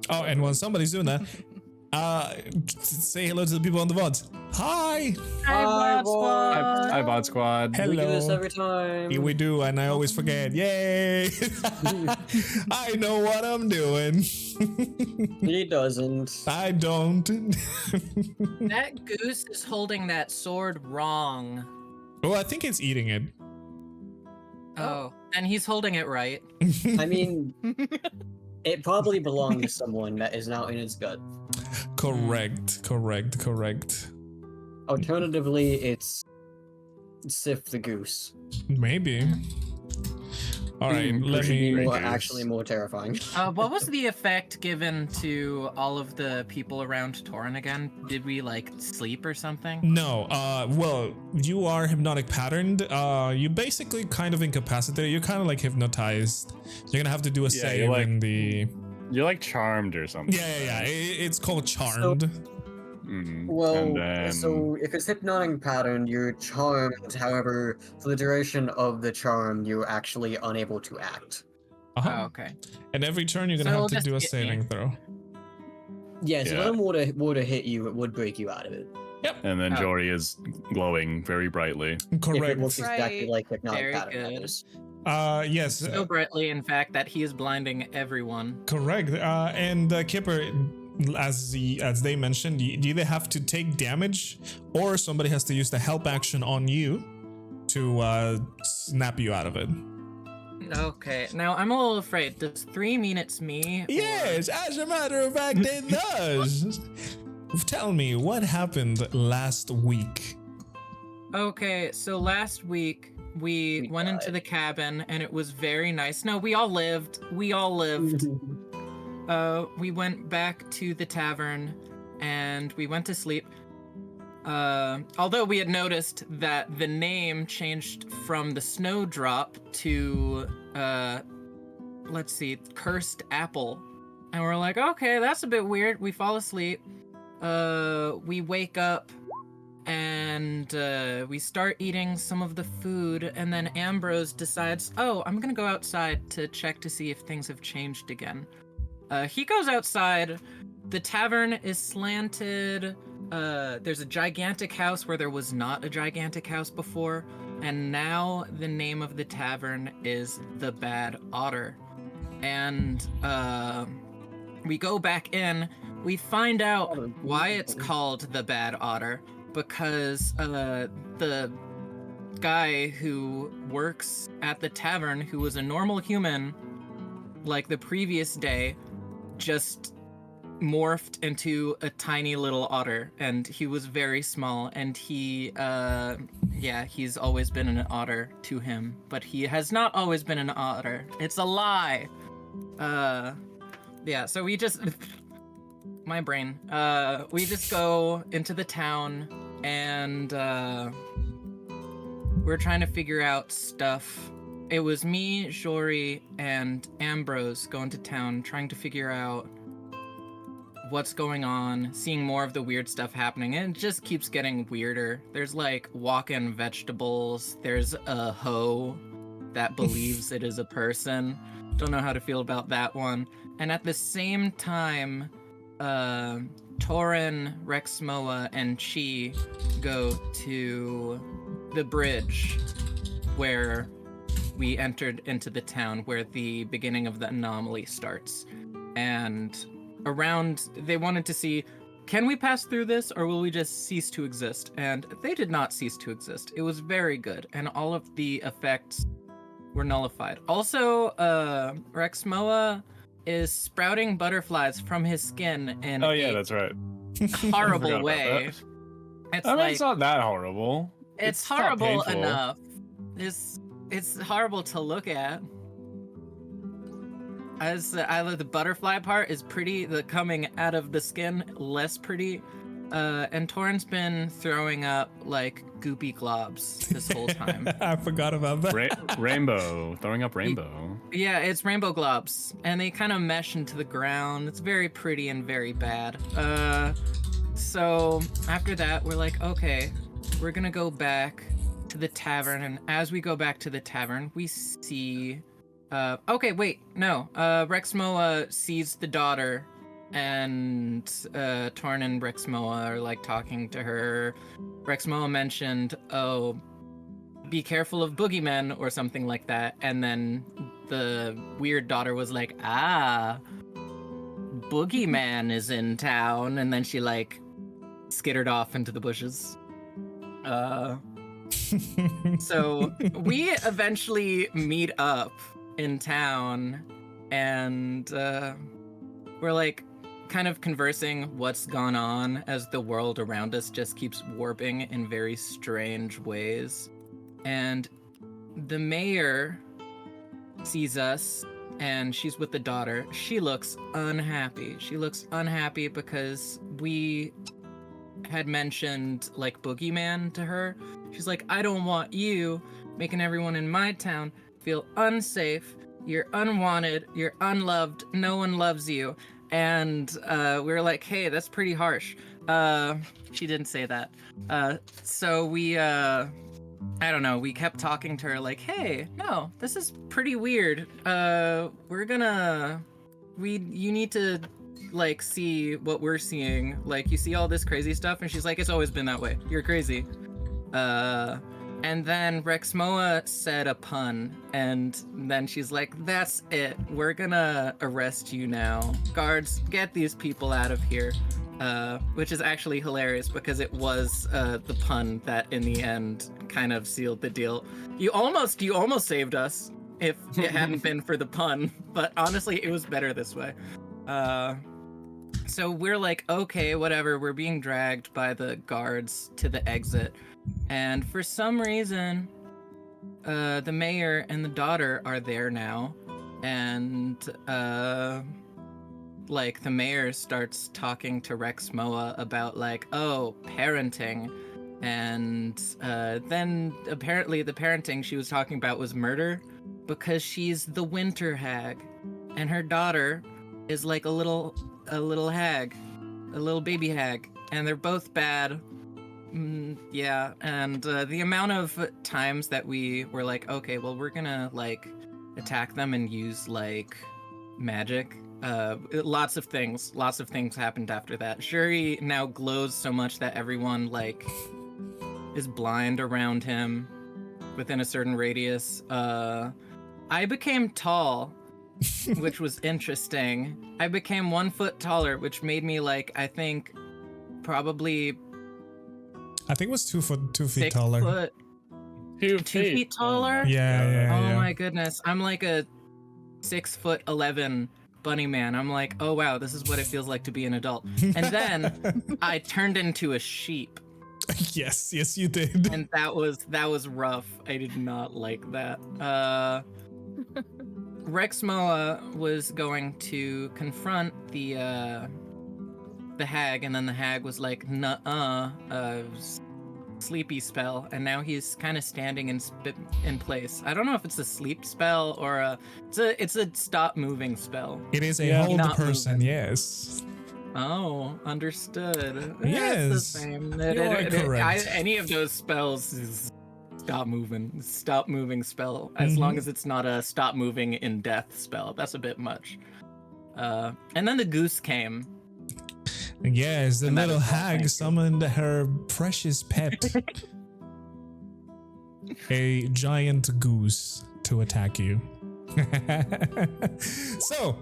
Oh, and when somebody's doing that, say hello to the people on the VODs. Hi! Hi, Bot Squad! Hi, Bot Squad. Hello. We do this every time. Yeah, we do, and I always forget. Yay! I know what I'm doing. He doesn't. I don't. That goose is holding that sword wrong. Well, I think it's eating it. Oh, and he's holding it right. I mean, it probably belonged to someone that is now in its gut. Correct. Alternatively, it's Sif the goose. Maybe. All right, let Which would be me. actually more terrifying. What was the effect given to all of the people around Taurin again? Did we like sleep or something? No, well, you are hypnotic patterned. You basically kind of incapacitated. You're kind of like hypnotized. You're gonna have to do a save you're like- in the. You're like charmed or something. Yeah. It's called charmed. Well, And then- so if it's hypnotic pattern, you're charmed. However, for the duration of the charm, you're actually unable to act. Uh-huh. Oh, okay. And every turn, you're gonna So have to just do a hit me. saving throw. Yes, Yeah. if one were to hit you, it would break you out of it. And then Oh. Jory is glowing very brightly. If Correct. it looks exactly Right. like hypnotic Very pattern. that good. is. Yes. So brightly, in fact, that he is blinding everyone. Correct. And Kipper, as they mentioned, you either have to take damage, or somebody has to use the help action on you to snap you out of it. Okay, now I'm a little afraid. Does 3 mean it's me? or- Yes, as a matter of fact, it does. Tell me what happened last week. Okay, so last week we We went into died. the cabin and it was very nice. No, we all lived. We went back to the tavern and we went to sleep. Although we had noticed that the name changed from the Snowdrop to, let's see, Cursed Apple. And we're like, okay, that's a bit weird. We fall asleep. We wake up and we start eating some of the food, and then Ambrose decides, oh, I'm gonna go outside to check to see if things have changed again. He goes outside. The tavern is slanted. There's a gigantic house where there was not a gigantic house before, and now the name of the tavern is the Bad Otter. And we go back in. We find out why it's called the Bad Otter, because the guy who works at the tavern, who was a normal human like the previous day, just morphed into a tiny little otter, and he was very small, and he's always been an otter to him, but he has not always been an otter. It's a lie. So we just my brain. We just go into the town and we're trying to figure out stuff. It was me, Jory, and Ambrose going to town trying to figure out what's going on, seeing more of the weird stuff happening, and it just keeps getting weirder. There's like walk-in vegetables, there's a hoe that believes it is a person. Don't know how to feel about that one. And at the same time, Taurin, Rexmoa, and Chi go to the bridge where we entered into the town, where the beginning of the anomaly starts. And they wanted to see, can we pass through this or will we just cease to exist? And they did not cease to exist. It was very good, and all of the effects were nullified. Also, Rexmoa is sprouting butterflies from his skin in That's right. horrible Forgot about way. that. It's I mean, like it's not that horrible. it's not horrible painful. enough. It's horrible to look at. As the butterfly part is pretty, the coming out of the skin less pretty. And Taurin's been throwing up like goopy globs this whole time. I forgot about that. Rainbow, throwing up rainbow. Yeah, it's rainbow globs, and they kind of mesh into the ground. It's very pretty and very bad. So after that, we're like, okay, we're gonna go back to the tavern, and as we go back to the tavern, we see Okay, wait, no. Rexmoa sees the daughter, and Taurin and Rexmoa are like talking to her. Rexmoa mentioned, "Oh, be careful of boogeymen," or something like that, and then the weird daughter was like, "Ah, boogeyman is in town," and then she like skittered off into the bushes. So we eventually meet up in town, and we're like kind of conversing what's gone on as the world around us just keeps warping in very strange ways. And the mayor sees us, and she's with the daughter. She looks unhappy. She looks unhappy because we had mentioned like boogeyman to her. She's like, "I don't want you making everyone in my town feel unsafe. You're unwanted. You're unloved. No one loves you." And we were like, "Hey, that's pretty harsh." She didn't say that. So we, I don't know. We kept talking to her like, "Hey, no, this is pretty weird. You need to like see what we're seeing. Like, you see all this crazy stuff." And she's like, "It's always been that way. You're crazy." And then Rexmoa said a pun, and then she's like, "That's it. We're gonna arrest you now. Guards, get these people out of here." Which is actually hilarious because it was the pun that in the end kind of sealed the deal. You almost saved us if it hadn't been for the pun, but honestly, it was better this way. So we're like, okay, whatever. We're being dragged by the guards to the exit. And for some reason, the mayor and the daughter are there now. And, like, the mayor starts talking to Rexmoa about, like, oh, parenting. And then apparently the parenting she was talking about was murder because she's the winter hag. And her daughter is like a little hag, a little baby hag. And they're both bad. Yeah, and the amount of times that we were like, okay, well, we're gonna like attack them and use like magic. Lots of things happened after that. Shuri now glows so much that everyone like is blind around him within a certain radius. I became tall, which was interesting. I became 1 foot taller, which made me like, I think probably I think it was 2 feet 6 taller. foot, 2 feet taller. Yeah. Oh my goodness, I'm like a 6'11" bunny man. I'm like, oh wow, this is what it feels like to be an adult. And then I turned into a sheep. Yes, you did. And that was rough. I did not like that. Rexmoa was going to confront the hag, and then the hag was like, nuh-uh, sleepy spell, and now he's kind of standing in place. I don't know if it's a sleep spell or it's a stop moving spell. It is a hold Not person, moving. Yes. Oh, understood. Yes, It's the same. you are correct. Any of those spells is stop moving spell, as long as it's not a stop moving in death spell. That's a bit much. And then the goose came. Yes, the And that little is all, thank hag you. summoned her precious pet, a giant goose, to attack you. So,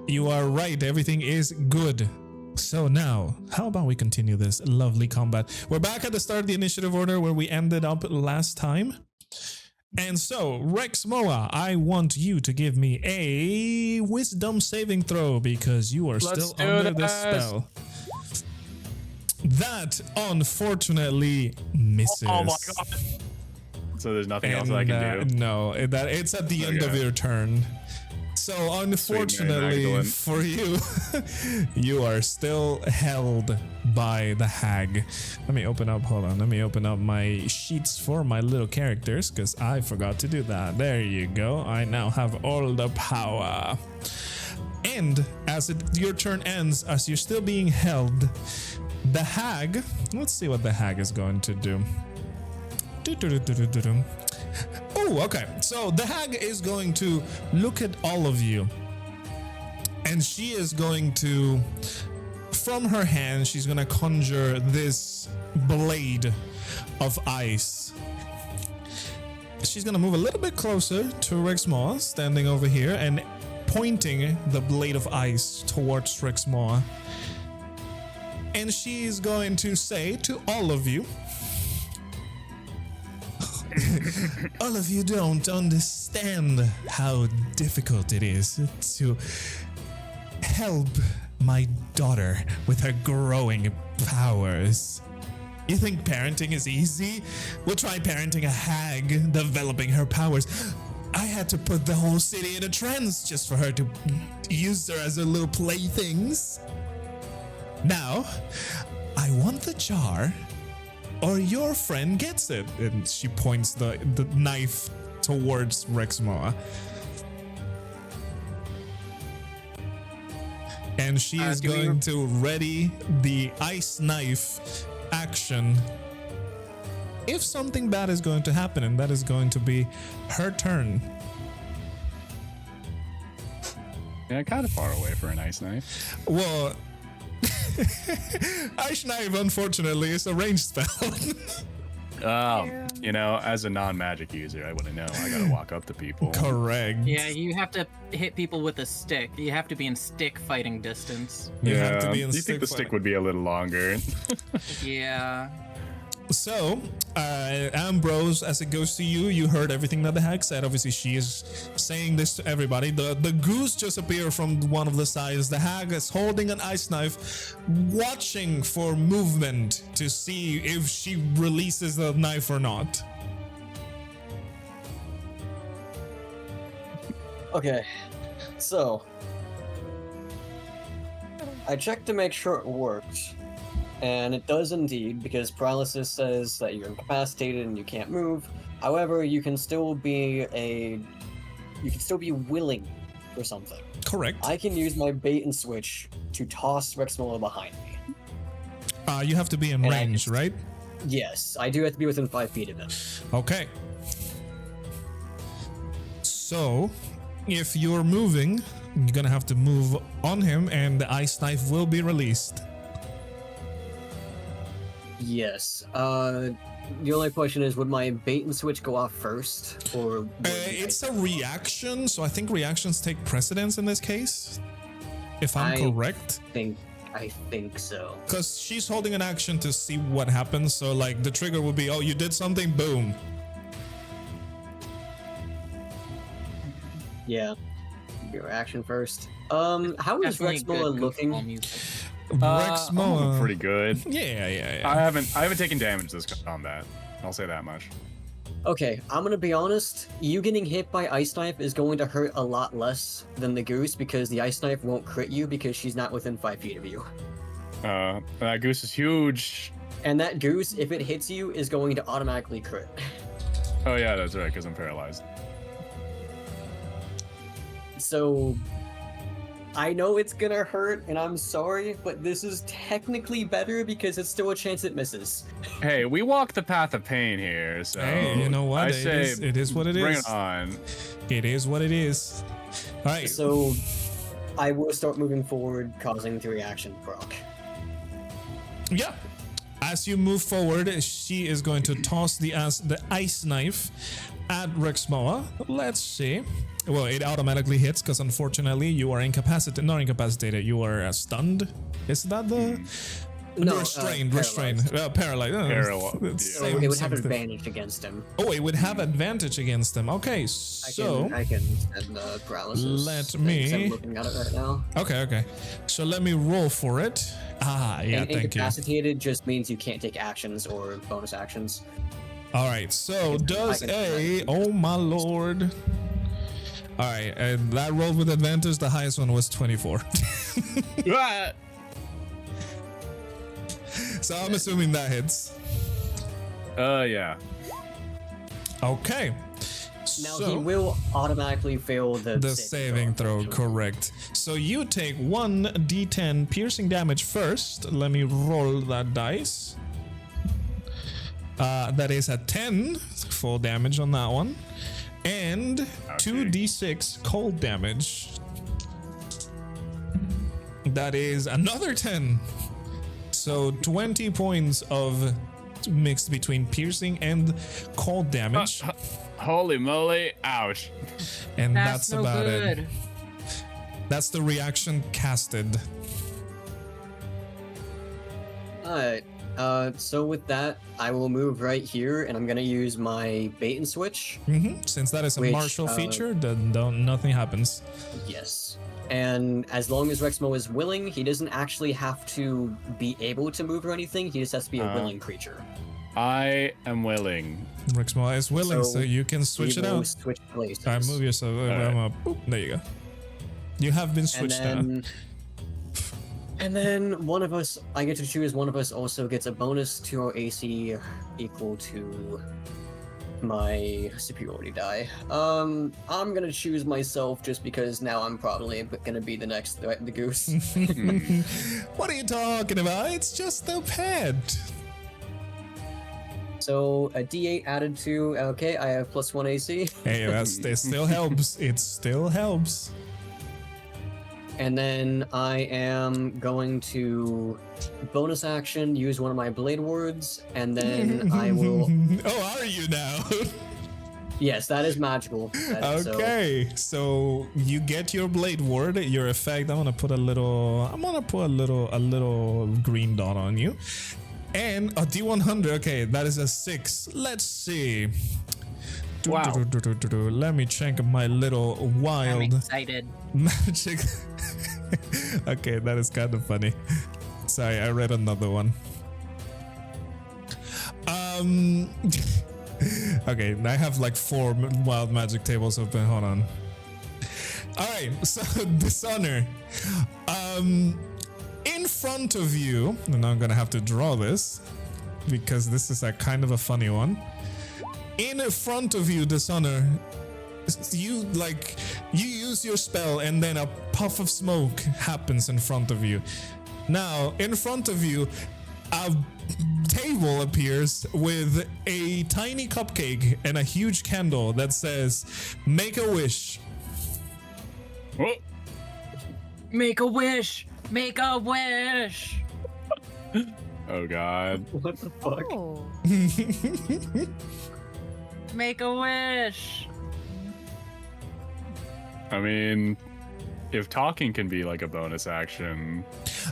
you are right, everything is good. So now, how about we continue this lovely combat? We're back at the start of the initiative order where we ended up last time. And so, Rexmoa, I want you to give me a wisdom saving throw because you are Let's still do under the this. spell. That unfortunately misses. Oh my god. So there's nothing else I can do. No, it's at the end of Okay. your turn. So unfortunately Magdalene. for you, you are still held by the hag. Let me open up my sheets for my little characters because I forgot to do that. There you go. I now have all the power. And as your turn ends, as you're still being held, the hag, let's see what the hag is going to do. Oh, okay. So the hag is going to look at all of you. And she is going to, from her hand, she's going to conjure this blade of ice. She's going to move a little bit closer to Rexmoa, standing over here, and pointing the blade of ice towards Rexmoa. And she's going to say to all of you, all of you don't understand how difficult it is to help my daughter with her growing powers. You think parenting is easy? We'll try parenting a hag, developing her powers. I had to put the whole city in a trance just for her to use her as her little playthings. Now, I want the jar, or your friend gets it. And she points the knife towards Rexmoa. And she is going to ready the ice knife action if something bad is going to happen, and that is going to be her turn. Yeah, kind of far away for an ice knife. Well, ice knife, unfortunately, is a ranged spell. You know, as a non-magic user, I wouldn't know. I gotta walk up to people. Correct. Yeah, you have to hit people with a stick. You have to be in stick fighting distance. You have to be in you think the stick would be a little longer? Yeah. So, Ambrose, as it goes to you, you heard everything that the hag said. Obviously, she is saying this to everybody. The goose just appeared from one of the sides. The hag is holding an ice knife, watching for movement to see if she releases the knife or not. Okay, so I checked to make sure it worked. And it does indeed, because paralysis says that you're incapacitated and you can't move. However, you can still be willing for something. Correct. I can use my bait and switch to toss Rexmoa behind me. You have to be in range, right? Yes, I do have to be within 5 feet of him. Okay. So, if you're moving, you're gonna have to move on him, and the ice knife will be released. Yes. The only question is, would my bait and switch go off first, or? It's a reaction, so I think reactions take precedence in this case, if I'm correct. I think so. Because she's holding an action to see what happens, so like the trigger would be, oh, you did something, boom. Yeah. Your action first. How is Rexmoa looking? Rexmoa, pretty good. Yeah. I haven't taken damage this combat. I'll say that much. Okay, I'm gonna be honest. You getting hit by ice knife is going to hurt a lot less than the goose, because the ice knife won't crit you because she's not within 5 feet of you. That goose is huge. And that goose, if it hits you, is going to automatically crit. Oh yeah, that's right, because I'm paralyzed. So, I know it's gonna hurt, and I'm sorry, but this is technically better because it's still a chance it misses. Hey, we walk the path of pain here, so hey, you know what? It is what it is. Bring it on. It is what it is. All right. So, I will start moving forward, causing the reaction proc. Yeah. As you move forward, she is going to toss the ice knife at Rexmoa. Let's see. Well, it automatically hits because unfortunately you are incapacitated. Not incapacitated. You are stunned. Is that the? No, restrained. paralyzed. Paralyzed. So it would have advantage against him. Oh, it would have advantage against him. Okay, so I can send the paralysis. let me. I'm looking at it right now. Okay. So let me roll for it. Yeah, and thank you. incapacitated just means you can't take actions or bonus actions. All right. So does oh my lord. All right, and that rolled with advantage. The highest one was 24. So I'm assuming that hits. Yeah. Okay. Now he will automatically fail the saving throw, correct. So you take 1d10 piercing damage first. Let me roll that dice. That is a 10 full damage on that one. and 2d6 cold damage. That is another 10. So 20 points of mixed between piercing and cold damage. Holy moly! Ouch. And That's that's no about good. it. That's the reaction casted. Alright, so with that, I will move right here, and I'm gonna use my bait and switch. Since that is a Which, martial feature, then nothing happens. Yes. And as long as Rexmoa is willing, he doesn't actually have to be able to move or anything, he just has to be a willing creature. I am willing. Rexmoa is willing, so So you can switch We it will out. switch places. Alright, move yourself. Boop, there you go. You have been And switched now. then one of us, I get to choose, one of us also gets a bonus to our AC equal to my superiority die. I'm gonna choose myself just because now I'm probably gonna be the next threat, the goose. What are you talking about? It's just a pet. So a D8 added to, okay, I have +1 AC. Hey, it still helps. It still helps. And then I am going to bonus action, use one of my blade words, and then I will. Oh, are you now? Yes, that is magical. Okay, so you get your blade ward, your effect. I'm gonna put a little green dot on you, and a D100. Okay, that is a 6. Let's see. Wow. Let me check my little I'm wild excited. magic. Okay, that is kind of funny. Sorry, I read another one. Okay, I have like 4 wild magic tables open. Hold on. All right, so dishonor. In front of you, and I'm gonna have to draw this because this is a kind of a funny one. In front of you, dishonor. You use your spell and then a puff of smoke happens in front of you. Now, in front of you, a table appears with a tiny cupcake and a huge candle that says, "Make a wish." Oh, Make a wish! Make a wish! oh God. What the fuck? Oh. Make a wish! I mean, if talking can be like a bonus action.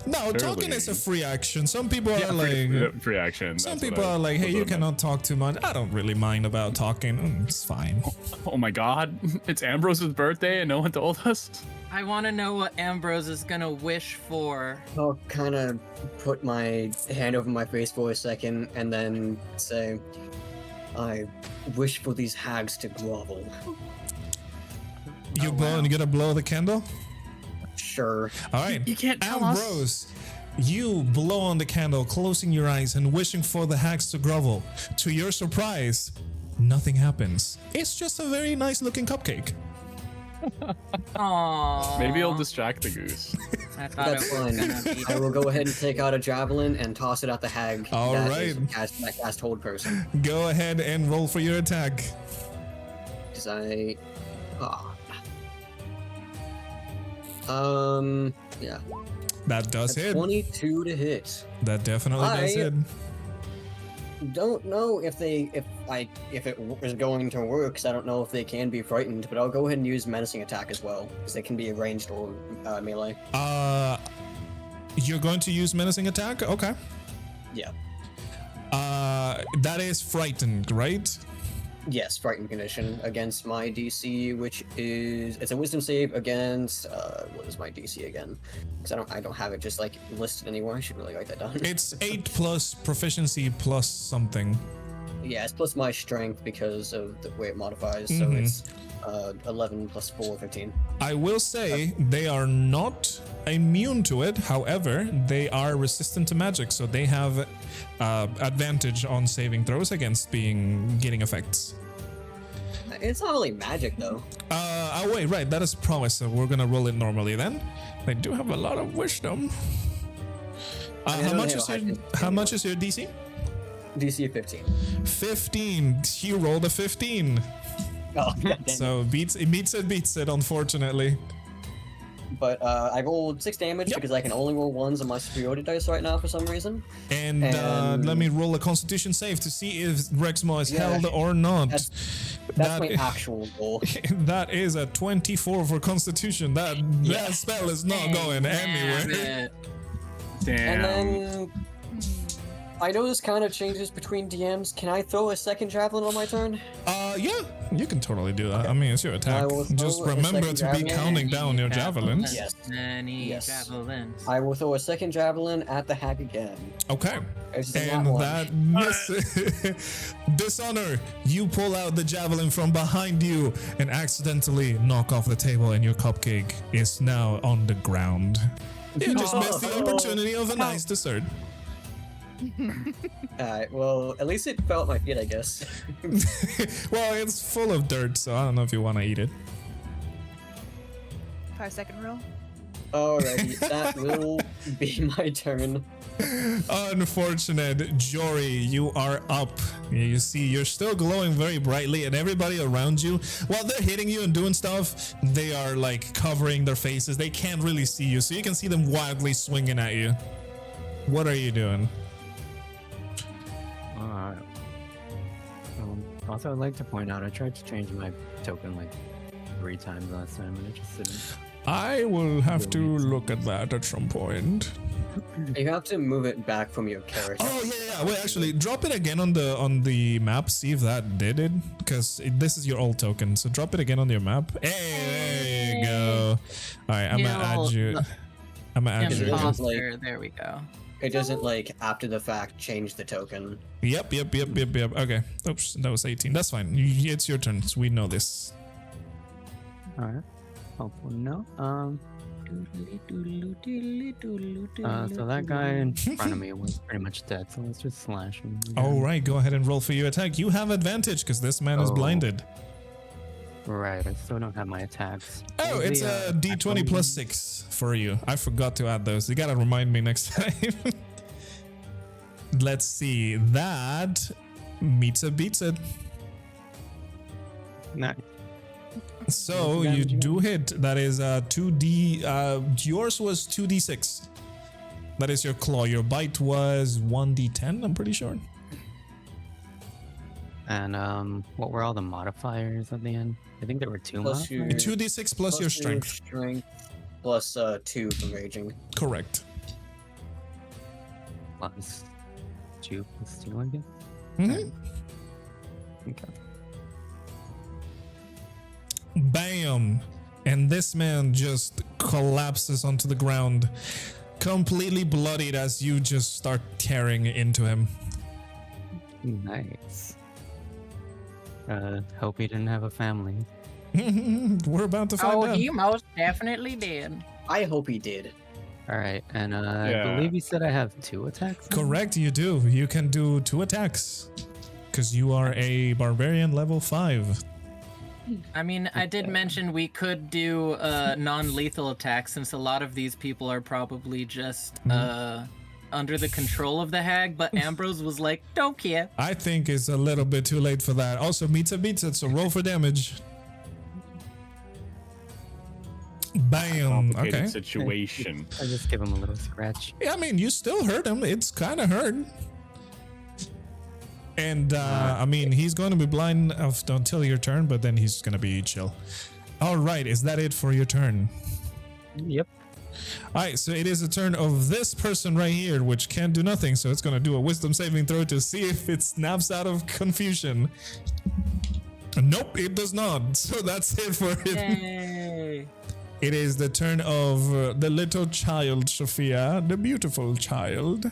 No, talking is a free action. Some people are free action. some that's what people I- are like, "Hey, that's you what I meant. cannot talk too much." I don't really mind about talking. It's fine. Oh my God, it's Ambrose's birthday and no one told us. I want to know what Ambrose is gonna wish for. I'll kind of put my hand over my face for a second and then say, I wish for these hags to grovel. You gonna blow the candle? Sure. All right. You can't tell us. Ambrose, you blow on the candle, closing your eyes and wishing for the hags to grovel. To your surprise, nothing happens. It's just a very nice looking cupcake. Aww. Maybe it'll distract the goose. I thought That's it was fine. gonna be. I will go ahead and take out a javelin and toss it at the hag. All that right. is that cast hold person. Go ahead and roll for your attack. Because I. Yeah. That does That's hit. 22 to hit. That definitely does I- hit. Don't know if it is going to work, because I don't know if they can be frightened, but I'll go ahead and use menacing attack as well, because they can be ranged or melee. You're going to use menacing attack? Okay. Yeah. That is frightened, right? Yes, frightened condition against my DC, which is it's a wisdom save against what is my DC again? Because I don't have it just like listed anywhere. I should really write that down. It's 8 plus proficiency plus something. Yeah, it's plus my strength because of the way it modifies. So it's 11 plus 4, 15. I will say they are not immune to it. However, they are resistant to magic, so they have advantage on saving throws against getting effects. It's not really magic though. Oh wait, right, that is prowess, so we're gonna roll it normally then. They do have a lot of wisdom. I How don't much know, is I your can- how much is your DC? DC 15. 15. You rolled a 15. Oh, goddammit. So beats it, unfortunately. But I rolled 6 damage Yep. because I can only roll 1s on my superiority dice right now for some reason. And let me roll a Constitution save to see if Rexmoa is Yeah, held or not. That's my actual goal. That is a 24 for Constitution. That spell is not going anywhere. Damn. And then I know this kind of changes between DMs. Can I throw a second javelin on my turn? Yeah, you can totally do that. I mean, it's your attack. I will throw Just a remember second to be javelin. counting down your javelins. Yes. Many Yes. javelins. I will throw a second javelin at the hag again. Okay. It's a And nat one. that misses. Dishonor, you pull out the javelin from behind you and accidentally knock off the table, and your cupcake is now on the ground. You just missed the opportunity of a nice dessert. Alright, well, at least it fell at my feet, I guess. Well, it's full of dirt, so I don't know if you want to eat it. 5-second rule. Alrighty, that will be my turn. Unfortunate. Jory, you are up. You see, you're still glowing very brightly, and everybody around you, while they're hitting you and doing stuff, they are like covering their faces. They can't really see you, so you can see them wildly swinging at you. What are you doing? Also, I'd like to point out I tried to change my token like 3 times last time, and it just didn't. I will have to look at that at some point. You have to move it back from your character. Oh yeah. Wait, actually, drop it again on the map. See if that did it, because this is your old token. So drop it again on your map. Hey, there you go. All right, I'm gonna add you. I'm gonna add you. Imposter. There we go. It doesn't, like, after the fact, change the token. Yep. Okay. Oops, that was 18. That's fine. It's your turn. So we know this. All right. Hopefully no. So that guy in front of me was pretty much dead. So let's just slash him. All right, go ahead and roll for your attack. You have advantage because this man is blinded. Right. I still don't have my attacks. Oh, What was it's the, a D20 plus 6 for you. I forgot to add those. You gotta remind me next time. Let's see. That beats it. Nice. So you do hit. That is 2D. Yours was 2D6. That is your claw. Your bite was 1D10, I'm pretty sure. And what were all the modifiers at the end? I think there were 2 Plus modifiers. 2D6 plus your strength. Strength plus 2 from raging. Correct. Plus 2 plus 2, I guess. Mm-hmm. Okay. Bam! And this man just collapses onto the ground, completely bloodied as you just start tearing into him. Nice. Hope he didn't have a family. We're about to find out. He most definitely did. I hope he did. All right, and I Yeah. believe you said I have 2 attacks. now? Correct, you do. You can do 2 attacks. Because you are a barbarian level 5. I mean, I did mention we could do non-lethal attacks since a lot of these people are probably just under the control of the hag, but Ambrose was like, don't care. I think it's a little bit too late for that. Also, beats it, so roll for damage. Bam. Complicated Okay. situation. I just give him a little scratch. Yeah, I mean, you still hurt him. It's kind of hurt. And, I mean, he's going to be blind until your turn, but then he's going to be chill. All right, is that it for your turn? Yep. All right, so it is the turn of this person right here, which can't do nothing. So it's going to do a wisdom saving throw to see if it snaps out of confusion. Nope, it does not. So that's it for it. Yay. It is the turn of the little child, Sophia, the beautiful child.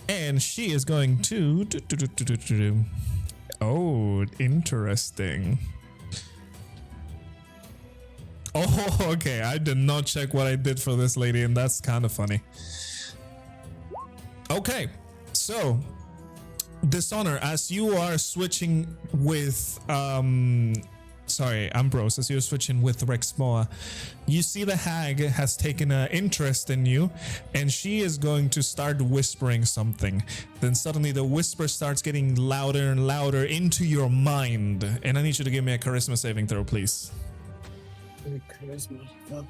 And she is going to... Oh, interesting. Oh, okay. I did not check what I did for this lady, and that's kind of funny. Okay, so Dishonor, as you are switching with sorry, Ambrose, as you're switching with Rexmoa, you see the hag has taken an interest in you, and she is going to start whispering something. Then suddenly the whisper starts getting louder and louder into your mind. And I need you to give me a charisma saving throw, please. Charisma. Fuck.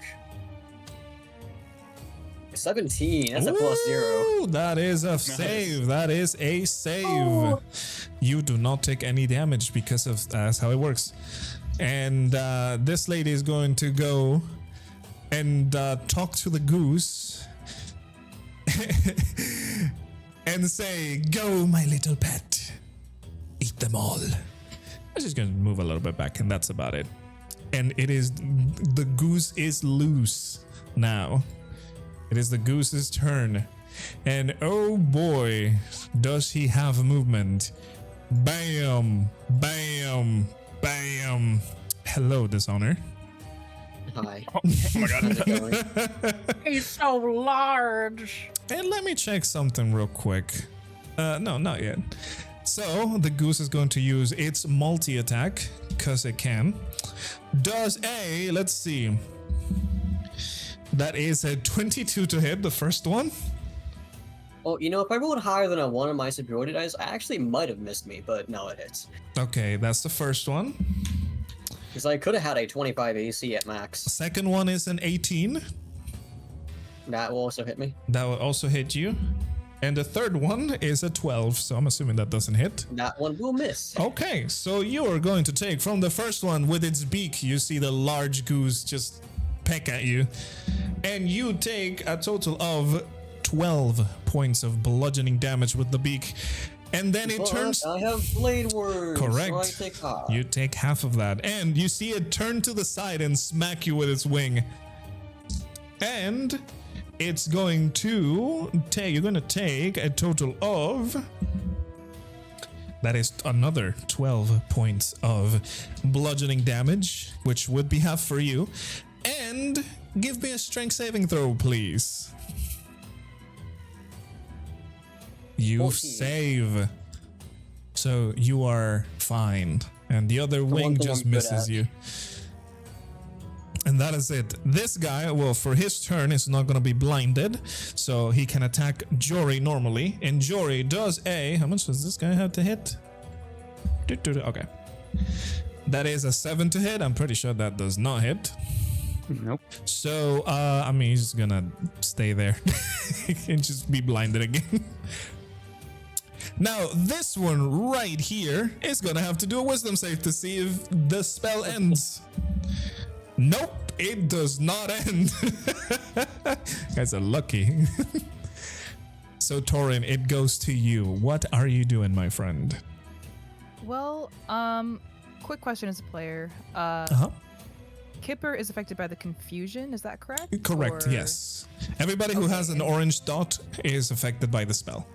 17. That's a +0. Ooh, that is a save. That is a save. You do not take any damage because of that's how it works. And this lady is going to go and talk to the goose and say, "Go, my little pet. Eat them all." I'm just going to move a little bit back, and that's about it. And it is the goose is loose now. It is the goose's turn. And oh boy, does he have movement. Bam, bam, bam. Hello, Dishonor. Hi. Oh my god. He's so large. And let me check something real quick. No, not yet. So the goose is going to use its multi-attack, because it can. Does a, let's see. That is a 22 to hit, the first one. Well, you know, if I rolled higher than a 1 on my superiority dice, I actually might have missed me, but no, it hits. Okay, that's the first one. Because I could have had a 25 AC at max. Second one is an 18. That will also hit me. That will also hit you. And the third one is a 12, so I'm assuming that doesn't hit. That one will miss. Okay, so you are going to take from the first one with its beak. You see the large goose just peck at you. And you take a total of 12 points of bludgeoning damage with the beak. And then it But turns... I have blade words. Correct. So I take half. You take half of that. And you see it turn to the side and smack you with its wing. And it's going to take... You're going to take a total of... That is another 12 points of bludgeoning damage, which would be half for you. And give me a strength saving throw, please. You 14. save. So you are fine. And the other wing one thing just I'm good misses at. you. And that is it. This guy, well, for his turn, is not going to be blinded. So he can attack Jory normally. And Jory does a... How much does this guy have to hit? Okay. That is a 7 to hit. I'm pretty sure that does not hit. Nope. So, I mean, he's just gonna stay there and just be blinded again. Now, this one right here is gonna have to do a wisdom save to see if the spell ends. Nope, it does not end. Guys are lucky. So, Taurin, it goes to you. What are you doing, my friend? Well, quick question as a player. Kipper is affected by the confusion, is that correct? Correct, Or- yes. Everybody who has an orange dot is affected by the spell.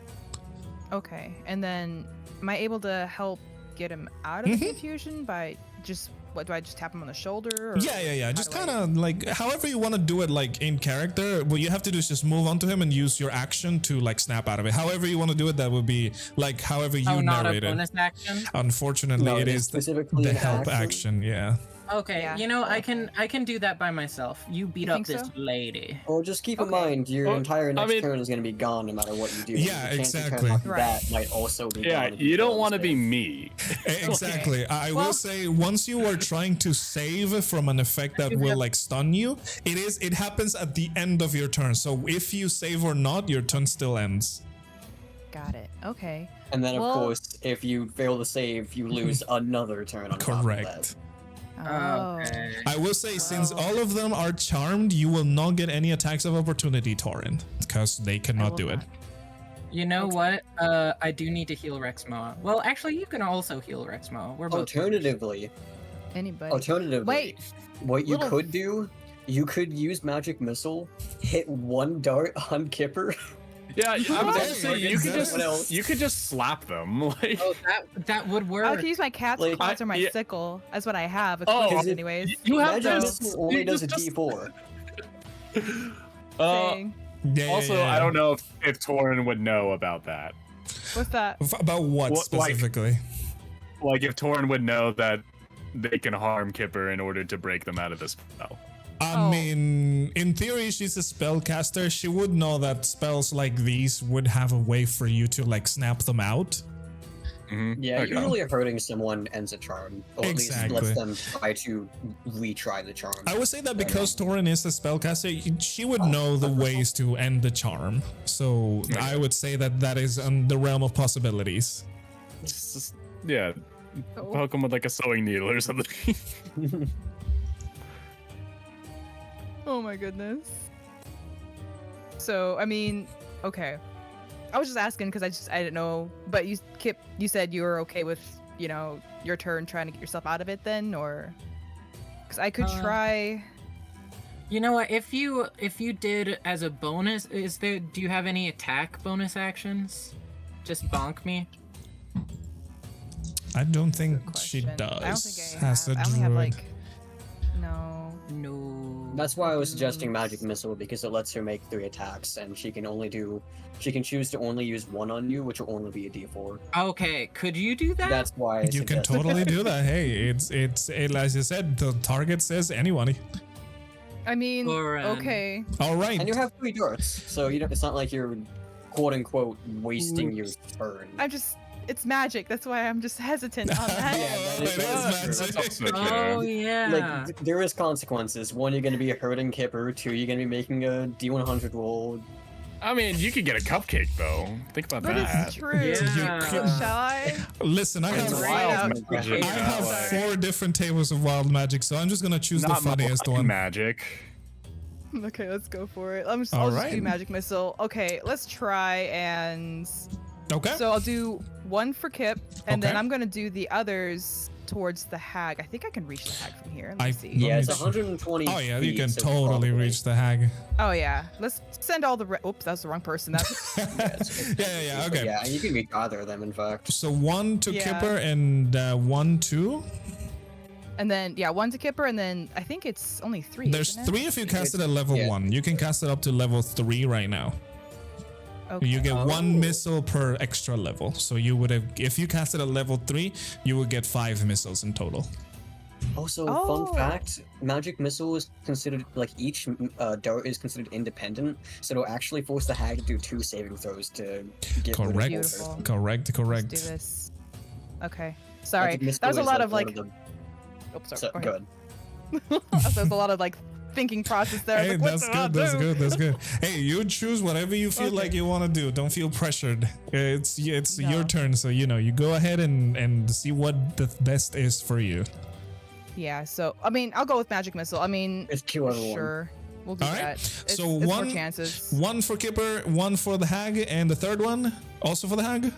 Okay, and then am I able to help get him out of the confusion by just, what, do I just tap him on the shoulder? Or Yeah. how Just do I- kind of like however you want to do it, like in character. What you have to do is just move onto him and use your action to like snap out of it. However you want to do it, that would be like however you Not a narrate it. bonus action. Unfortunately, No, it it's is specifically the an help action. Yeah. Okay, Yeah. you know, I can do that by myself. You beat You up think this so? lady. Well, just keep in Okay. mind, your Well, entire next mean- turn is going to be gone no matter what you do. Yeah, The chance you turn exactly. off Right. That might also be Yeah, gone if you you don't fail want to to be save. me. Exactly. I will Well- say once you are trying to save from an effect that will like stun you, it happens at the end of your turn. So if you save or not, your turn still ends. Got it. Okay. And then, of Well- course, if you fail to save, you lose another turn on top of Correct. that. Oh. Okay. I will say, since all of them are charmed, you will not get any attacks of opportunity, Taurin, because they cannot will do it. not. You know what? I do need to heal Rexmoa. Well, actually, you can also heal Rexmoa. We're both. Alternatively, Anybody? Wait. what you little- could do, you could use Magic Missile, hit one dart on Kipper. Yeah, I was Right. gonna say What else? you could just slap them. Like, Oh, that would I work. could use my cat's Like, claws or my yeah. sickle. That's what I have. Oh, Equipped Is it- anyways. you have Magic this. Missile only you does a just- D4. Dang. Yeah, Also, yeah, yeah. I don't know if Taurin would know about that. What's that? About what What, like- specifically? Like if Taurin would know that they can harm Kipper in order to break them out of the spell. I mean, in theory, she's a spellcaster. She would know that spells like these would have a way for you to like snap them out. Yeah, Okay. usually hurting someone ends a charm, or at Exactly. least lets them try to retry the charm. I would say that because Taurin is a spellcaster, she would know the ways to end the charm. So I would say that that is in the realm of possibilities. It's just, yeah, Oh. poke them with like a sewing needle or something. Oh my goodness. So, I mean, okay. I was just asking because I didn't know. But Kip, you said you were okay with, your turn trying to get yourself out of it then, or? Because I could try. You know what? If you did as a bonus, do you have any attack bonus actions? Just bonk me. I don't think Good she question. does. I don't think Has I a have. I only have druid. like. No. No. That's why I was suggesting Magic Missile, because it lets her make 3 attacks, and she can choose to only use 1 on you, which will only be a D4. Okay, could you do that? That's why I You can suggested totally that. do that. Hey, it's as you said, the target says anyone. I mean, Or, okay. All right. And you have 3 darts, so it's not like you're quote unquote wasting your turn. It's magic. That's why I'm just hesitant on that. Oh, that is it true. is That's also magic. Oh true. yeah. Like, there is consequences. 1, you're going to be hurting Kipper. 2, you're going to be making a D100 roll. I mean, you could get a cupcake though. Think about That that. is true. Yeah. Shall I? Listen, I It's have wild magic. I have like, 4 different tables of wild magic, so I'm just gonna choose the not funniest Malak one. Magic. Okay, let's go for it. I'll just Alright. do magic missile. Okay, let's try and Okay. so I'll do 1 for Kip, and then Okay. I'm gonna do the others towards the hag. I think I can reach the hag from here. Let me I- see. Yeah, it's Let me 120 Oh yeah, you feet, can so totally probably- reach the hag. Oh yeah, let's send all the. Oops, that's the wrong person. That's Yeah. Okay. Yeah, and you can reach either of them, in fact. So 1 to Yeah. Kipper and 1 to. and then 1 to Kipper, and then I think it's only 3. There's isn't it? 3 if you cast it at level Yeah. 1. You can cast it up to level 3 right now. Okay. You get Oh. 1 missile per extra level. So you would have, if you cast it at level 3, you would get 5 missiles in total. Also, Oh. fun fact, Magic Missile is considered, like, each dart is considered independent, so it'll actually force the hag to do 2 saving throws to get Correct. rid of Beautiful. her. Correct. Let's Correct. do this. Okay. Sorry. Magic Missile That was a is, lot of one like. the- Oops, sorry. So, go go ahead. ahead. There was a lot of like thinking process there. I was Hey, like, what that's do I good. That's do? good. That's good. Hey, you choose whatever you feel Okay. like you want to do. Don't feel pressured. It's No. your turn, so you go ahead and see what the best is for you. Yeah. So I mean, I'll go with magic missile. I mean, Just kill everyone. sure, we'll do All right. that. It's, So it's one- more chances. 1 for Kipper, 1 for the hag, and the third one also for the hag.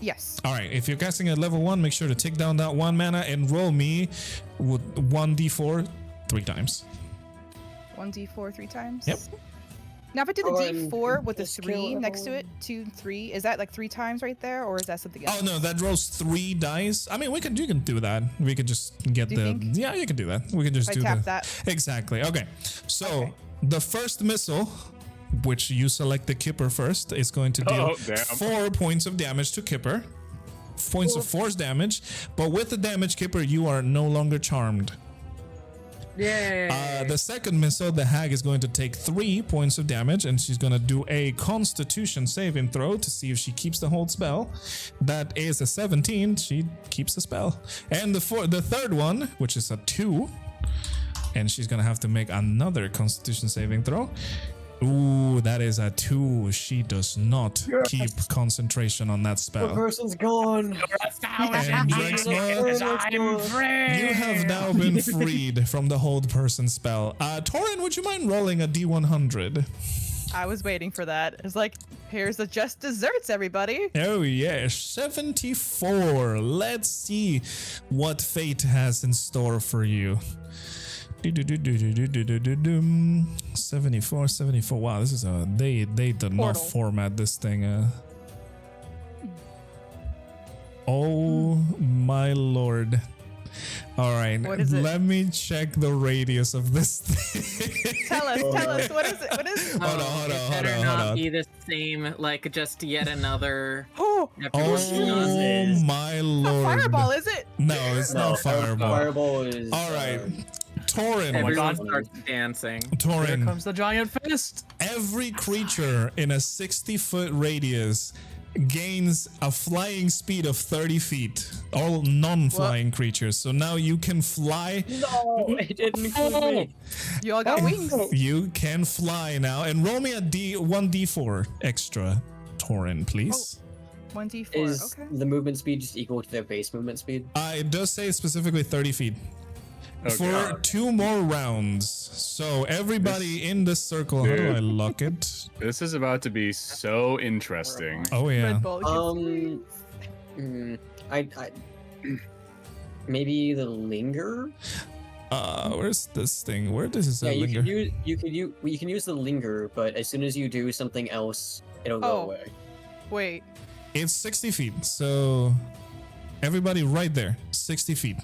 Yes. All right. If you're casting at level 1, make sure to take down that 1 mana and roll me with 1d4 3 times. 1d4 3 times. Yep. Now, if I do the Oh, and d4 with the just 3 kill next to it, everyone. 2, 3, is that like 3 times right there, or is that something else? Oh no, that rolls 3 dice. I mean, you can do that. We could just get Do you the think? yeah, you can do that. We can just If I do tap the that. exactly. Okay, so Okay. the first missile, which you select the Kipper first, is going to deal Oh, damn. 4 points of damage to Kipper. Points of force damage, but with the damage, Kipper, you are no longer charmed. Yeah. The second missile, the hag is going to take 3 points of damage, and she's going to do a Constitution saving throw to see if she keeps the hold spell. That is a 17. She keeps the spell. And the third one, which is a 2, and she's going to have to make another Constitution saving throw. Ooh, that is a 2. She does not keep concentration on that The spell. person's gone. And Rexmoa, you have now been freed from the hold person spell. Taurin, would you mind rolling a D100? I was waiting for that. It's like, here's the just desserts, everybody. Oh yes, 74. Let's see what fate has in store for you. 74. Wow, this is they did not Portal. format this thing. Oh my lord. All right, What is it? let me check the radius of this thing. Tell us, what is it? What is it? Hold on, hold it on, better hold not on. be the same, like just yet another. Oh, Oh, Everyone knows it. Oh my lord! fireball, is it? No, it's not fireball. Fireball is. All right, Taurin. my Everyone God. starts dancing. Here Taurin. comes the giant fist. Every creature in a 60-foot radius gains a flying speed of 30 feet. All non-flying creatures. So now you can fly. No, it didn't include me. You all got wings. You can fly now. And roll me a 1d4 extra, Taurin, please. 1d4. Is Okay. the movement speed just equal to their base movement speed? It does say specifically 30 feet. Okay. For 2 more rounds. So everybody in the circle, how do I lock it? This is about to be so interesting. Oh yeah. Red Bull gets I maybe the linger. Where's this thing? Where does it say Yeah, linger? you can use the linger, but as soon as you do something else, it'll go Oh. away. Wait. It's 60 feet. So everybody right there, 60 feet.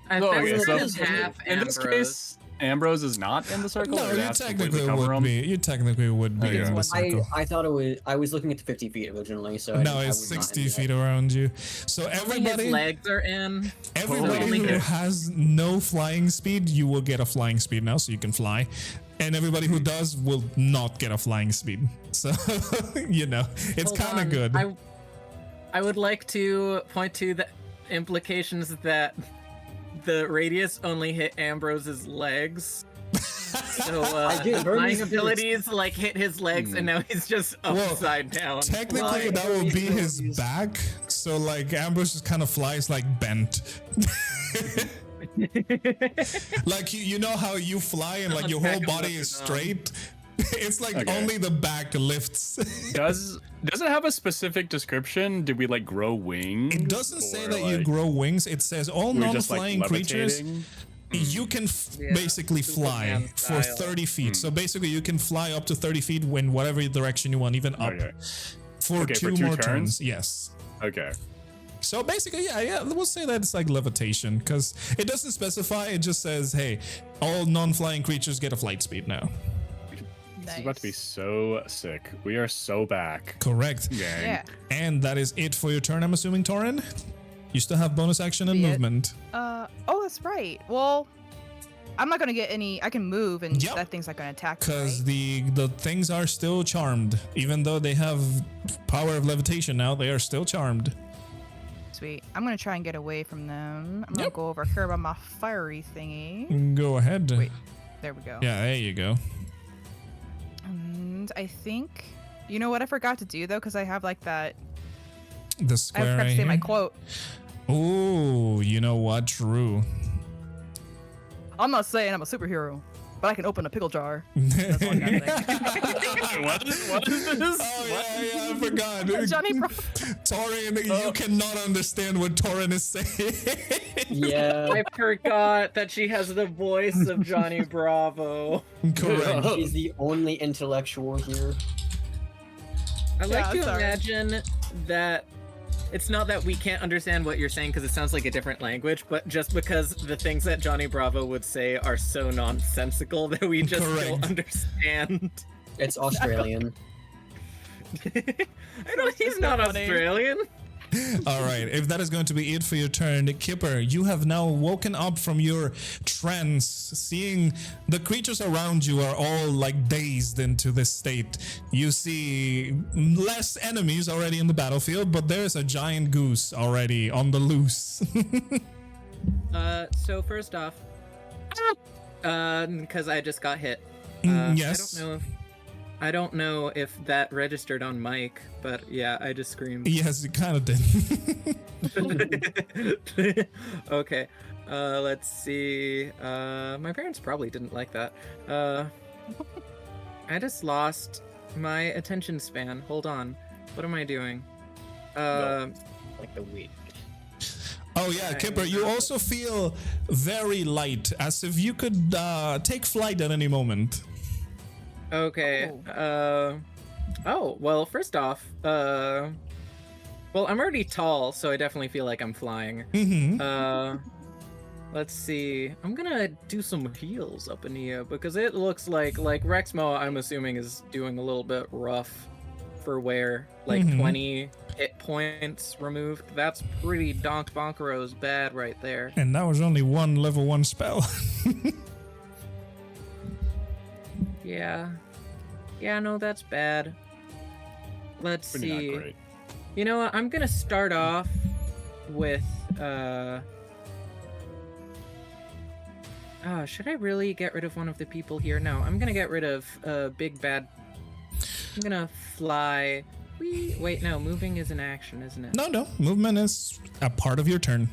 I Oh, think okay, we're so just half in this Ambrose. case, Ambrose is not in the circle. No, or it you has to completely technically cover would him? be. You technically would be Okay. in the I- circle. I thought I was looking at the 50 feet originally, so No, I it's was not 60 into feet that. around you. So Only his everybody, legs are in. everybody only who his- has no flying speed, you will get a flying speed now, so you can fly. And everybody who does will not get a flying speed. So you know, it's Hold kind of on. good. I would like to point to the implications that the radius only hit Ambrose's legs. So did, his Hermes flying did it. abilities like hit his legs, and now he's just upside down. Technically, Why? that would be Hermes his back. So like Ambrose just kind of flies like bent. Like you know how you fly and like your whole body is straight. It's like Okay. only the back lifts. Does it have a specific description? Did we like grow wings? It doesn't say Or, that you like, grow wings. It says all we're just, like, non-flying creatures. levitating? You can Yeah, basically fly Superman for style. 30 feet. So basically, you can fly up to 30 feet in whatever direction you want, even up. Okay. For Okay, two for two more turns? turns. Yes. Okay. So basically, yeah, we'll say that it's like levitation because it doesn't specify. It just says, hey, all non-flying creatures get a flight speed now. This is about to be so sick. We are so back. Correct. Gang. Yeah. And that is it for your turn, I'm assuming, Taurin? You still have bonus action and Be it. movement. Oh, that's right. Well, I'm not gonna get any. I can move, and Yep. that thing's not gonna attack me. Because Right? the things are still charmed. Even though they have power of levitation now, they are still charmed. Sweet. I'm gonna try and get away from them. I'm Yep. gonna go over here by my fiery thingy. Go ahead. Wait. There we go. Yeah, there you go. And I think, you know what I forgot to do though, because I have like that. The I square forgot right to say my here. quote. Oh, you know what? True. I'm not saying I'm a superhero, but I can open a pickle jar. That's all I gotta say. What is this? Oh yeah, I forgot. Johnny Bro. Taurin, you cannot understand what Taurin is saying. Yeah, I forgot that she has the voice of Johnny Bravo. Correct. she's the only intellectual here. I Yeah, like to sorry. imagine that it's not that we can't understand what you're saying because it sounds like a different language, but just because the things that Johnny Bravo would say are so nonsensical that we just don't Correct. understand. It's Australian. I don't. He's so not funny. Australian. All right, if that is going to be it for your turn, Kipper, you have now woken up from your trance, seeing the creatures around you are all like dazed into this state. You see less enemies already in the battlefield, but there's a giant goose already on the loose. So first off, because I just got hit. Yes. I don't know if that registered on mic, but yeah, I just screamed. Yes, it kind of did. Okay. Let's see. My parents probably didn't like that. I just lost my attention span. Hold on. What am I doing? Like the weed. Oh yeah, Kipper, you also feel very light, as if you could take flight at any moment. Okay. Oh, well, first off, well, I'm already tall, so I definitely feel like I'm flying. Mm-hmm. Let's see. I'm gonna do some heals up in here because it looks like Rexmoa, I'm assuming, is doing a little bit rough for wear, like 20 hit points removed. That's pretty donk bonkeros bad right there. And that was only one level 1 spell. Yeah. Yeah, no, that's bad. Let's Pretty see. not great. You know what? I'm gonna start off with oh, should I really get rid of one of the people here? No, I'm gonna get rid of Big Bad. I'm gonna fly. Wait, no, moving is an action, isn't it? No, movement is a part of your turn.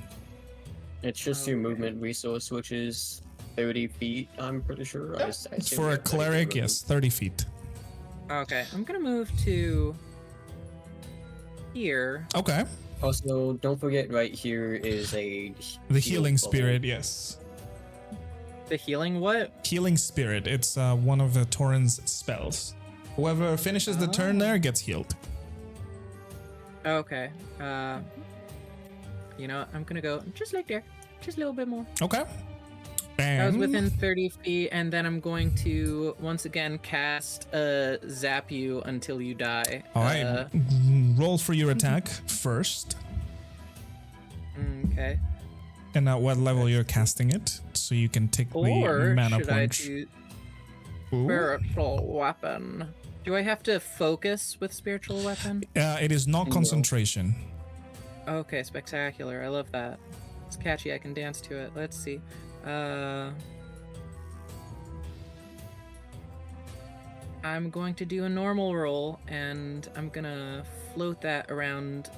It's just your movement resource, which is 30 feet, I'm pretty sure. I assume For you a have 30 cleric, feet yes, 30 feet. Okay, I'm gonna move to here. Okay. Also, don't forget, right here is a The heal healing bubble. spirit, yes. The healing what? Healing spirit. It's one of the Taurin's spells. Whoever finishes the turn there gets healed. Okay. You know what? I'm gonna go just like there, just a little bit more. Okay. I was And within 30 feet, and then I'm going to once again cast zap you until you die. all right. Roll for your attack first, Okay. and at what level you're casting it, so you can take the Or mana should I points. do Ooh. spiritual weapon? Do I have to focus with spiritual weapon? It is not No. concentration. Okay, spectacular. I love that. It's catchy. I can dance to it. Let's see. I'm going to do a normal roll, and I'm gonna float that around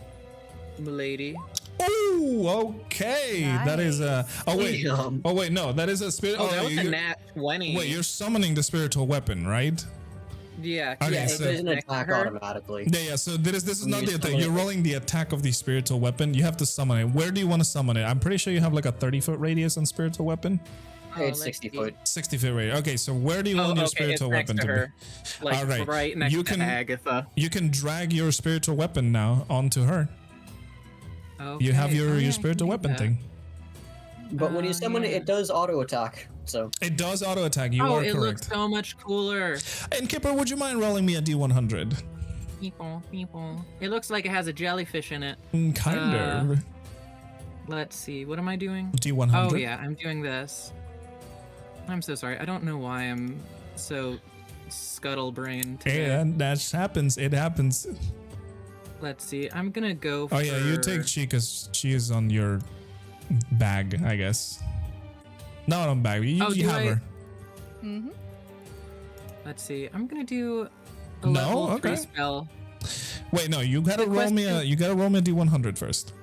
Milady. Oh, okay. That is a. Oh wait. Damn. Oh wait. No, that is a spirit. Oh, that was a you're- nat 20. Wait, you're summoning the spiritual weapon, right? Yeah. Okay, yeah, It so- doesn't next to attack her. automatically. Yeah. So this is not You the attack. summon You're it. rolling the attack of the spiritual weapon. You have to summon it. Where do you want to summon it? I'm pretty sure you have like a 30-foot radius on spiritual weapon. Oh, It's let's 60 see. foot. 60-foot radius. Okay. So where do you Oh, want your okay, spiritual it's next weapon to to her. be? Like All right. right next You to can- Agatha. You can drag your spiritual weapon now onto her. You have Okay. your Oh, yeah, I can spiritual do weapon that. thing. But when you summon it, yeah. it does auto attack. So It does auto attack. You Oh, are it looks correct. so much cooler. And Kipper, would you mind rolling me a D100? People. It looks like it has a jellyfish in it. Kind of. Let's see. What am I doing? D100. Oh yeah, I'm doing this. I'm so sorry. I don't know why I'm so scuttle-brained today. Yeah, that happens. It happens. Let's see. I'm gonna go for... Oh yeah, you take Chi because she is on your bag, I guess. Not on bag. You, Oh, you do have I- her. Mm-hmm. Let's see. I'm gonna do a No? level 3 Okay. spell. Wait, no. You gotta The roll me a. question- You gotta roll me a D100 first.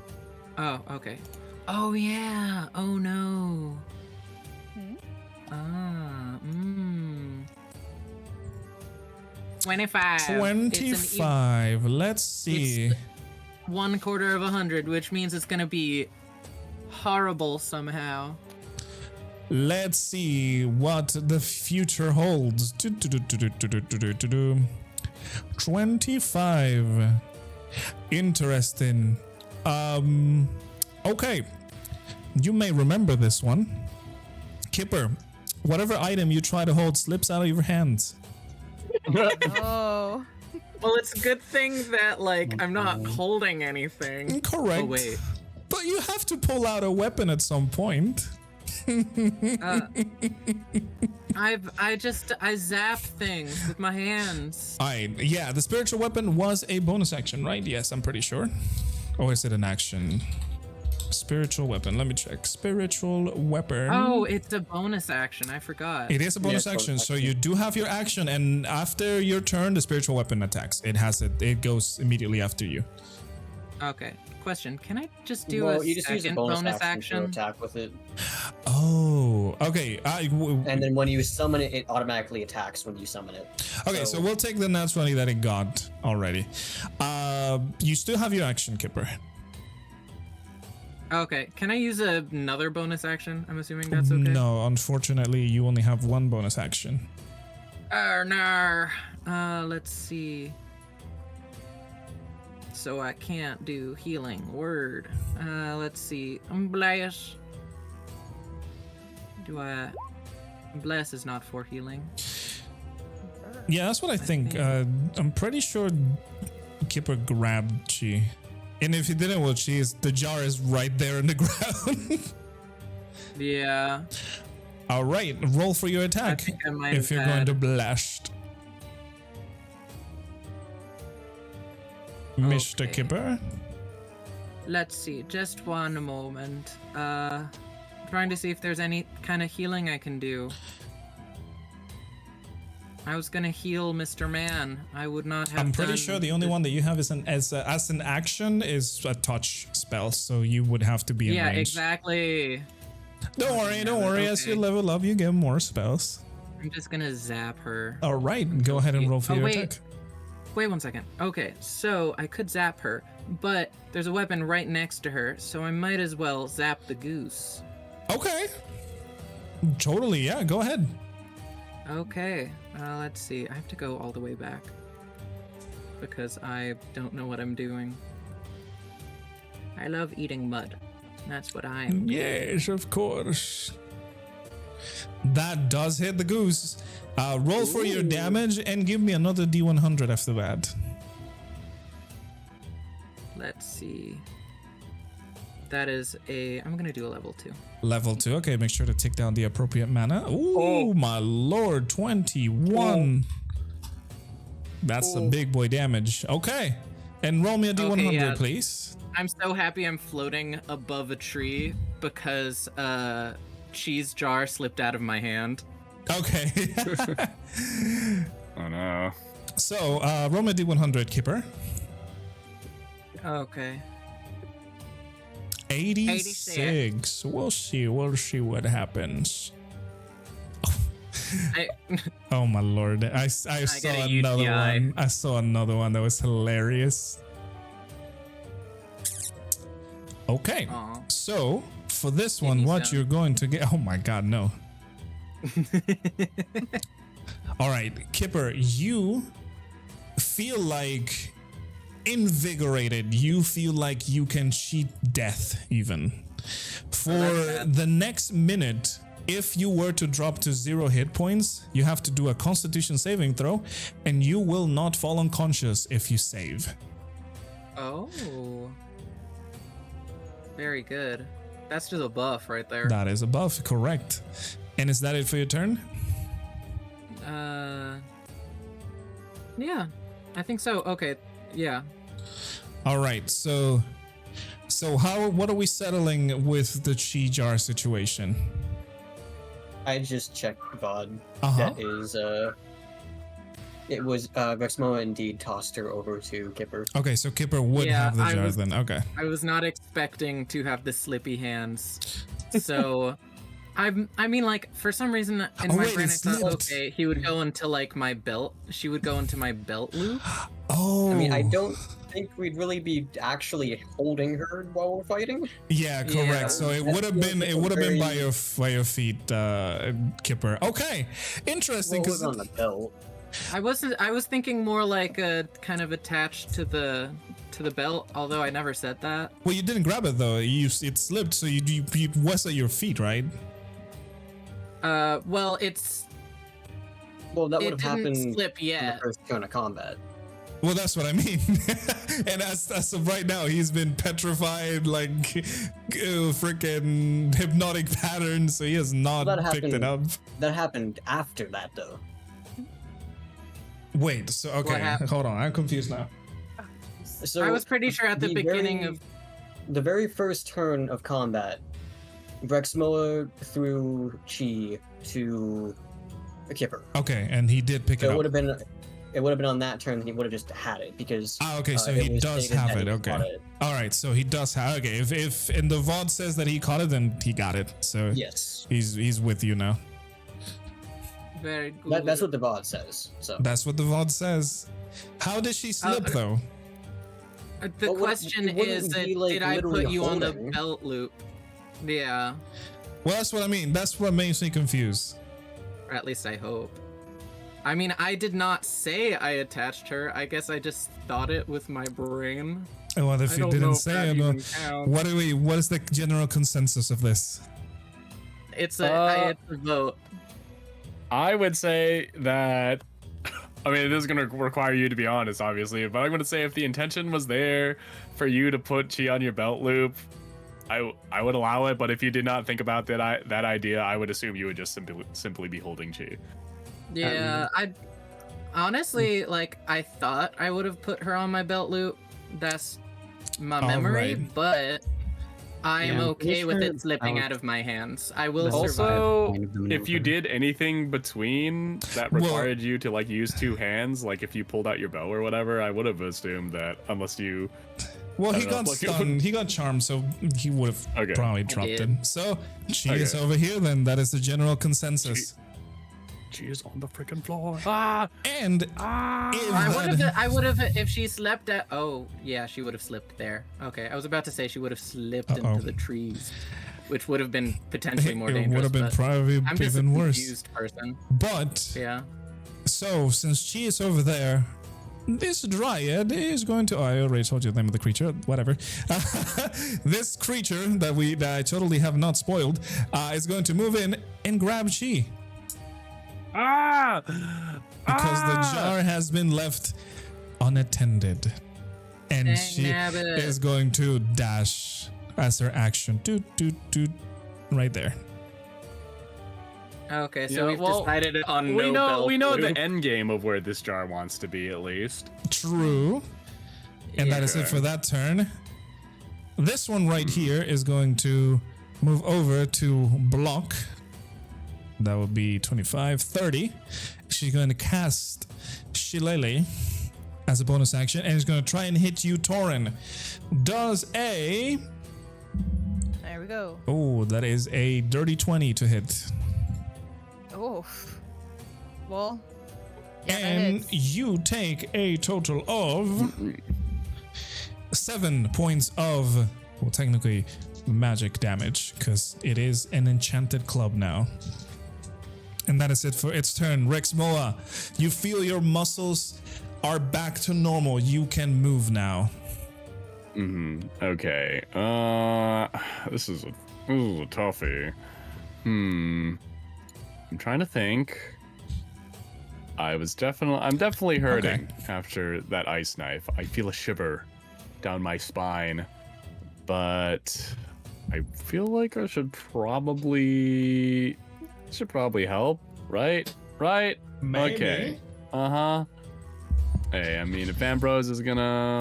Oh, okay. Oh yeah. Oh no. Hmm? Ah. 25. It's an 25. Let's see. 1/4 of 100, which means it's gonna be horrible somehow. Let's see what the future holds. 25. Interesting. Okay. You may remember this one. Kipper, whatever item you try to hold slips out of your hands. Oh. Well, it's a good thing that, like, I'm not holding anything. Correct. Oh, wait. But you have to pull out a weapon at some point. I zap things with my hands. Yeah, the spiritual weapon was a bonus action, right? Yes, I'm pretty sure. Or is it an action? Spiritual weapon. Let me check. Spiritual weapon. Oh, it's a bonus action. I forgot. It is a bonus Yeah, it's action, bonus so action. you do have your action, and after your turn, the spiritual weapon attacks. It has it. It goes immediately after you. Okay. Question. Can I just do well, a you just use a second bonus, action action? to attack with it, Oh, okay. and then when you summon it, it automatically attacks when you summon it. Okay, so we'll take the nat 20 that it got already. You still have your action, Kipper. Okay. Can I use another bonus action? I'm assuming that's okay. No, unfortunately, you only have one bonus action. No. Let's see. So I can't do healing word. Let's see. Bless. Bless is not for healing. Yeah, that's what I think. I'm pretty sure Kipper grabbed Chi. And if he didn't, well, the jar is right there in the ground. Yeah. All right, roll for your I attack think I might if you're going to blast. Mr. Okay. Kipper. Let's see, just one moment. Trying to see if there's any kind of healing I can do. I was gonna heal Mr. Man. I would not have. I'm pretty done sure the only this- one that you have is as an action is a touch spell, so you would have to be in Yeah, range. exactly. Don't worry. As you Okay. level up, you get more spells. I'm just gonna zap her. All right, go ahead and roll for your wait. attack. Wait 1 second. Okay, so I could zap her, but there's a weapon right next to her, so I might as well zap the goose. Okay. Totally, yeah, go ahead. Okay, let's see. I have to go all the way back because I don't know what I'm doing. I love eating mud. That's what I am. Yes, of course. That does hit the goose. Roll for your damage and give me another D100 after that. Let's see. That is I'm gonna do a level 2. Level 2. Okay, make sure to take down the appropriate mana. Ooh, my lord, 21. That's a big boy damage. Okay. And roll me a D100, Okay, yeah. please. I'm so happy I'm floating above a tree because cheese jar slipped out of my hand. Okay. Oh no. So, roll me a D100, Kipper. Okay. 86. We'll see what happens. I, Oh my lord. I saw get a another UTI. one. I saw another one that was hilarious. Okay. Aw. So, for this one, me what some. you're going to get... Oh my god, no. All right, Kipper, you feel like invigorated. You feel like you can cheat death even. For the next minute, if you were to drop to 0 hit points, you have to do a constitution saving throw, and you will not fall unconscious if you save. oh. Very good. That's just a buff right there. That is a buff, correct. And is that it for your turn? Yeah, I think so. Okay, yeah. All right, so what are we settling with the chi jar situation? I just checked VOD. Uh-huh. That is, it was, Rexmoa indeed tossed her over to Kipper. Okay, so Kipper would Yeah, have the I jar was- then. Okay. I was not expecting to have the slippy hands, so I mean, like, for some reason in Oh, my wait, brain it I thought, slipped. okay, he would go into like my belt. She would go into my belt loop. Oh. I mean, I don't think we'd really be actually holding her while we're fighting. Yeah, correct. Yeah. So it That would have feels been like it a would have been by very- your feet, Kipper. Okay, interesting. Well, it was 'Cause on the belt. I was thinking more like a kind of attached to the belt, although I never said that. well, you didn't grab it though. It slipped, so you was at your feet, right? Well, it's Well, that would it have didn't happened slip in the yet. first turn of combat. Well, that's what I mean. And as of right now, he's been petrified, like freaking hypnotic pattern, so he has not That picked it happened- up. That happened after that, though. Wait, so okay, happened? hold on, I'm confused now. So I was pretty sure at the beginning of the very first turn of combat, Rexmoa threw Chi to Kipper. Okay, and he did pick So it it would up. have been. It would have been on that turn that he would have just had it because. Okay, so it he was does stated have that it. he Okay, caught it. all right, so he does have. Okay, if in the VOD says that he caught it, then he got it. So Yes, he's with you now. very good. that's what the VOD says. So That's what the VOD says. How did she slip Okay. though? The But what- question it wouldn't is that be, like, did I literally put you on the holding. belt loop? Yeah, Well, that's what I mean. That's what makes me confused. or at least I hope. I mean, I did not say I attached her. I guess I just thought it with my brain. Well, if I you don't know didn't if say that it, even counts. what is the general consensus of this? It's Uh, it's a vote. I would say that I mean, this is gonna require you to be honest, obviously, but I'm gonna say if the intention was there for you to put chi on your belt loop, I would allow it. But if you did not think about that idea, I would assume you would just simply be holding chi. Yeah, I honestly like I thought I would have put her on my belt loop. That's my memory, Alright. but I'm Yeah, I'm okay pretty with sure it slipping I out of my hands. I will survive. Also, Kind of the if you maneuver. did anything between that Well- required you to like use two hands, like if you pulled out your bow or whatever, I would have assumed that unless you. Well, I he don't know, got like, it stunned. He got charmed, so he would have Okay. probably dropped did. it. So she is Okay. over here. Then that is the general consensus. She is on the freaking floor. Ah! And if I would have if she slept at. Oh yeah, she would have slipped there. Okay, I was about to say she would have slipped Uh-oh. into the trees, which would have been potentially more it dangerous. would have been but probably I'm just a even worse. confused person. But Yeah. so since she is over there, this dryad is going to. I already told you the name of the creature. Whatever. This creature that I totally have not spoiled is going to move in and grab chi. Ah! Because the jar has been left unattended. And Dang she nabbit. is going to dash as her action. Doot, doot, doot. Right there. Okay, so Yeah, we've well, decided on We no know belt we know loop. the end game of where this jar wants to be at least. True. And that is it Okay. for that turn. This one right here is going to move over to block. That would be 25, 30. She's going to cast Shillelagh as a bonus action, and is going to try and hit you, Taurin. Does a... There we go. Oh, that is a dirty 20 to hit. Oh. Well. Yeah, that And hits. you take a total of 7 points of, well, technically magic damage, because it is an enchanted club now. And that is it for its turn. Rexmoa, you feel your muscles are back to normal. You can move now. Okay. This is a toughie. I'm trying to think. I'm definitely hurting after that ice knife. I feel a shiver down my spine, but I feel like I should probably help, right? Okay. Hey, I mean, if Ambrose is gonna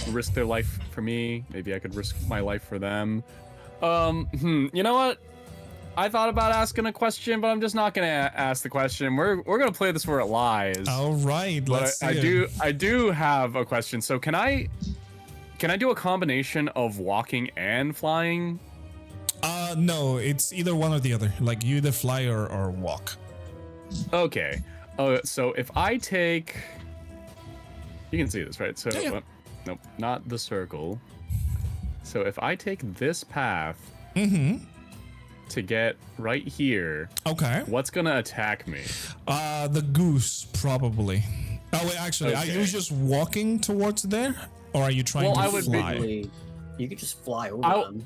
risk their life for me, maybe I could risk my life for them. You know what? I thought about asking a question, but I'm just not gonna ask the question. We're gonna play this where it lies. All right, But let's see. I do have a question. So can I do a combination of walking and flying? No, it's either one or the other. Like you either fly or walk. Okay. So if I take, you can see this, right? So, Yeah. nope, not the circle. So if I take this path to get right here, Okay. what's gonna attack me? The goose probably. Oh wait, actually, are you Okay. just walking towards there, or are you trying Well, to I would be- fly? Literally, you could just fly over I'll- them.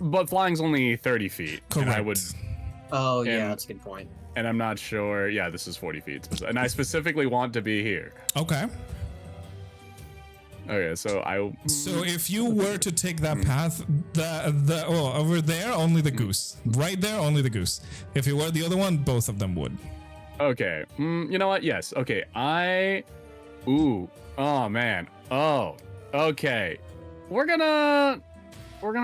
But flying's only 30 feet. Correct. And I would, Oh yeah, and- that's a good point. and I'm not sure. Yeah, this is 40 feet. And I specifically want to be here. Okay. Okay, so So if you were to take that path, over there only the goose. Right there only the goose. If it were the other one, both of them would. Okay. You know what? Yes. Okay. Ooh. Oh man. Oh. Okay. We're gonna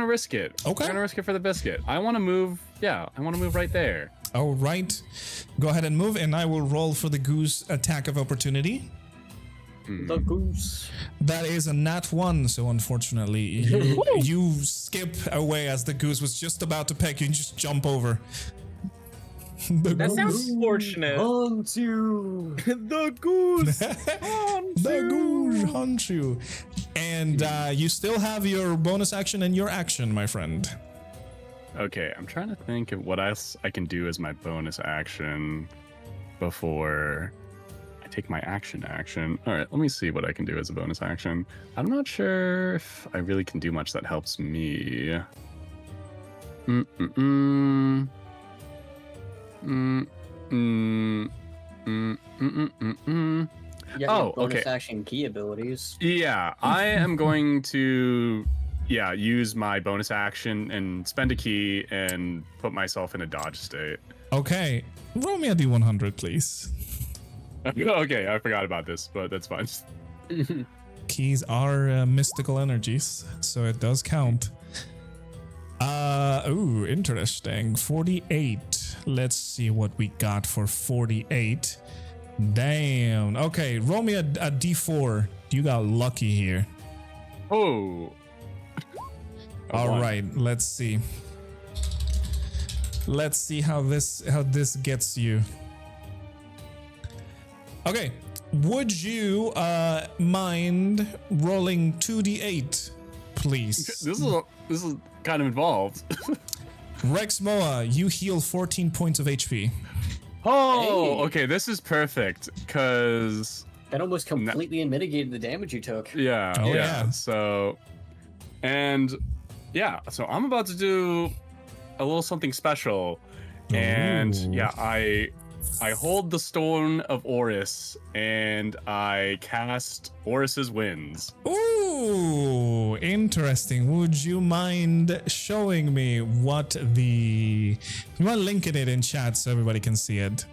risk it. Okay. We're gonna risk it for the biscuit. I want to move. Yeah. I want to move right there. All right. Go ahead and move, and I will roll for the goose attack of opportunity. The goose. That is a nat 1, so unfortunately you skip away as the goose was just about to peck you and just jump over. The That goose. sounds fortunate. Hunt you. The goose. The goose hunts you. And you still have your bonus action and your action, my friend. Okay. I'm trying to think of what else I can do as my bonus action before I take my action. All right. Let me see what I can do as a bonus action. I'm not sure if I really can do much that helps me. Yeah, Oh, bonus okay. action key abilities. Yeah, I am going to use my bonus action and spend a key and put myself in a dodge state. Okay, roll me a d100, please. Okay, I forgot about this, but that's fine. Keys are mystical energies, so it does count. Ooh, interesting. 48. Let's see what we got for 48. Damn. Okay, roll me a d4. You got lucky here. Oh. All right, let's see. Let's see how this gets you. Okay, would you mind rolling 2d8, please? This is kind of involved. Rexmoa, you heal 14 points of HP. Oh, Hey. okay, this is perfect because That almost completely mitigated the damage you took. yeah. Oh, yeah. So I'm about to do a little something special. And Ooh. yeah, I hold the Stone of Oris and I cast Oris's Winds. Ooh, interesting. Would you mind showing me what the... You want to link it in chat so everybody can see it?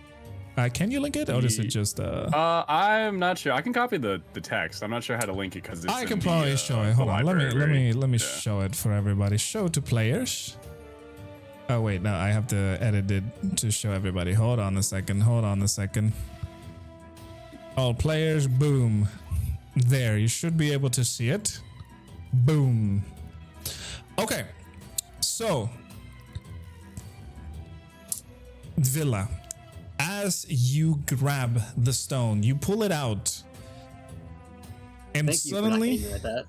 Can you link it, or is it just... I'm not sure. I can copy the text. I'm not sure how to link it because it's I in can the, probably show it. the Hold on. Let library. me Yeah. show it for everybody. Show to players. Oh wait, no, I have to edit it to show everybody. Hold on a second. All players, boom. There, you should be able to see it. Boom. Okay. So, Villa, as you grab the stone, you pull it out. And Thank you for not hitting me with that.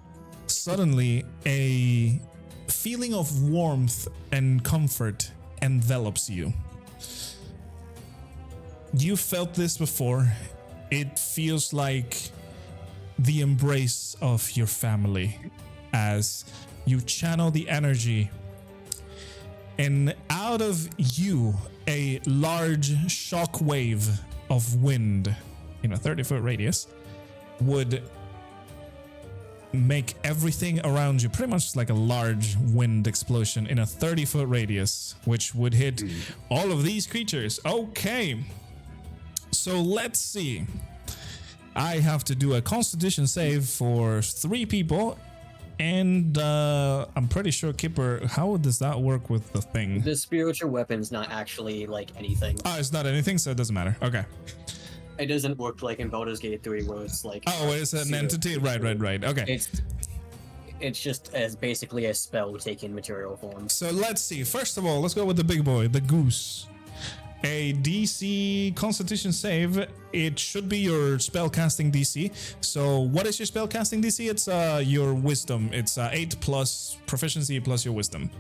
suddenly a feeling of warmth and comfort envelops you. You felt this before. It feels like the embrace of your family as you channel the energy, and out of you a large shock wave of wind in a 30-foot radius would make everything around you pretty much like a large wind explosion in a 30-foot radius, which would hit all of these creatures. Okay, so let's see. I have to do a constitution save for 3 people, and I'm pretty sure, Kipper, how does that work with the thing? The spiritual weapon's not actually like anything. Oh, it's not anything, so it doesn't matter. Okay. It doesn't work like in Baldur's Gate 3 where it's like... Oh, it's an entity? Right. Okay. It's just as basically a spell taking material form. So let's see. First of all, let's go with the big boy, the goose. A DC Constitution save. It should be your spellcasting DC. So what is your spellcasting DC? It's your wisdom. It's 8 plus proficiency plus your wisdom.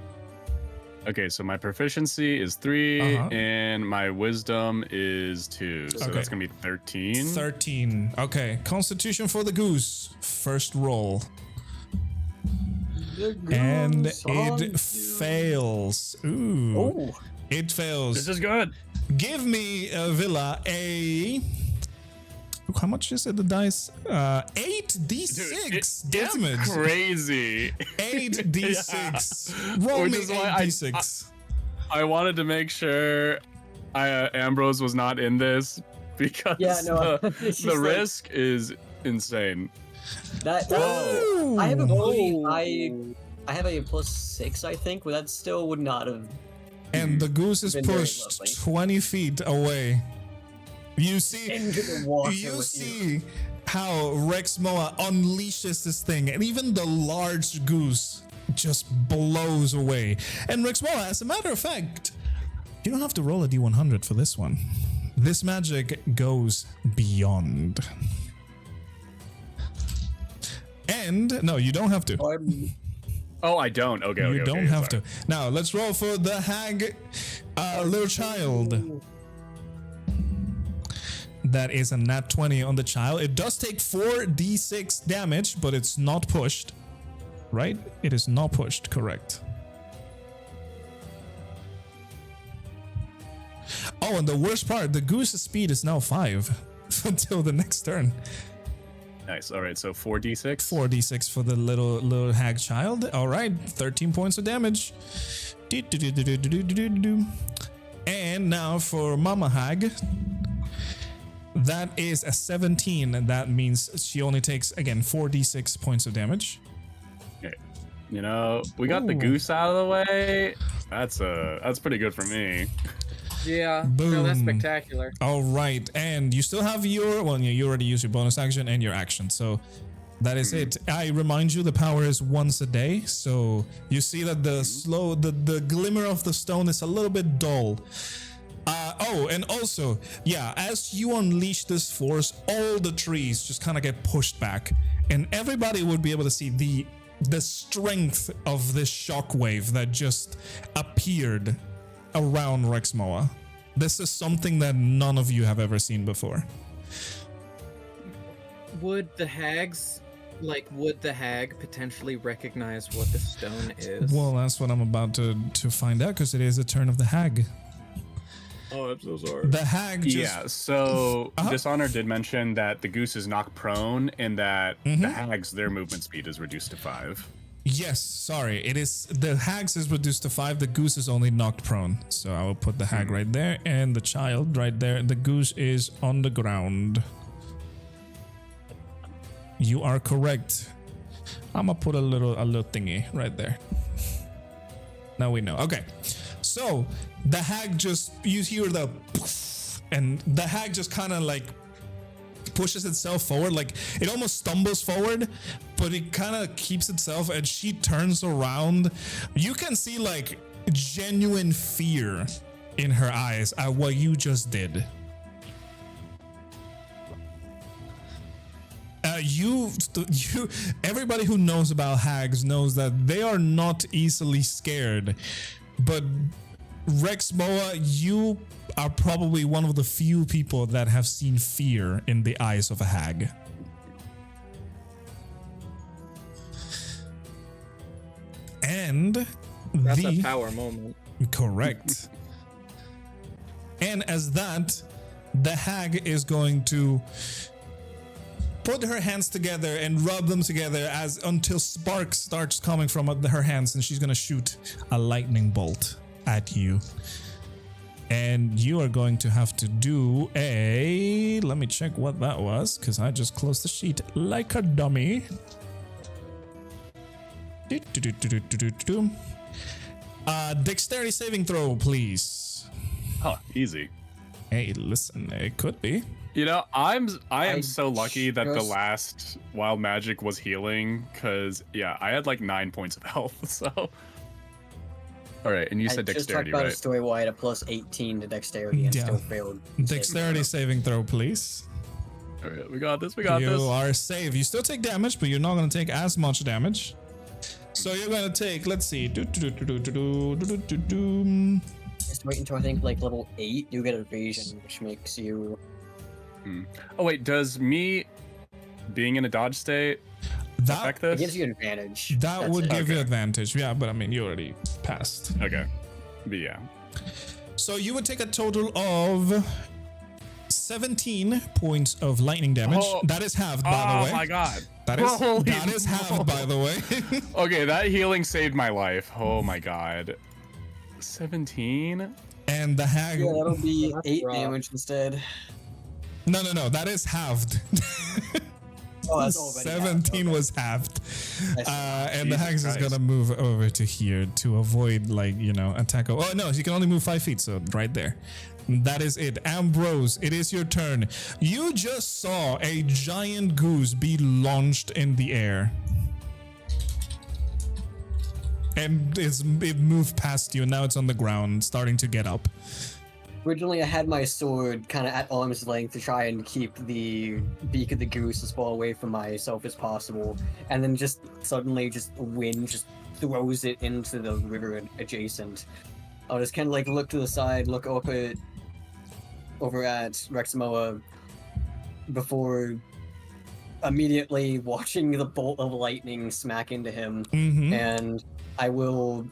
Okay, so my proficiency is 3 and my wisdom is 2. So Okay. that's going to be 13. 13. Okay. Constitution for the goose. First roll. And it fails. Ooh. Oh, It fails. This is good. Give me, Villa, a... How much is it, the dice? 8d6 damage. It's crazy. 8d6. Roll Which me is why 8d6. I wanted to make sure Ambrose was not in this because Yeah, no, it's the just like- risk is insane. that... Ooh. I have a I have a +6, I think, but that still would not have... And the goose is Been very pushed lovely. 20 feet away. You see... into the water You with see how Rexmoa unleashes this thing, and even the large goose just blows away. And Rexmoa, as a matter of fact, you don't have to roll a d100 for this one. This magic goes beyond. And no, you don't have to. Oh, I don't. Okay, You okay, don't okay, have sorry. to. Now let's roll for the hag, little child. That is a nat 20 on the child. It does take 4d6 damage, but it's not pushed. Right? It is not pushed, correct. Oh, and the worst part, the goose's speed is now 5. until the next turn. Nice. All right, so 4d6. 4d6 for the little hag child. All right, 13 points of damage. And now for Mama Hag. That is a 17, and that means she only takes, again, 4d6 points of damage. Okay. You know, we got the Ooh. goose out of the way. That's pretty good for me. Yeah. Boom. No, that's spectacular. All right, and you still have your, well, you already used your bonus action and your action, so that is it. I remind you, the power is once a day, so you see that the glimmer of the stone is a little bit dull. Oh, and also, yeah, as you unleash this force, all the trees just kind of get pushed back, and everybody would be able to see the strength of this shockwave that just appeared around Rexmoa. This is something that none of you have ever seen before. Would the hag potentially recognize what the stone is? Well, that's what I'm about to find out, because it is the turn of the hag. Oh, I'm so sorry. The hag just... Yeah, so Dishonor did mention that the goose is knocked prone and that the hags, their movement speed is reduced to 5. Yes, sorry. It is the hags is reduced to 5. The goose is only knocked prone. So I will put the hag right there and the child right there. The goose is on the ground. You are correct. I'm gonna put a little thingy right there. Now we know. Okay. So the hag just, you hear the poof, and the hag just kind of like pushes itself forward, like it almost stumbles forward, but it kind of keeps itself, and she turns around. You can see like genuine fear in her eyes at what you just did. Everybody who knows about hags knows that they are not easily scared, but Rexmoa, you are probably one of the few people that have seen fear in the eyes of a hag. And that's a power moment. Correct. And as that, the hag is going to put her hands together and rub them together until sparks starts coming from her hands, and she's going to shoot a lightning bolt at you. And you are going to have to do let me check what that was, because I just closed the sheet like a dummy. Dexterity saving throw, please. Oh, easy. Hey, listen, it could be. You know, I am so lucky that the just- last wild magic was healing, because yeah, I had like 9 points of health. So, all right, and you said I just talked dexterity, about right? a story where I had a plus 18 to dexterity and Yeah. still failed. Dexterity saving throw, please. All right, we got this. We got You this. are safe. You still take damage, but you're not going to take as much damage. So you're going to take, let's see. Just wait until I think like level 8, you get evasion, which makes you. Oh wait, does me being in a dodge state affect It this? gives you an advantage. That That's would it. give you Okay. advantage. Yeah, but I mean, you already passed. Okay, but yeah. So you would take a total of 17 points of lightning damage. Oh. That is halved, by the way. Oh my god. That is Holy halved, by the way. Okay, that healing saved my life. Oh my god. 17? And the hag. Yeah, that'll be That's 8 rough. damage instead. No. That is halved. Oh, that's already half. 17 Okay. was halved. I see. And the Jesus hags is Christ. gonna move over to here to avoid, like, attack. Oh no, you can only move 5 feet, so right there. That is it. Ambrose, it is your turn. You just saw a giant goose be launched in the air. And it moved past you, and now it's on the ground, starting to get up. Originally, I had my sword kind of at arm's length to try and keep the beak of the goose as far away from myself as possible, and then just suddenly, wind just throws it into the river adjacent. I'll just kind of like look to the side, look over at Rexmoa before immediately watching the bolt of lightning smack into him, Mm-hmm. and I will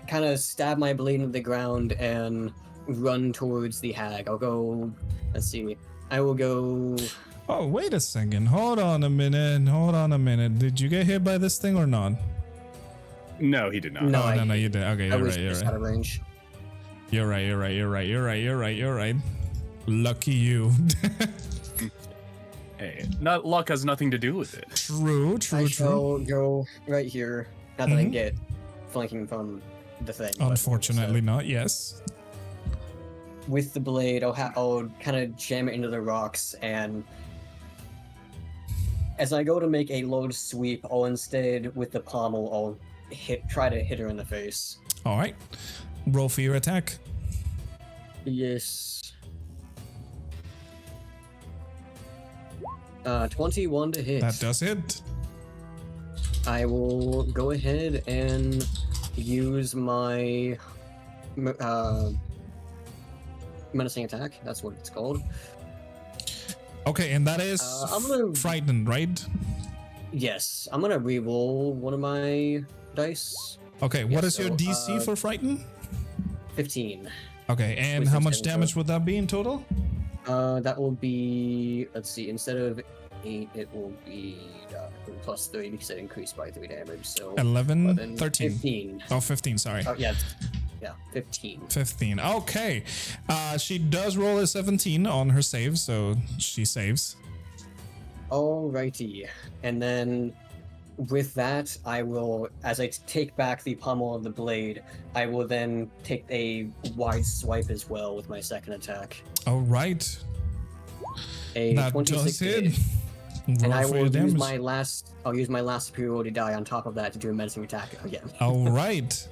kind of stab my blade into the ground and run towards the hag. I'll go. Let's see. I will go. Oh, wait a second. Hold on a minute. Did you get hit by this thing or not? No, he did not. No, No, you did. Okay, I you're was right. You're just right. out of range. You're right. Lucky you. Hey, not luck has nothing to do with it. True. I shall go right here. Not that I Mhm. get flanking from the thing. but- Unfortunately not, yes. With the blade, I'll kind of jam it into the rocks, and as I go to make a load sweep, I'll instead, with the pommel, I'll try to hit her in the face. Alright. Roll for your attack. Yes. 21 to hit. That does hit. I will go ahead and use my menacing attack. That's what it's called. Okay, and that is I'm gonna- frightened, right? Yes, I'm gonna re-roll one of my dice. Okay, what Yeah, is your so, DC for frightened? 15. Okay, and Wisdom how much saving damage throw. would that be in total? That will be, let's see, instead of 8, it will be plus 3 because it increased by 3 damage. So 11, 13. 15. Oh, 15, sorry. Oh, yeah, 15. 15. Okay. She does roll a 17 on her save, so she saves. Alrighty. And then with that, I will, as I take back the pommel of the blade, I will then take a wide swipe as well with my second attack. All right. A That 26 does to hit. hit. And Roll I for will your use damage. my last. I'll use my last superiority die on top of that to do a menacing attack again. All right.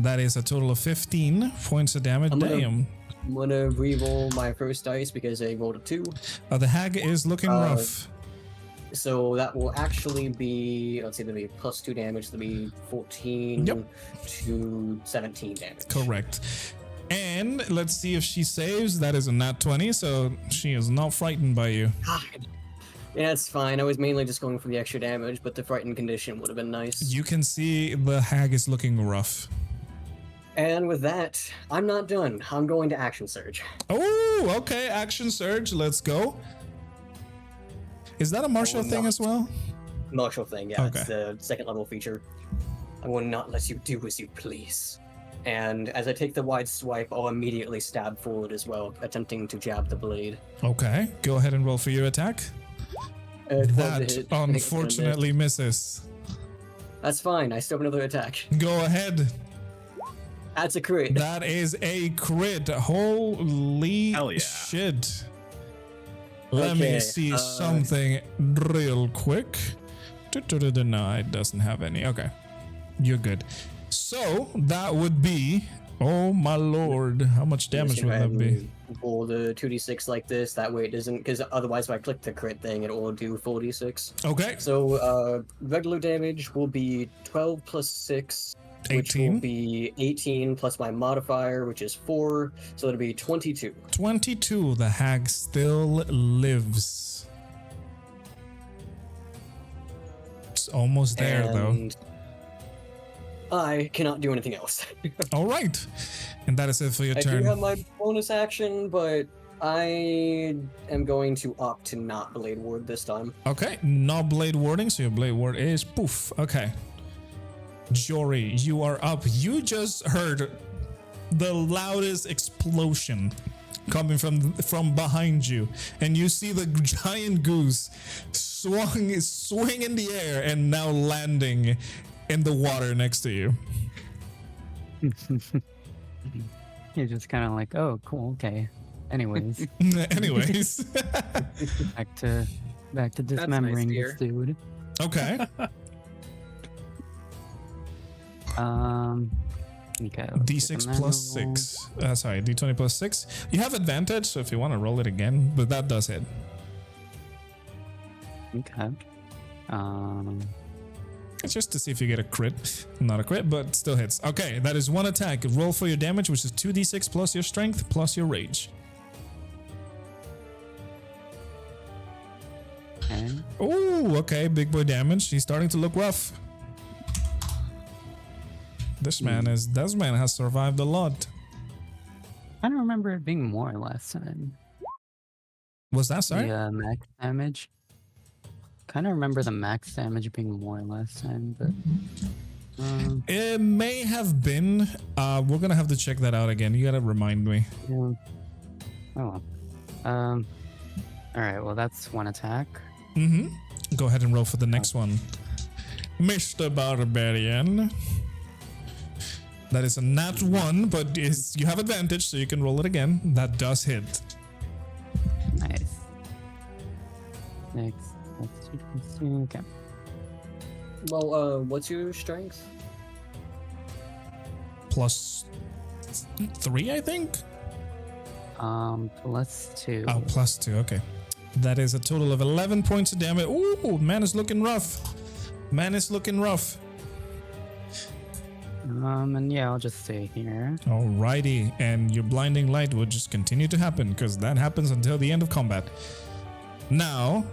That is a total of 15 points of damage. I'm gonna- Damn. I'm gonna re-roll my first dice because I rolled a 2. The hag is looking rough. So that will actually be, let's see, that'll be plus 2 damage. That'll be 14 Yep. to 17 damage. Correct. And let's see if she saves. That is a nat 20, so she is not frightened by you. God. Yeah, it's fine. I was mainly just going for the extra damage, but the frightened condition would have been nice. You can see the hag is looking rough. And with that, I'm not done. I'm going to action surge. Oh, okay. Action surge. Let's go. Is that a martial will thing not. as well? Martial thing, yeah, Okay. it's the second level feature. I will not let you do as you please. And as I take the wide swipe, I'll immediately stab forward as well, attempting to jab the blade. Okay. Go ahead and roll for your attack. 12 to That hit. unfortunately misses. That's fine. I still have another attack. Go ahead. That's a crit. That is a crit. Holy Hell yeah. shit. Let me Okay, see something real quick. No, it doesn't have any. Okay. You're good. So that would be. Oh my lord. How much damage Just would go ahead that be? and Roll the 2d6 like this. That way it doesn't, because otherwise if I click the crit thing, it will do 4d6. Okay. So regular damage will be 12 plus 6, which 18. will be 18 plus my modifier, which is 4, so it'll be 22. 22. The hag still lives. It's almost there though. And I cannot do anything else. All right. And that is it for your I turn. do have my bonus action, but I am going to opt to not Blade Ward this time. Okay, no blade warding, so your blade ward is poof. Okay. Jory, you are up. You just heard the loudest explosion coming from behind you, and you see the giant goose swing in the air and now landing in the water next to you. You're just kind of like, oh, cool, okay. Anyways, Anyways. back to nice, dismembering dear. this dude. Okay. Okay. let's D6 get an plus angle. 6. Sorry, D20 plus 6. You have advantage, so if you want to roll it again, but that does hit. Okay. It's just to see if you get a crit. Not a crit, but still hits. Okay, that is one attack. Roll for your damage, which is 2d6 plus your strength plus your rage. Okay. Oh, okay, big boy damage. He's starting to look rough. This man has survived a lot. kind of remember it being more last time. Was that sorry? The max damage. Kind of remember the max damage being more last time, but It may have been. We're gonna have to check that out again. You gotta remind me. yeah. Oh well. All right. Well, that's one attack. Go ahead and roll for the next one, Mr. Barbarian. That is a nat 1, but you have advantage, so you can roll it again. That does hit. Nice. Next. That's 2 okay. Well, what's your strength? Plus 3, I think. +2. Oh, plus 2. Okay. That is a total of 11 points of damage. Ooh, man is looking rough. Man is looking rough. And yeah, I'll just stay here. Alrighty, and your blinding light will just continue to happen because that happens until the end of combat. Now,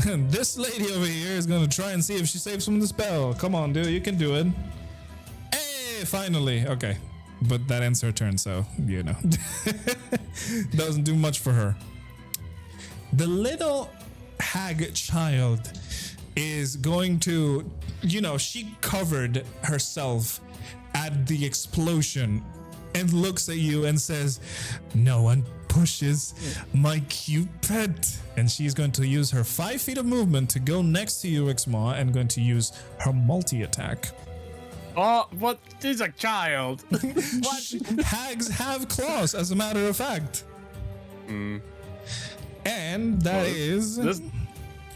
this lady over here is gonna try and see if she saves from the spell. Come on, dude, you can do it. Hey, finally. Okay, but that ends her turn, so you know, doesn't do much for her. The little hag child is going to, she covered herself at the explosion and looks at you and says, "No one pushes my cute pet." And she's going to use her 5 feet of movement to go next to you, Rexmoa, and going to use her multi-attack. Oh, what? She's a child. What? Hags have claws, as a matter of fact. And that is...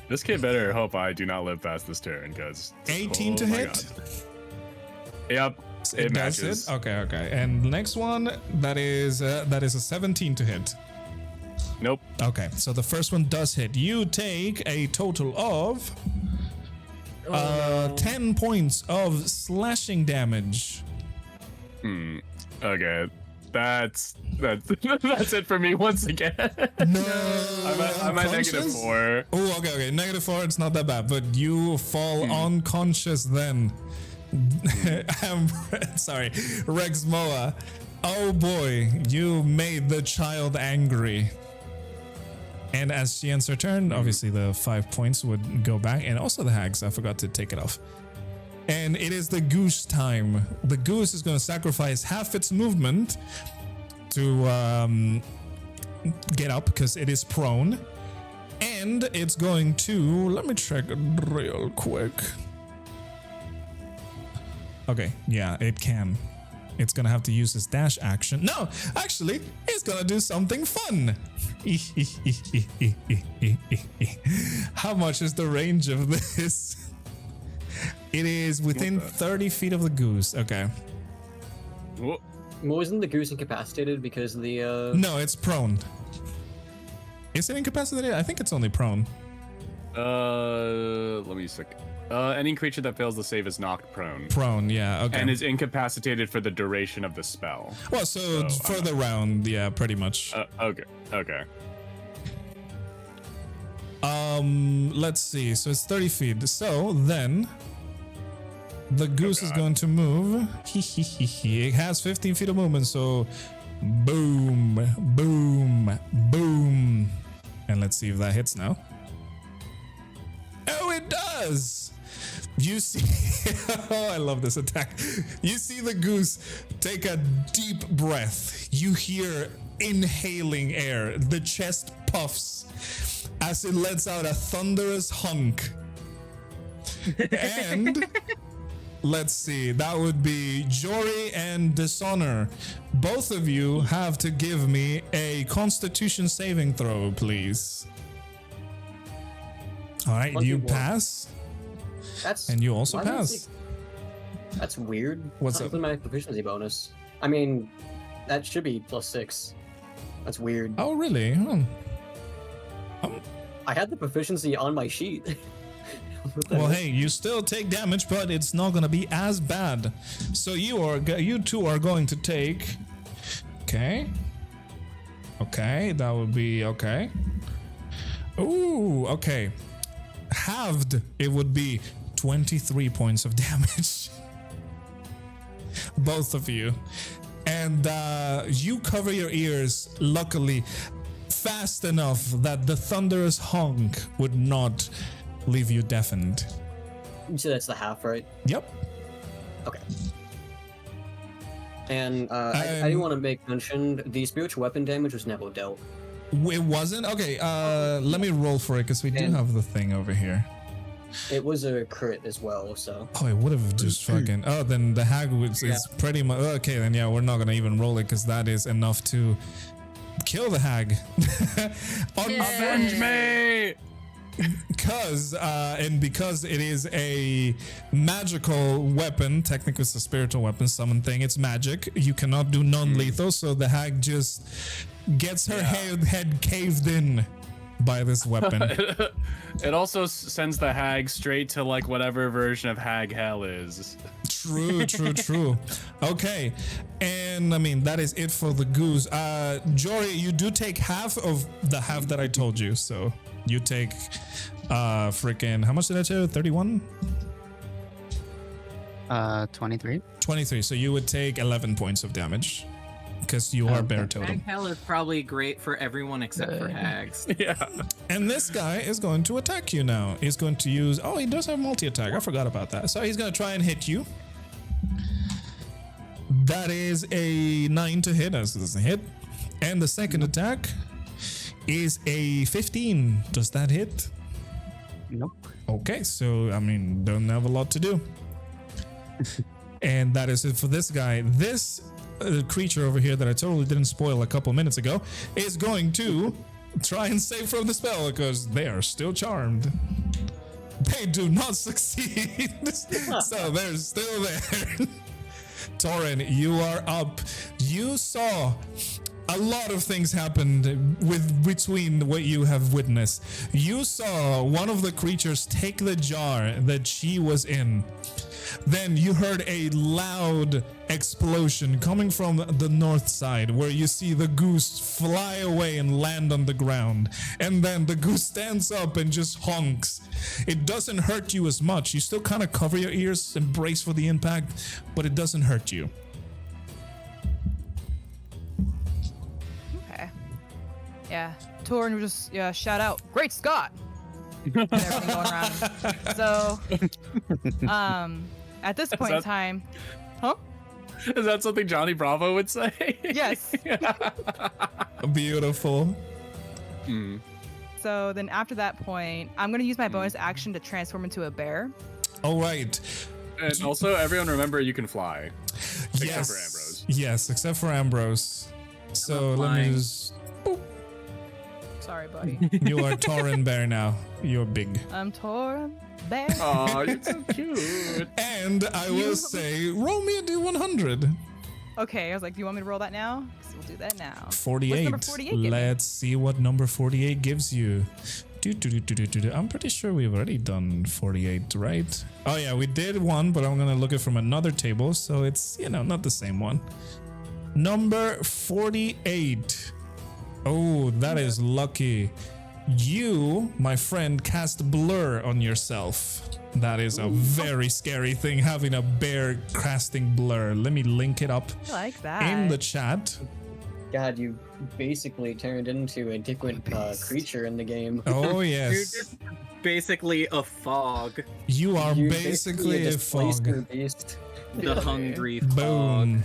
This kid better hope I do not live past this turn, because 18 to hit. God. Yep, it does matches. hit. Okay. And the next one, that is a 17 to hit. Nope. Okay, so the first one does hit. You take a total of 10 points of slashing damage. Okay, that's it for me once again. No, I'm at -4. Oh, okay. -4. It's not that bad, but you fall unconscious then. Sorry, Rexmoa. Oh boy, you made the child angry. And as she ends her turn, obviously the 5 points would go back, and also the hags. I forgot to take it off. And it is the goose time. The goose is going to sacrifice half its movement to get up because it is prone. And it's going to... Let me check it real quick. Okay, yeah, it can. It's going to have to use its dash action. No, actually, it's going to do something fun. How much is the range of this? It is within 30 feet of the goose. Okay. Whoa. Wasn't the goose incapacitated because of the No, it's prone. Is it incapacitated? I think it's only prone. Let me see. Any creature that fails the save is knocked prone. Prone, yeah, okay. And is incapacitated for the duration of the spell. Well, so for the round, yeah, pretty much. Okay. Let's see. So it's 30 feet. So then the goose is going to move. It has 15 feet of movement, so boom, boom, boom. And let's see if that hits now. Oh, it does! You see, oh, I love this attack. You see the goose take a deep breath. You hear inhaling air. The chest puffs as it lets out a thunderous hunk. And let's see, that would be Jory and Dishonor. Both of you have to give me a Constitution saving throw, please. All right, you pass. And you also pass. That's weird. What's up? My proficiency bonus. I mean, that should be +6. That's weird. Oh, really? I had the proficiency on my sheet. Well, hey, you still take damage, but it's not going to be as bad. So you two are going to take... Okay, that would be okay. Ooh, okay. Halved, it would be 23 points of damage. Both of you. and you cover your ears, luckily, fast enough that the thunderous honk would not leave you deafened. You said that's the half, right? Yep. Okay. And I do want to make mention the spiritual weapon damage was never dealt. It wasn't? Okay, let me roll for it because we do And- have the thing over here. It was a crit as well, so. Oh, it would have just fucking. Oh, then the hag is pretty much. Okay, then yeah, we're not gonna even roll it because that is enough to kill the hag. Avenge me! Because it is a magical weapon, technically it's a spiritual weapon, summon thing, it's magic, you cannot do non-lethal, so the hag just gets her head caved in by this weapon. It also sends the hag straight to like whatever version of hag hell is. True. Okay, and I mean that is it for the goose. Jory, you do take half of the half that I told you, so you take freaking, how much did I tell you? 31? 23. 23. So you would take 11 points of damage because you are bear totem. Hag hell is probably great for everyone except for hags. Yeah. And this guy is going to attack you now. He's going to use, oh, he does have multi-attack. I forgot about that. So he's going to try and hit you. That is a 9 to hit, as this is a hit. And the second attack is a 15. Does that hit? Nope. Okay, so I mean, don't have a lot to do. And that is it for this guy. This creature over here that I totally didn't spoil a couple minutes ago is going to try and save from the spell because they are still charmed. They do not succeed. So they're still there. Taurin, you are up. You saw a lot of things happened between what you have witnessed. You saw one of the creatures take the jar that she was in. Then you heard a loud explosion coming from the north side where you see the goose fly away and land on the ground. And then the goose stands up and just honks. It doesn't hurt you as much. You still kind of cover your ears and brace for the impact, but it doesn't hurt you. Okay. Yeah. Taurin would just shout out, "Great Scott!" And everything going around. So, at this point in time, huh? Is that something Johnny Bravo would say? Yes. Beautiful. So then after that point, I'm gonna use my bonus action to transform into a bear. All right. And also, everyone remember you can fly. Except Yes. for Ambrose. Yes, except for Ambrose. So let me flying. just. Sorry, buddy. You are Taurin Bear now. You're big. I'm Taurin Bear. Aw, you're so cute. And I will say, roll me a D100. Okay, I was like, do you want me to roll that now? 'Cause we'll do that now. 48. What's number 48 give me? Let's see what number 48 gives you. I'm pretty sure we've already done 48, right? Oh yeah, we did one, but I'm gonna look it from another table, so it's, not the same one. Number 48. Oh, that is lucky. You, my friend, cast blur on yourself. That is a very scary thing, having a bear casting blur. Let me link it up I like that. in the chat. God, you basically turned into a different creature in the game. Oh You're yes, just basically a fog. you are You're basically a displaced fog. beast. The hungry fog. Boom.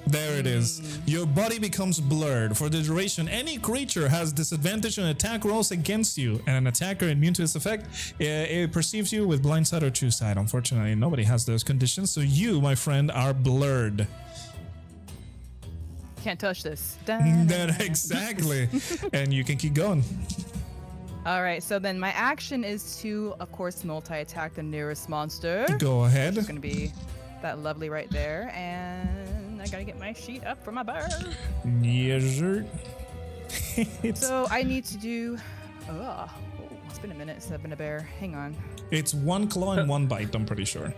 There it is. Your body becomes blurred. For the duration, any creature has disadvantage on attack rolls against you, and an attacker immune to this effect, it perceives you with blind sight or true sight. Unfortunately, nobody has those conditions, so you, my friend, are blurred. Can't touch this. That exactly. And you can keep going. All right, so then my action is to, of course, multi-attack the nearest monster. Go ahead. It's gonna be that lovely right there, and I gotta get my sheet up for my bear. Yes, sir. So I need to do. Oh, it's been a minute since I've been a bear. Hang on. It's one claw and one bite, I'm pretty sure.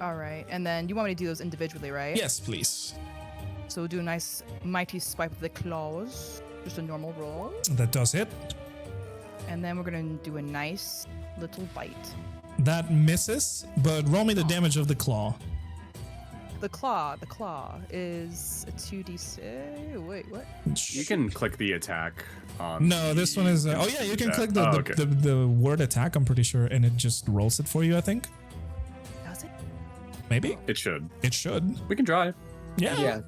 All right, and then you want me to do those individually, right? Yes, please. So we'll do a nice mighty swipe of the claws, just a normal roll, That does hit. and then we're gonna do a nice little bite. That misses, but roll me the damage of the claw. The claw is a 2d6. Wait, what? You can click the attack on. No, this one is. Oh yeah, you can click the, Oh, the, okay. the word attack. I'm pretty sure, and it just rolls it for you. I think Does it? maybe It should. it should. We can try. Yeah. Yeah.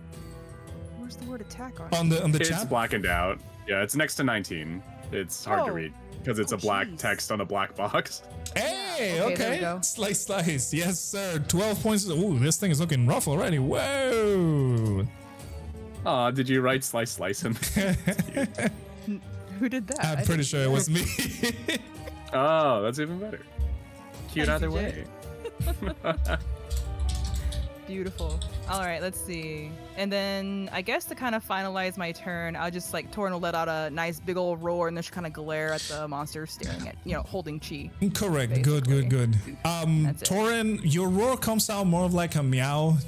Where's the word attack on? On the It's chat. blackened out. Yeah, it's next to 19. It's hard to Oh. read because it's Oh, a black jeez. text on a black box. Hey, Okay, there we okay. go. Slice. Yes, sir. 12 points. Ooh, this thing is looking rough already. Whoa. Aw, did you write slice in? Who did that? I'm pretty sure it was me. Oh, that's even better. Cute Thank either you, way. Beautiful. All right, let's see. And then I guess to kind of finalize my turn, I'll just like Taurin will let out a nice big old roar and then she'll kind of glare at the monster staring at, holding chi. Correct. Good. That's it. Taurin, your roar comes out more of like a meow.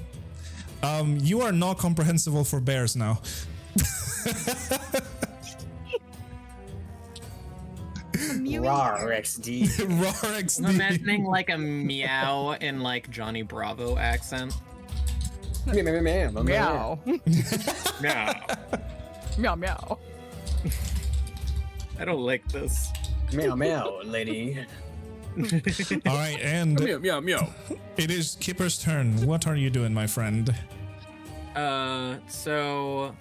You are not comprehensible for bears now. Rawr, XD. Roar I'm XD. imagining like a meow in like Johnny Bravo accent. Meow, meow, meow, meow, meow. Meow. Meow. Meow, meow. I don't like this. Meow, meow, lady. All right, and Meow, meow, meow. it is Kipper's turn. What are you doing, my friend? So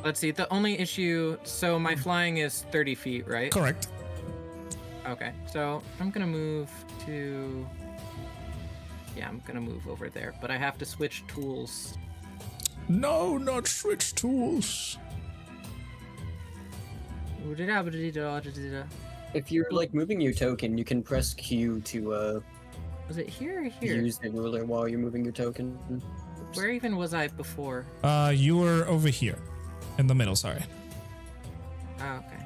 let's see. The only issue. So my flying is 30 feet, right? Correct. Okay. So I'm gonna move to. Yeah, I'm gonna move over there, but I have to switch tools. No, not switch tools. If you're like moving your token, you can press Q to Was it here or here? use the ruler while you're moving your token. Where even was I before? You were over here, in the middle. Sorry. Oh, okay.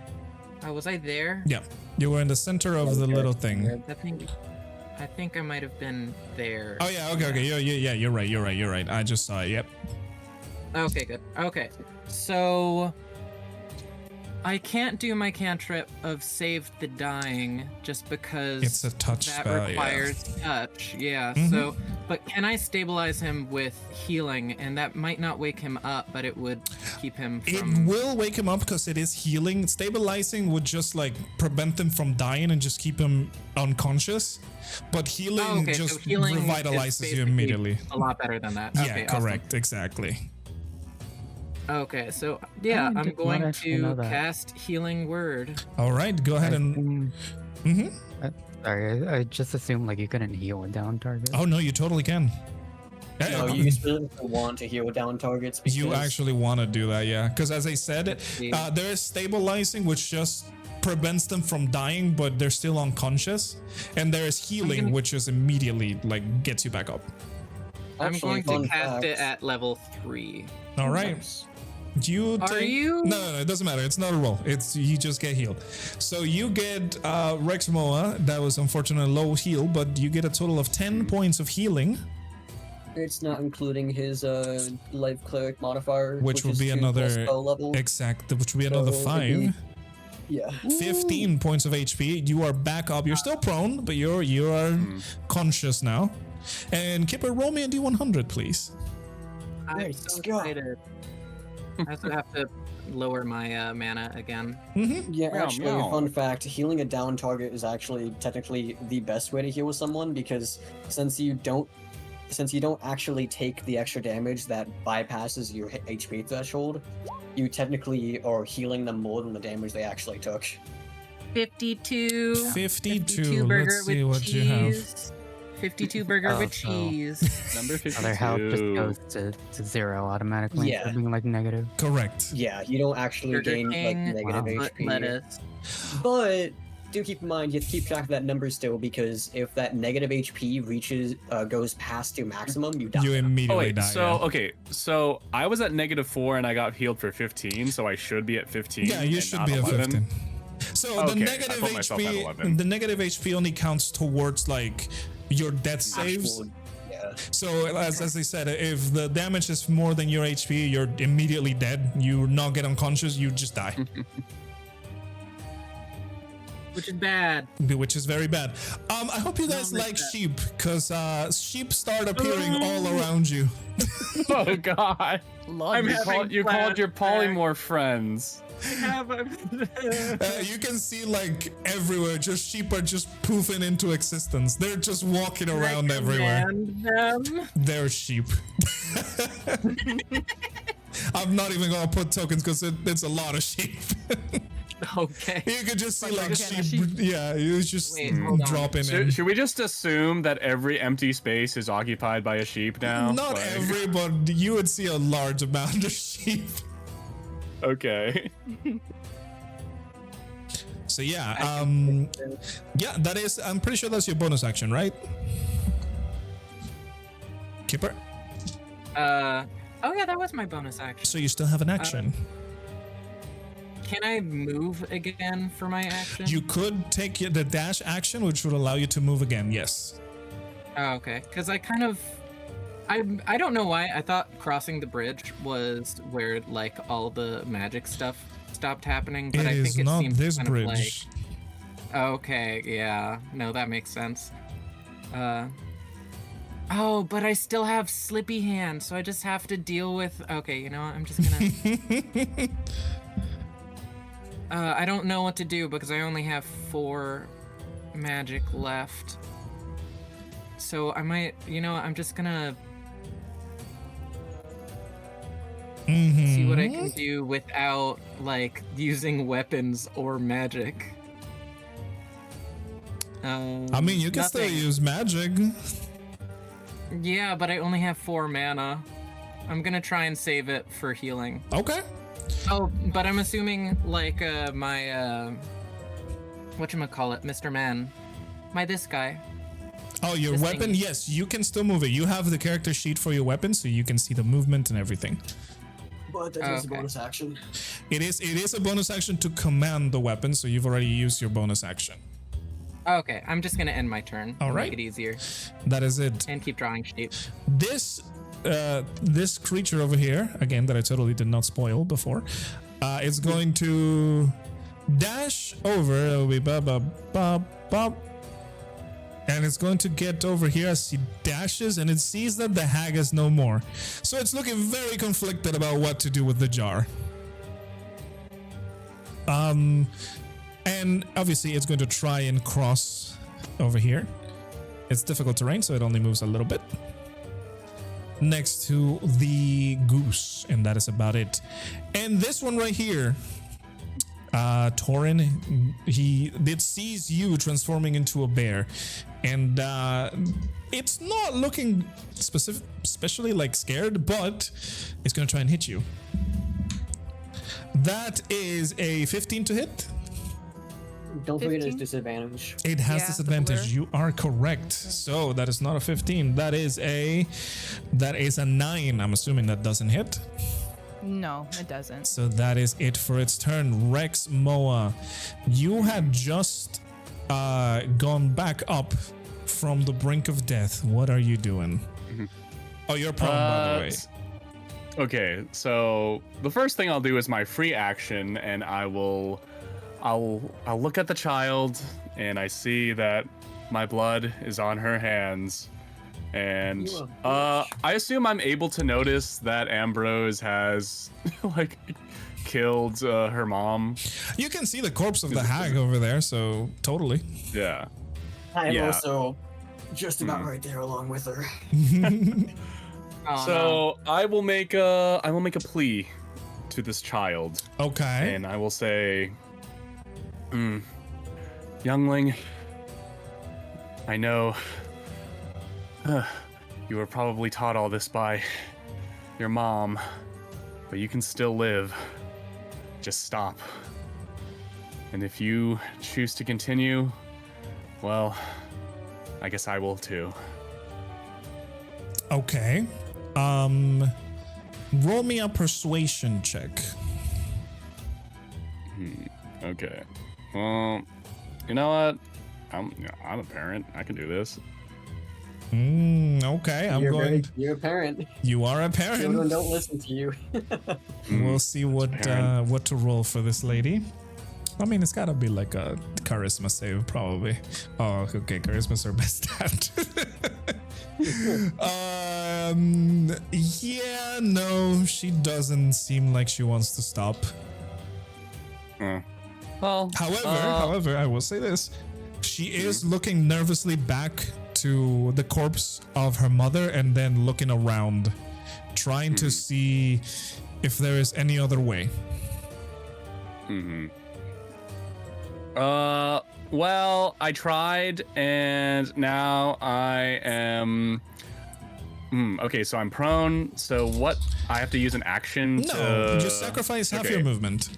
Oh, was I there? Yeah, you were in the center of the little thing. I think I might have been there. Oh yeah. Okay. Yeah. You're right. I just saw it. Yep. Okay, good. Okay. So I can't do my cantrip of Save the Dying just because It's a touch that spell. requires touch. Yeah. Mhm. So, but can I stabilize him with healing? And that might not wake him up, but it would keep him It from. will wake him up because it is healing. Stabilizing would just like prevent him from dying and just keep him unconscious. But healing Oh, okay, just so healing is revitalizes you basically immediately. A lot better than that. Yeah, Okay, awesome. correct. Exactly. Okay, so yeah, I I'm did not going actually know to that. cast Healing Word. All right, go ahead and. hmm Sorry, I just assumed like you couldn't heal a down target. Oh no, you totally can. No, you specifically want to heal down targets. You because- actually want to do that, yeah. Because as I said, see. there is stabilizing, which just prevents them from dying, but they're still unconscious. And there is healing, gonna- which is immediately like gets you back up. I'm Actually, going to fun cast it fact. at level 3. All right. Nice. You Are take... you? No, it doesn't matter. It's not a roll. It's you just get healed. So you get Rexmoa. That was unfortunately low heal, but you get a total of 10 points of healing, It's not including his life cleric modifier, which will is be 2 plus another spell level. exact, which will be another So, 5. Yeah. 15 points of HP. You are back up. You're still prone, but you are conscious now. And Kipper, roll me a D100, please. I'm Nice, so go. excited. I also have to lower my mana again. Yeah, Meow, actually, meow. fun fact, healing a down target is actually technically the best way to heal someone because since you don't actually take the extra damage that bypasses your HP threshold, you technically are healing them more than the damage they actually took. 52. 52. burger Let's see with what cheese. you have. 52 burger Oh, with so- cheese. Number 52. Their health just goes to 0 automatically instead of being like negative. Correct. Yeah, you don't actually Burger gain King, like negative foot HP. lettuce. But do keep in mind you have to keep track of that number still because if that negative HP goes past to maximum, you die. You Oh immediately wait, die. so yeah. okay, so I was at -4 and I got healed for 15, so I should be at 15. Yeah, you and should not be at 11. 15. So Okay, the I negative put myself at HP, 11. the negative HP only counts towards like your death saves. Actual- yeah. So as I said, if the damage is more than your HP, you're immediately dead. You not get unconscious, you just die. which is bad. Which is very bad. I hope you guys like like that. sheep, because sheep start appearing all around you. Oh God! I'm having You called your flashbacks. polymorph friends. You can see like everywhere, just sheep are just poofing into existence. They're just walking around everywhere. Them. They're sheep. I'm not even gonna put tokens because it's a lot of sheep. Okay. You could just see like again, sheep. Yeah, you just Wait, hold on. dropping in. Should we just assume that every empty space is occupied by a sheep now? Not Like, every, but you would see a large amount of sheep. Okay. So yeah, yeah, that is. I'm pretty sure that's your bonus action, right? Kipper. Oh yeah, that was my bonus action. So you still have an action. Can I move again for my action? You could take the dash action, which would allow you to move again. Yes. Oh, okay. Because I kind of, I don't know why. I thought crossing the bridge was where like all the magic stuff stopped happening, but It I is think it not seems this kind of bridge. like. Okay, yeah. No, that makes sense. Oh, but I still have slippy hands, so I just have to deal with. Okay, you know what? I'm just gonna. I don't know what to do because I only have 4 magic left. So I might, you know, I'm just gonna see what I can do without like using weapons or magic. I mean, you can still nothing. use magic. Yeah, but I only have 4 mana. I'm gonna try and save it for healing. Okay. Oh, but I'm assuming like my whatchamacallit, Mr. Man. This guy. Oh, your This weapon? thing. Yes, you can still move it. You have the character sheet for your weapon, so you can see the movement and everything. But that is a Okay. bonus action. It is a bonus action to command the weapon, so you've already used your bonus action. Okay, I'm just gonna end my turn. All to right. Make it easier That is it. and keep drawing sheep. This creature over here, again, that I totally did not spoil before, is going to dash over. It'll be ba ba ba ba, and it's going to get over here as he dashes, and it sees that the hag is no more. So it's looking very conflicted about what to do with the jar. And obviously it's going to try and cross over here. It's difficult terrain, so it only moves a little bit next to the goose, and that is about it. And this one right here, Taurin, it sees you transforming into a bear, and it's not looking especially like scared, but it's gonna try and hit you. That is a 15 to hit. Don't forget its 15? disadvantage. It has Yeah, disadvantage. the You are correct. So that is not a 15. That is a 9. I'm assuming that doesn't hit. No, it doesn't. So that is it for its turn. Rexmoa, you had just gone back up from the brink of death. What are you doing? Oh, you're prone, by the way. Okay, so the first thing I'll do is my free action, and I'll look at the child, and I see that my blood is on her hands, and You a I assume I'm able to notice that Ambrose has like killed her mom. You can see the corpse of the hag over there, so totally. Yeah. I am Yeah. also just about right there along with her. Oh, So I will make a plea to this child, Okay. and I will say, youngling, I know you were probably taught all this by your mom, but you can still live. Just stop. And if you choose to continue, well, I guess I will too. Okay. Roll me a persuasion check. Okay. Well, you know what? I'm a parent. I can do this. Okay, You're a parent. You are a Children parent. don't listen to you. We'll see what Parent. to roll for this lady. I mean, it's gotta be like a charisma save, probably. Oh, okay, charisma's her best stat. Yeah, no, she doesn't seem like she wants to stop. Well, However, I will say this. She is looking nervously back to the corpse of her mother and then looking around, trying to see if there is any other way. Well, I tried, and now I am. Okay, so I'm prone. So what? I have to use an action. No, just sacrifice half your movement.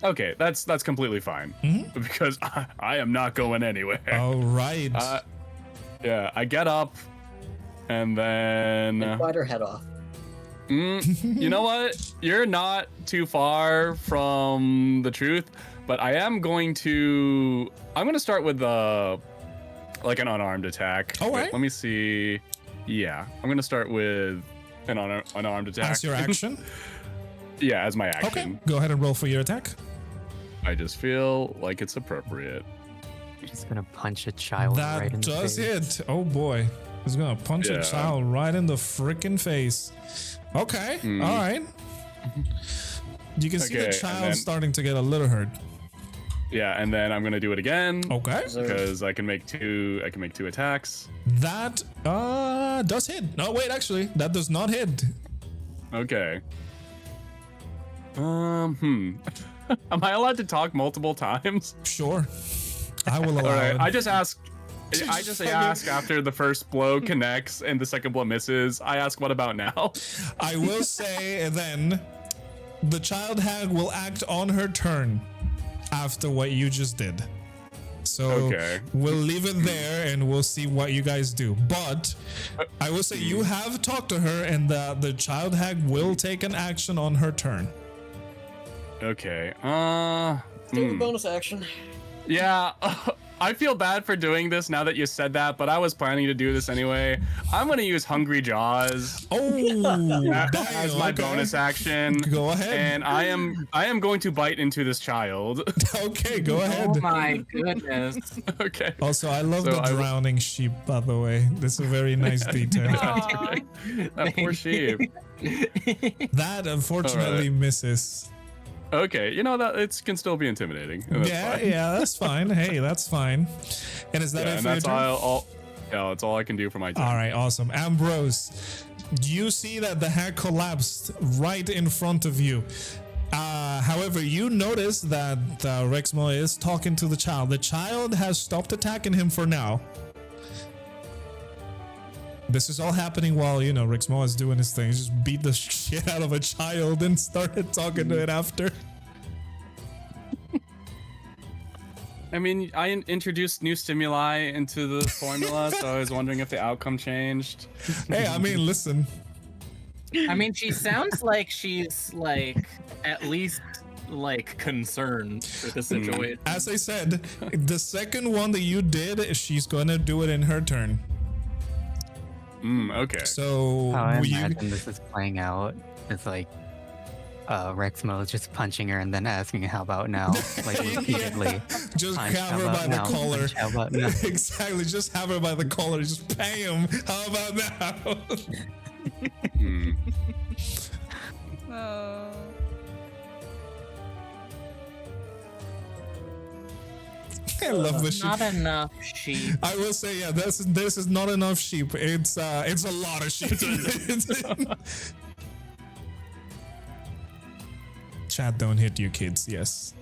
Okay, that's completely fine because I am not going anywhere. All right. Yeah, I get up, and then Bite her head off. you know what? You're not too far from the truth, but I am going to. I'm going to start with like an unarmed attack. All right. Wait, let me see. Yeah, I'm going to start with an unarmed attack. As your action? Yeah, as my action. Okay, go ahead and roll for your attack. I just feel like it's appropriate. Just gonna punch a child right in That the does face. hit. Oh boy. He's gonna punch a Yeah. child right in the freaking face. Okay, all right. You can see Okay, the and child then- starting to get a little hurt. Yeah, and then I'm going to do it again. Okay. Because I can make two attacks. That does hit. No, wait, actually, that does not hit. Okay. Am I allowed to talk multiple times? Sure. I will allow All right. it. I just ask after the first blow connects and the second blow misses. I ask, what about now? I will say then the child hag will act on her turn after what you just did. So Okay. we'll leave it there and we'll see what you guys do. But I will say you have talked to her and the child hag will take an action on her turn. Okay. Do a bonus action. Yeah. I feel bad for doing this now that you said that, but I was planning to do this anyway. I'm gonna use Hungry Jaws Oh, as my bonus action. Go ahead. And I am going to bite into this child. Okay, go ahead. Oh my goodness. Okay. Also, I love So the I will- drowning sheep, by the way. This is a very nice detail. Aw. That poor sheep. That unfortunately misses. Okay, you know that it can still be intimidating. That's fine. Yeah, that's fine. Hey, that's fine. And is that Yeah, it and for your that's turn? that's all I can do for my turn. All right, awesome. Ambrose, you see that the hag collapsed right in front of you. However, you notice that Rexmoa is talking to the child. The child has stopped attacking him for now. This is all happening while, Rexmoa is doing his thing. He just beat the shit out of a child and started talking to it after. I mean, I introduced new stimuli into the formula, so I was wondering if the outcome changed. Hey, I mean, listen. I mean, she sounds like she's like at least like concerned for the situation. As I said, the second one that you did, she's gonna do it in her turn. Okay. So How I you, imagine this is playing out is like Rexmoa is just punching her and then asking how about now, like repeatedly. just Punch, have how her about by now? the collar. Punch, how about now? Exactly, just have her by the collar. Just bam. How about now? Oh. I love the sheep. Not enough sheep. I will say, yeah, this is not enough sheep. It's a lot of sheep. Chat, don't hit you kids. Yes.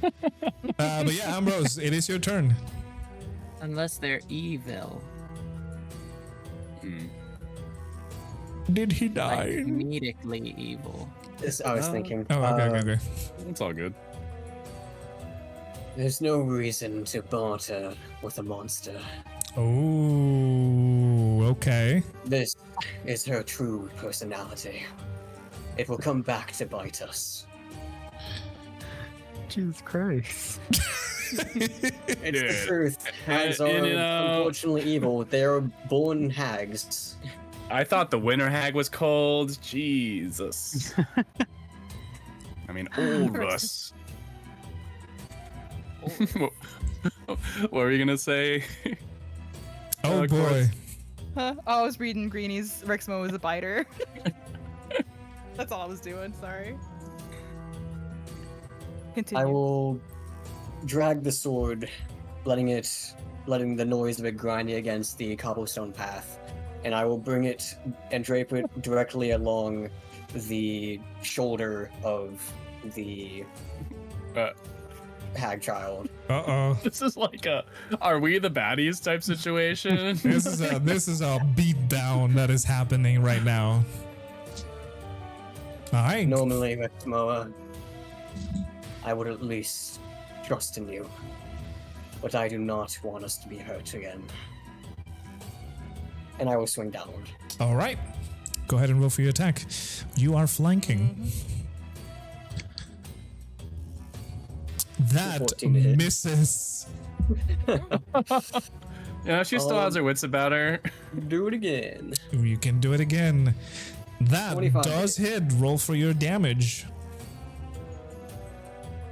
But yeah, Ambrose, it is your turn. Unless they're evil. Did he Like die? comedically evil. This I was thinking. Oh, okay. It's all good. There's no reason to barter with a monster. Oh, okay. This is her true personality. It will come back to bite us. Jesus Christ. It's Yeah. the truth. Hags are unfortunately evil. They are born hags. I thought the winter hag was cold. Jesus. I mean, Ulrus. What were you gonna say? Oh Of boy. course. Huh? Oh, I was reading Greenie's Rexmoa was a biter. That's all I was doing. Sorry. Continue. I will drag the sword, letting the noise of it grinding against the cobblestone path, and I will bring it and drape it directly along the shoulder of the Uh. hag child. Uh-oh. This is like a "Are we the baddies?" type situation. This is a beat down that is happening right now. Alright. Normally, Rexmoa, I would at least trust in you, but I do not want us to be hurt again. And I will swing downward. Alright. Go ahead and roll for your attack. You are flanking. That 14 to hit. misses. Yeah, she still has her wits about her. Do it again. You can do it again. That 25 does hit. Roll for your damage.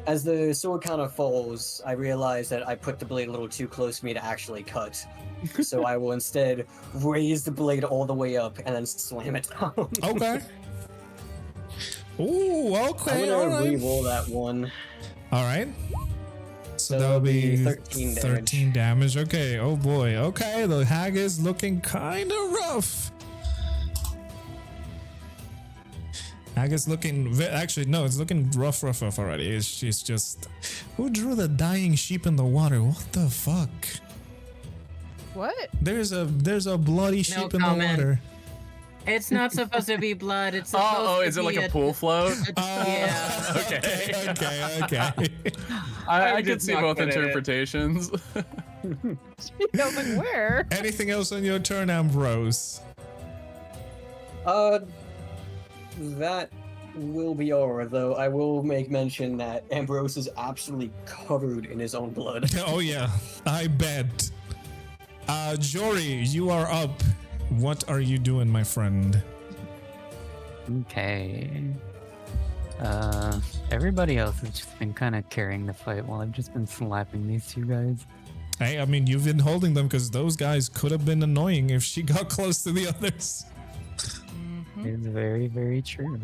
As the sword kind of falls, I realize that I put the blade a little too close for me to actually cut. So I will instead raise the blade all the way up and then slam it down. Okay. Ooh, okay. I'm gonna Alright. re-roll that one. Alright. So So that'll be 13 damage. 13 damage. Okay. Oh boy. Okay. The hag is looking kind of rough. Hag is looking. Actually, no, it's looking rough already. She's just. Who drew the dying sheep in the water? What the fuck? What? There's a bloody sheep in the comment. water. It's not supposed to be blood. It's supposed Oh, to is it like be a pool float? Yeah. Okay. Okay. I I'm could just see not both good at it. interpretations. I was like, where? Anything else on your turn, Ambrose? That will be all, though. I will make mention that Ambrose is absolutely covered in his own blood. Oh yeah, I bet. Jory, you are up. What are you doing, my friend? Okay. Everybody else has just been kind of carrying the fight while I've just been slapping these two guys. Hey, I mean, you've been holding them because those guys could have been annoying if she got close to the others. It's very, very true.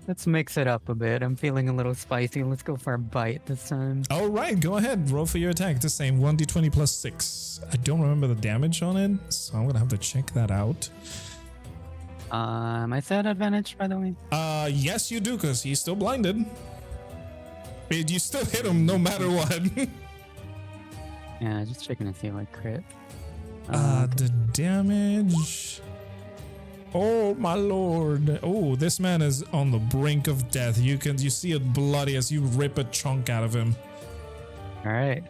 Let's mix it up a bit. I'm feeling a little spicy. Let's go for a bite this time. All right, go ahead. Roll for your attack. The same 1d20 plus 6. I don't remember the damage on it, so I'm gonna have to check that out. Am I still at advantage, by the way? Yes, you do, because he's still blinded. But you still hit him no matter what. Yeah, just checking to see if I crit. The damage. Oh my lord! Oh, this man is on the brink of death. You see it bloody as you rip a chunk out of him. All right,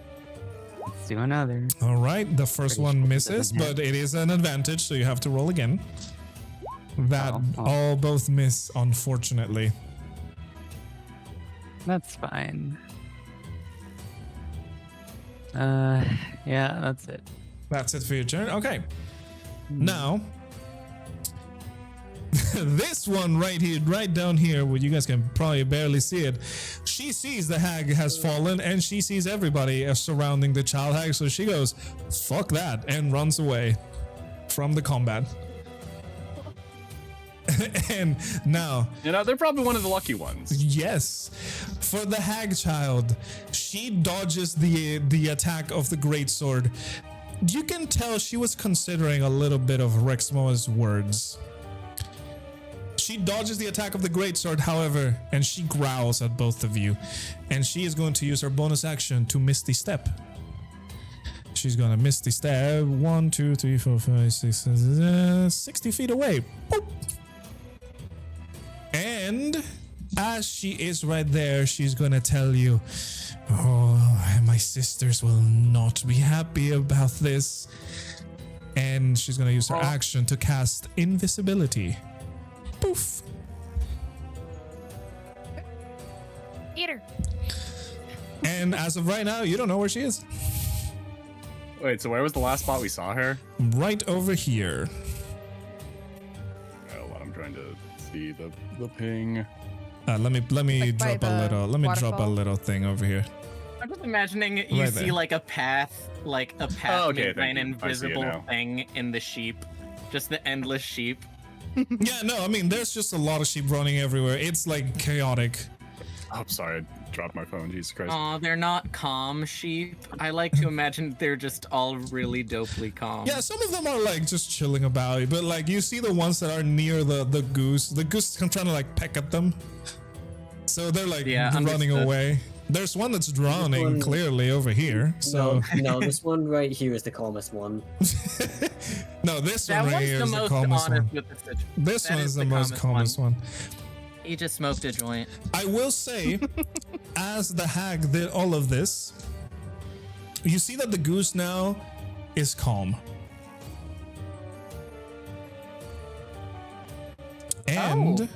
let's do another. All right, the first Pretty one sure it misses, doesn't hit. but it is an advantage, so you have to roll again. That Oh. all both miss, unfortunately. That's fine. Yeah, that's it. That's it for your turn. Okay. Now, this one right here, right down here, where you guys can probably barely see it, she sees the hag has fallen and she sees everybody surrounding the child hag, so she goes, fuck that, and runs away from the combat. And now, You know, they're probably one of the lucky ones. yes, for the hag child, she dodges the attack of the greatsword. You can tell she was considering a little bit of Rexmoa's words. She dodges the attack of the greatsword, however, and she growls at both of you. And she is going to use her bonus action to Misty Step. She's gonna Misty Step 1, 2, 3, 4, 5, 6, 60 feet away. Boop. And as she is right there, she's gonna tell you, oh, my sisters will not be happy about this. And she's gonna use her action to cast invisibility. Poof. Eat her. And as of right now, you don't know where she is. Wait, so where was the last spot we saw her? Right over here. Oh, what I'm trying to see. see the ping. Let me Like by drop a the little. Let me drop a waterfall? little thing over here. I'm just imagining you Right see there. like a path Oh, okay, made by an thank you. I see it invisible now. thing in the sheep. Just the endless sheep. Yeah, no, I mean, there's just a lot of sheep running everywhere. It's like chaotic. Oh, sorry, I dropped my phone. Jesus Christ. Aw, they're not calm sheep. I like to imagine they're just all really dopely calm. Yeah, some of them are like just chilling about, but like you see the ones that are near the goose. The goose is trying to like peck at them, so they're like Yeah, running understood. away. There's one that's drowning one- clearly over here. So No, this one right here is the calmest one. no, this That one right one's here the is the most calmest honest one. with the situation. This That one is is the the most calmest calmest one. He just smoked a joint. I will say, as the hag did all of this, you see that the goose now is calm. And,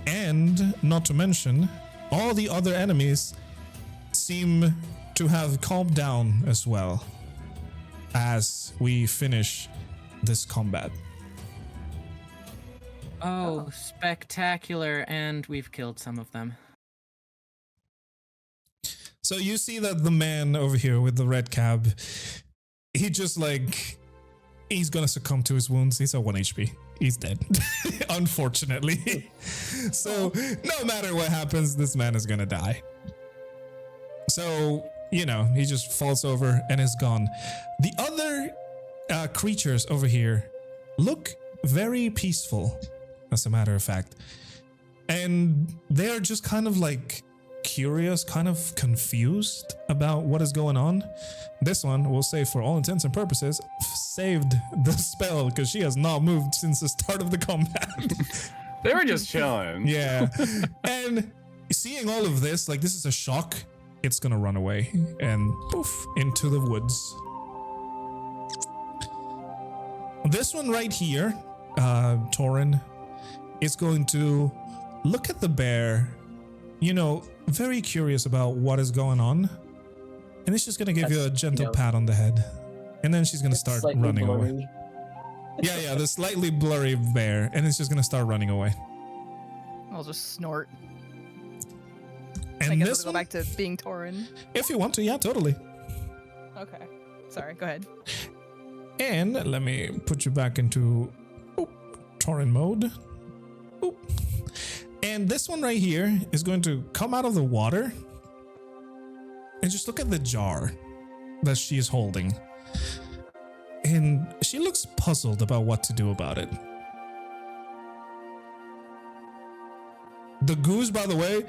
and not to mention, all the other enemies seem to have calmed down as well as we finish this combat. Oh, spectacular. And we've killed some of them. So you see that the man over here with the red cab, he just like, he's gonna succumb to his wounds. He's at 1 HP. He's dead, unfortunately. So no matter what happens, this man is gonna die. So, you know, he just falls over and is gone. The other creatures over here look very peaceful, as a matter of fact. And they're just kind of like curious, kind of confused about what is going on. This one, we'll say for all intents and purposes, saved the spell because she has not moved since the start of the combat. They were just chilling. Yeah. And seeing all of this, like this is a shock. It's gonna run away and poof into the woods. This one right here, Taurin, is going to look at the bear, you know, very curious about what is going on. And it's just gonna give you a gentle pat on the head. And then she's gonna start Slightly running away. blurry. Yeah, the slightly blurry bear. And it's just gonna start running away. I'll just snort. And I guess this I'll go one, back to being Taurin. if you want to, yeah, totally. Okay. Sorry, go ahead. And let me put you back into Taurin mode. Boop. And this one right here is going to come out of the water and just look at the jar that she is holding. And she looks puzzled about what to do about it. The goose, by the way,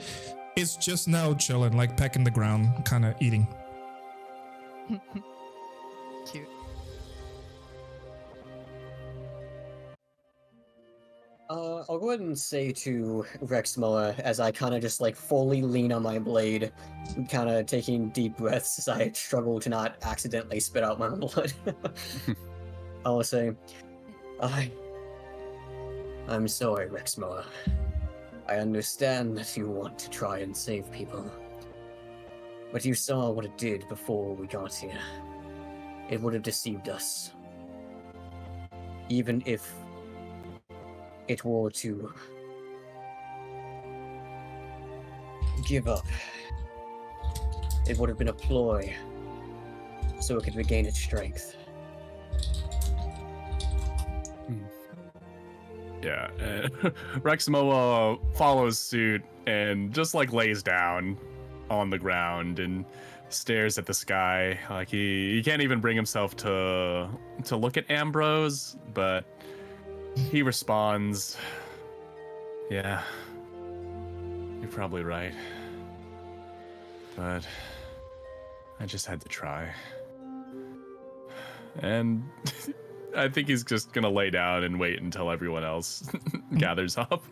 is just now chilling, like pecking the ground, kind of eating. Cute. I'll go ahead and say to Rexmoa as I kind of just like fully lean on my blade, kind of taking deep breaths as I struggle to not accidentally spit out my own blood. I'll say, I'm sorry, Rexmoa. I understand that you want to try and save people, but you saw what it did before we got here. It would have deceived us. Even if it were to give up, it would have been a ploy so it could regain its strength. Yeah, Rexmoa follows suit and just like lays down on the ground and stares at the sky. Like he can't even bring himself to look at Ambrose, but he responds, "Yeah, you're probably right, but I just had to try." And I think he's just gonna lay down and wait until everyone else gathers up.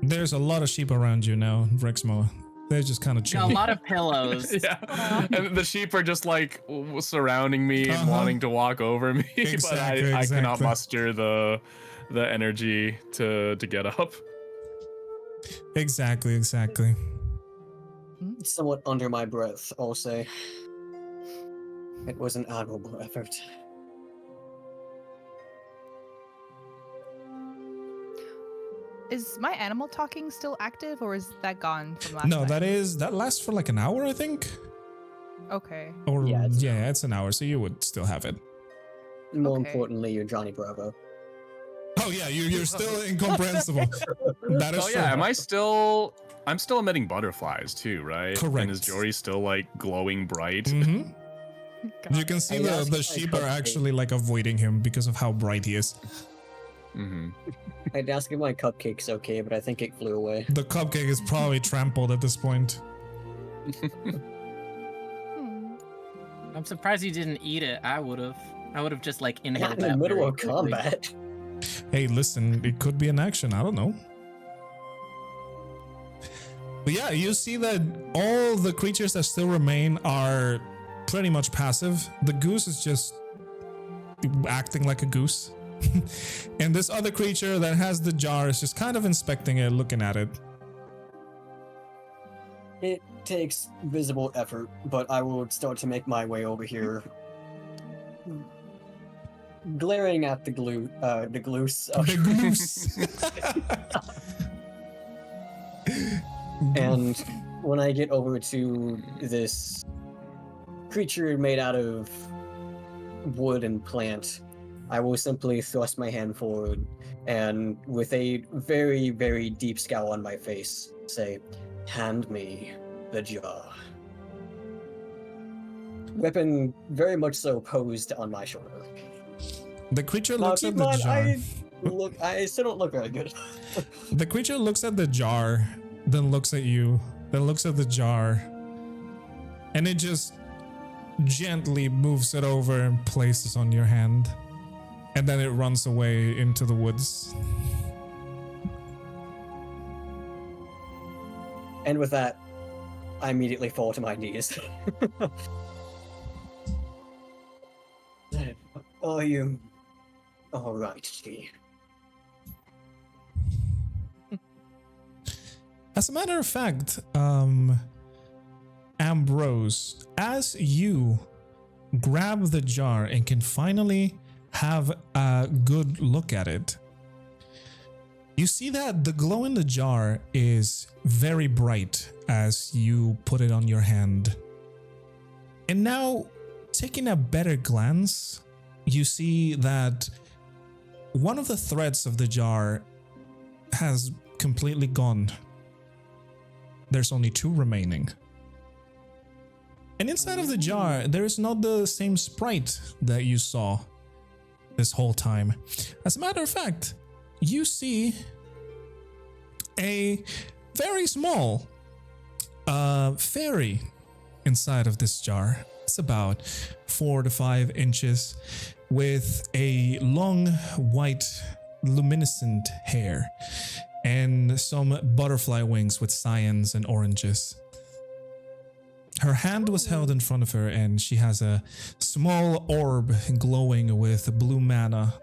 There's a lot of sheep around you now, Rexmoa. They're just kind of Got a chilling. lot of pillows. Yeah, and the sheep are just like surrounding me and Uh-huh. wanting to walk over me, Exactly, but I cannot exactly. muster the energy to get up. Exactly. Somewhat under my breath, I'll say. It was an admirable effort. Is my animal talking still active, or is that gone from last No, time? that lasts for like an hour, I think. Okay. Or Yeah, it's an hour, so you would still have it. More Okay. importantly, you're Johnny Bravo. Oh yeah, you're still incomprehensible. That is Oh true. yeah, I'm still emitting butterflies too, right? Correct. And is Jory still like glowing bright? Mm-hmm. God. You can see Are you asking the my sheep are cupcake? actually like avoiding him because of how bright he is. Mm-hmm. I'd ask if my cupcake's okay, but I think it flew away. The cupcake is probably trampled at this point. Hmm. I'm surprised you didn't eat it. I would have just like Not inhaled in the that middle very of quickly. combat. Hey, listen, it could be an action. I don't know. But yeah, you see that all the creatures that still remain are pretty much passive. The goose is just acting like a goose. And this other creature that has the jar is just kind of inspecting it, looking at it. It takes visible effort, but I will start to make my way over here. Glaring at the goose. The goose. And when I get over to this creature made out of wood and plant, I will simply thrust my hand forward and, with a very, very deep scowl on my face, say, "Hand me the jar." Weapon very much so posed on my shoulder. The creature Now, looks at keep the in mind, jar. I still don't look very good. The creature looks at the jar, then looks at you, then looks at the jar, and it just gently moves it over and places on your hand. And then it runs away into the woods. And with that, I immediately fall to my knees. Are you all right, G? As a matter of fact, Ambrose, as you grab the jar and can finally have a good look at it, you see that the glow in the jar is very bright as you put it on your hand. And now, taking a better glance, you see that one of the threads of the jar has completely gone. There's only 2 remaining. And inside of the jar, there is not the same sprite that you saw this whole time. As a matter of fact, you see a very small fairy inside of this jar. It's about 4 to 5 inches with a long white luminescent hair and some butterfly wings with cyans and oranges. Her hand was held in front of her and she has a small orb glowing with blue mana.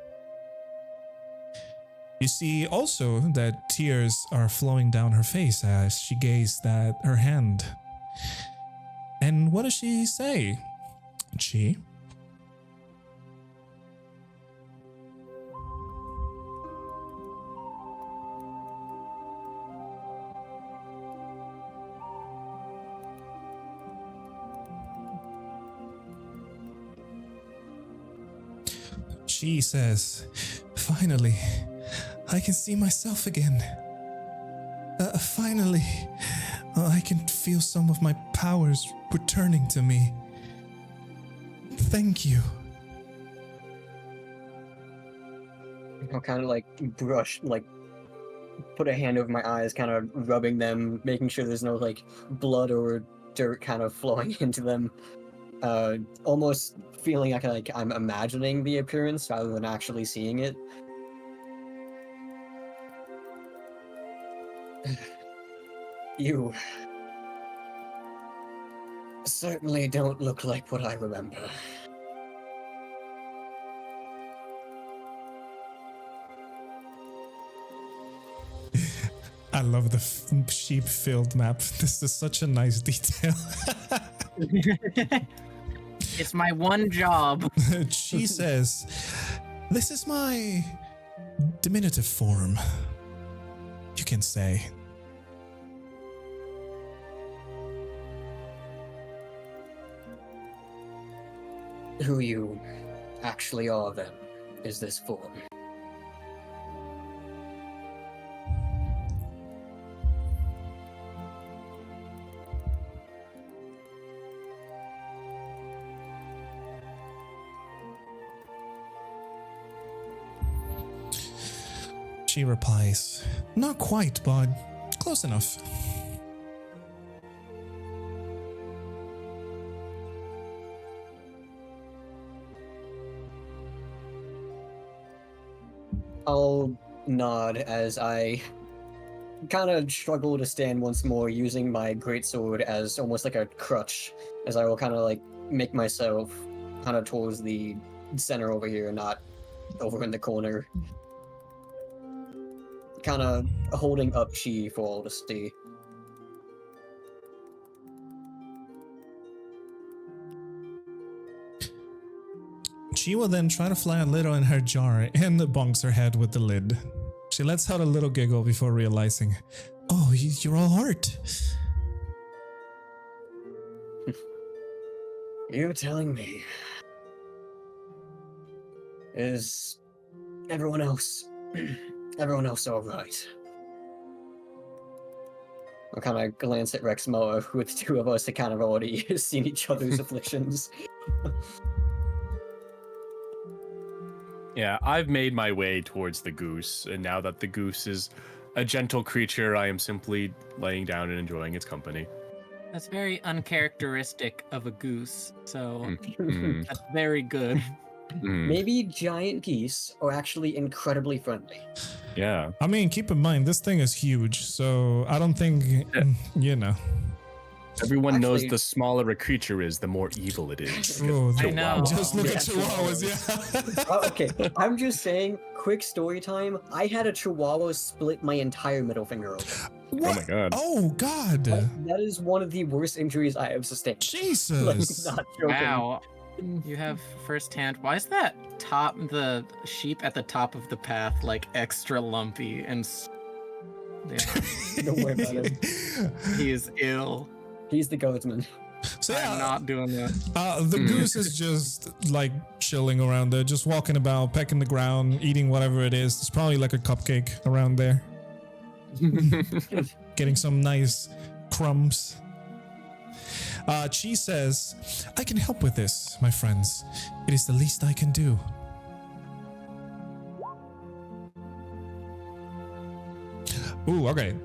You see also that tears are flowing down her face as she gazed at her hand. And what does she say? She? She says, "Finally, I can see myself again. Finally, I can feel some of my powers returning to me. Thank you." I'll kind of like put a hand over my eyes, kind of rubbing them, making sure there's no like blood or dirt kind of flowing into them. Almost feeling like I'm imagining the appearance rather than actually seeing it. You certainly don't look like what I remember. I love the sheep field map. This is such a nice detail. It's my one job. She says, "This is my diminutive form. can say. Who you actually are, then, is this for? She replies, "Not quite, but close enough." I'll nod as I kind of struggle to stand once more, using my greatsword as almost like a crutch, as I will kind of like make myself kind of towards the center over here, not over in the corner. Kind of holding up Chi for all to see. She will then try to fly a little in her jar and bonks her head with the lid. She lets out a little giggle before realizing, "Oh, you're all heart." You're telling me. Is everyone else all right? I'll kind of glance at Rexmoa, with the two of us have kind of already seen each other's afflictions. Yeah, I've made my way towards the goose, and now that the goose is a gentle creature, I am simply laying down and enjoying its company. That's very uncharacteristic of a goose, so Mm, that's very good. mm. Maybe giant geese are actually incredibly friendly. Yeah. I mean, keep in mind, this thing is huge, so I don't think, you know. Everyone knows Actually- the smaller a creature is, the more evil it is. Oh, I know. just look Yeah, at Chihuahuas, yeah. Okay, I'm just saying, quick story time. I had a chihuahua split my entire middle finger open. Oh my god. Oh, God. That is one of the worst injuries I have sustained. Like, Jesus. not joking. Wow. You have firsthand. Why is the sheep at the top of the path like extra lumpy and Don't worry about it. he is ill. He's the goatsman. So I'm yeah, not doing that. the goose is just like chilling around there, just walking about, pecking the ground, eating whatever it is. It's probably like a cupcake around there. Getting some nice crumbs. Chi says, "I can help with this, my friends. It is the least I can do." Ooh, okay.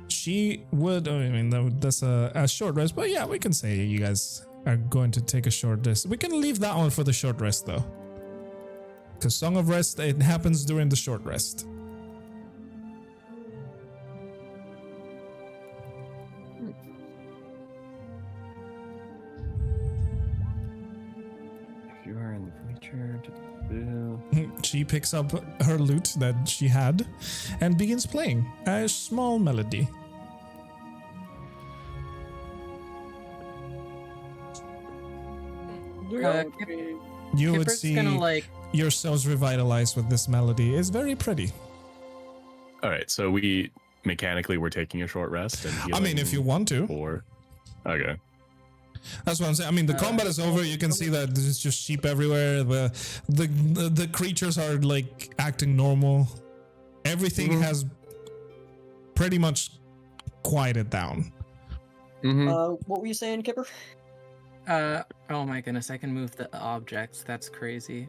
She would, I mean, that's a short rest, but yeah, we can say you guys are going to take a short rest. We can leave that one for the short rest, though. Because Song of Rest, it happens during the short rest. If you are in the future, She picks up her lute that she had and begins playing a small melody. You would Kipper's see gonna like. yourselves revitalized with this melody. It's very pretty. All right, so we mechanically we're taking a short rest. And I mean, if you want to. Or okay. That's what I'm saying. I mean, the combat is over. You can see that there's just sheep everywhere. The creatures are like acting normal. Everything has pretty much quieted down. Mm-hmm. What were you saying, Kipper? Oh my goodness, I can move the objects. That's crazy.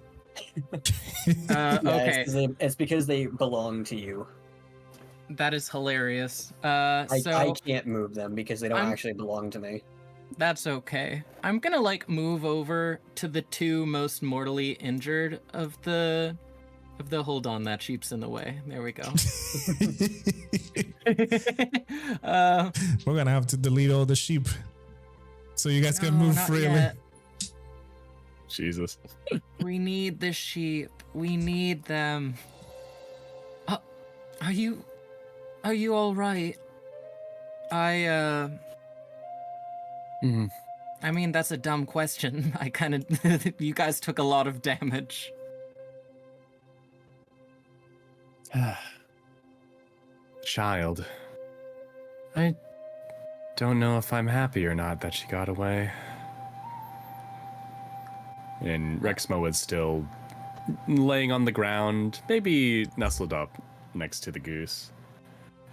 Yeah, Okay, it's because they belong to you. that is hilarious. I can't move them because they don't I'm- actually belong to me. That's okay. I'm gonna like move over to the two most mortally injured of the hold on, that sheep's in the way. There we go. We're gonna have to delete all the sheep so you guys can No, move not freely. yet. Jesus. We need the sheep. We need them. Are you all right? I mean, that's a dumb question. I kind of, you guys took a lot of damage. child. I don't know if I'm happy or not that she got away. And Rexmoa is still laying on the ground, maybe nestled up next to the goose.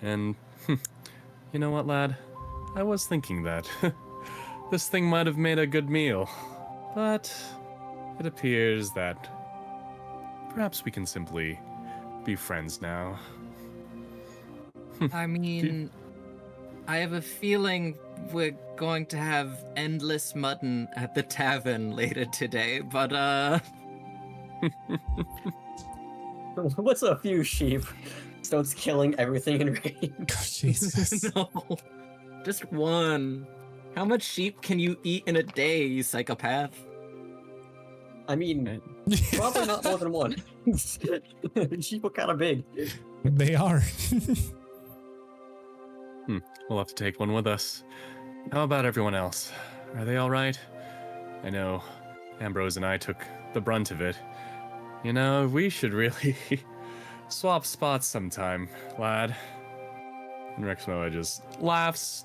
And, you know what, lad? I was thinking that this thing might have made a good meal. But it appears that perhaps we can simply be friends now. I mean, I have a feeling we're going to have endless mutton at the tavern later today, but What's a few sheep? Starts killing everything in range. Jesus. no. Just one. How much sheep can you eat in a day, you psychopath? I mean, probably not more than one. Sheep are kind of big. They are. We'll have to take one with us. How about everyone else? Are they all right? I know Ambrose and I took the brunt of it. You know, we should really swap spots sometime, lad. And Rexmoa just laughs.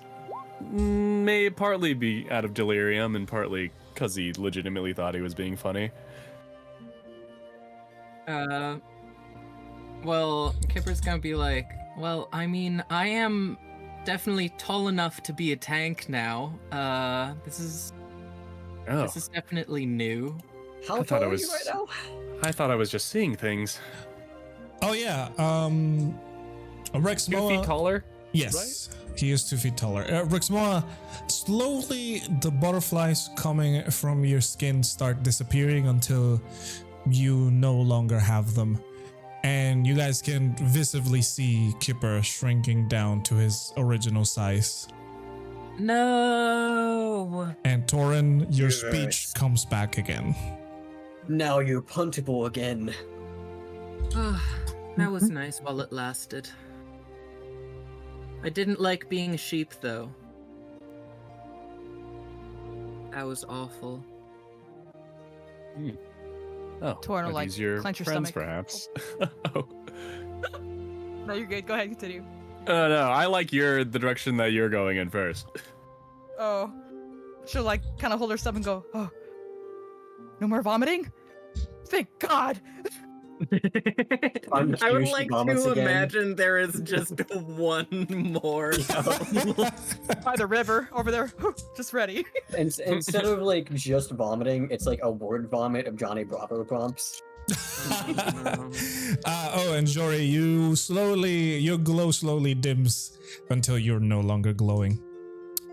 May partly be out of delirium and partly because he legitimately thought he was being funny. Well, Kipper's gonna be like, well, I mean, I am definitely tall enough to be a tank now. This is definitely new. How I thought tall it are was- you right now? I thought I was just seeing things. Oh yeah. 2 Rexmoa. feet taller? Yes, he is 2 feet taller. Rexmoa, slowly the butterflies coming from your skin start disappearing until you no longer have them. And you guys can visibly see Kipper shrinking down to his original size. No. And Taurin, your Yes. speech comes back again. Now you're puntable again. That was nice while it lasted. I didn't like being a sheep, though. That was awful. Oh, Torn will, are like, these your clench your friends, stomach. perhaps? No, you're good. Go ahead, continue. No, I like the direction that you're going in first. Oh. She'll like kind of hold her stomach and go, oh, no more vomiting? Thank God. I would Unhinged like vomits to again. imagine there is just one more. By the river over there, just ready. Instead of like just vomiting, it's like a word vomit of Johnny Bravo prompts. And Jory, your glow slowly dims until you're no longer glowing.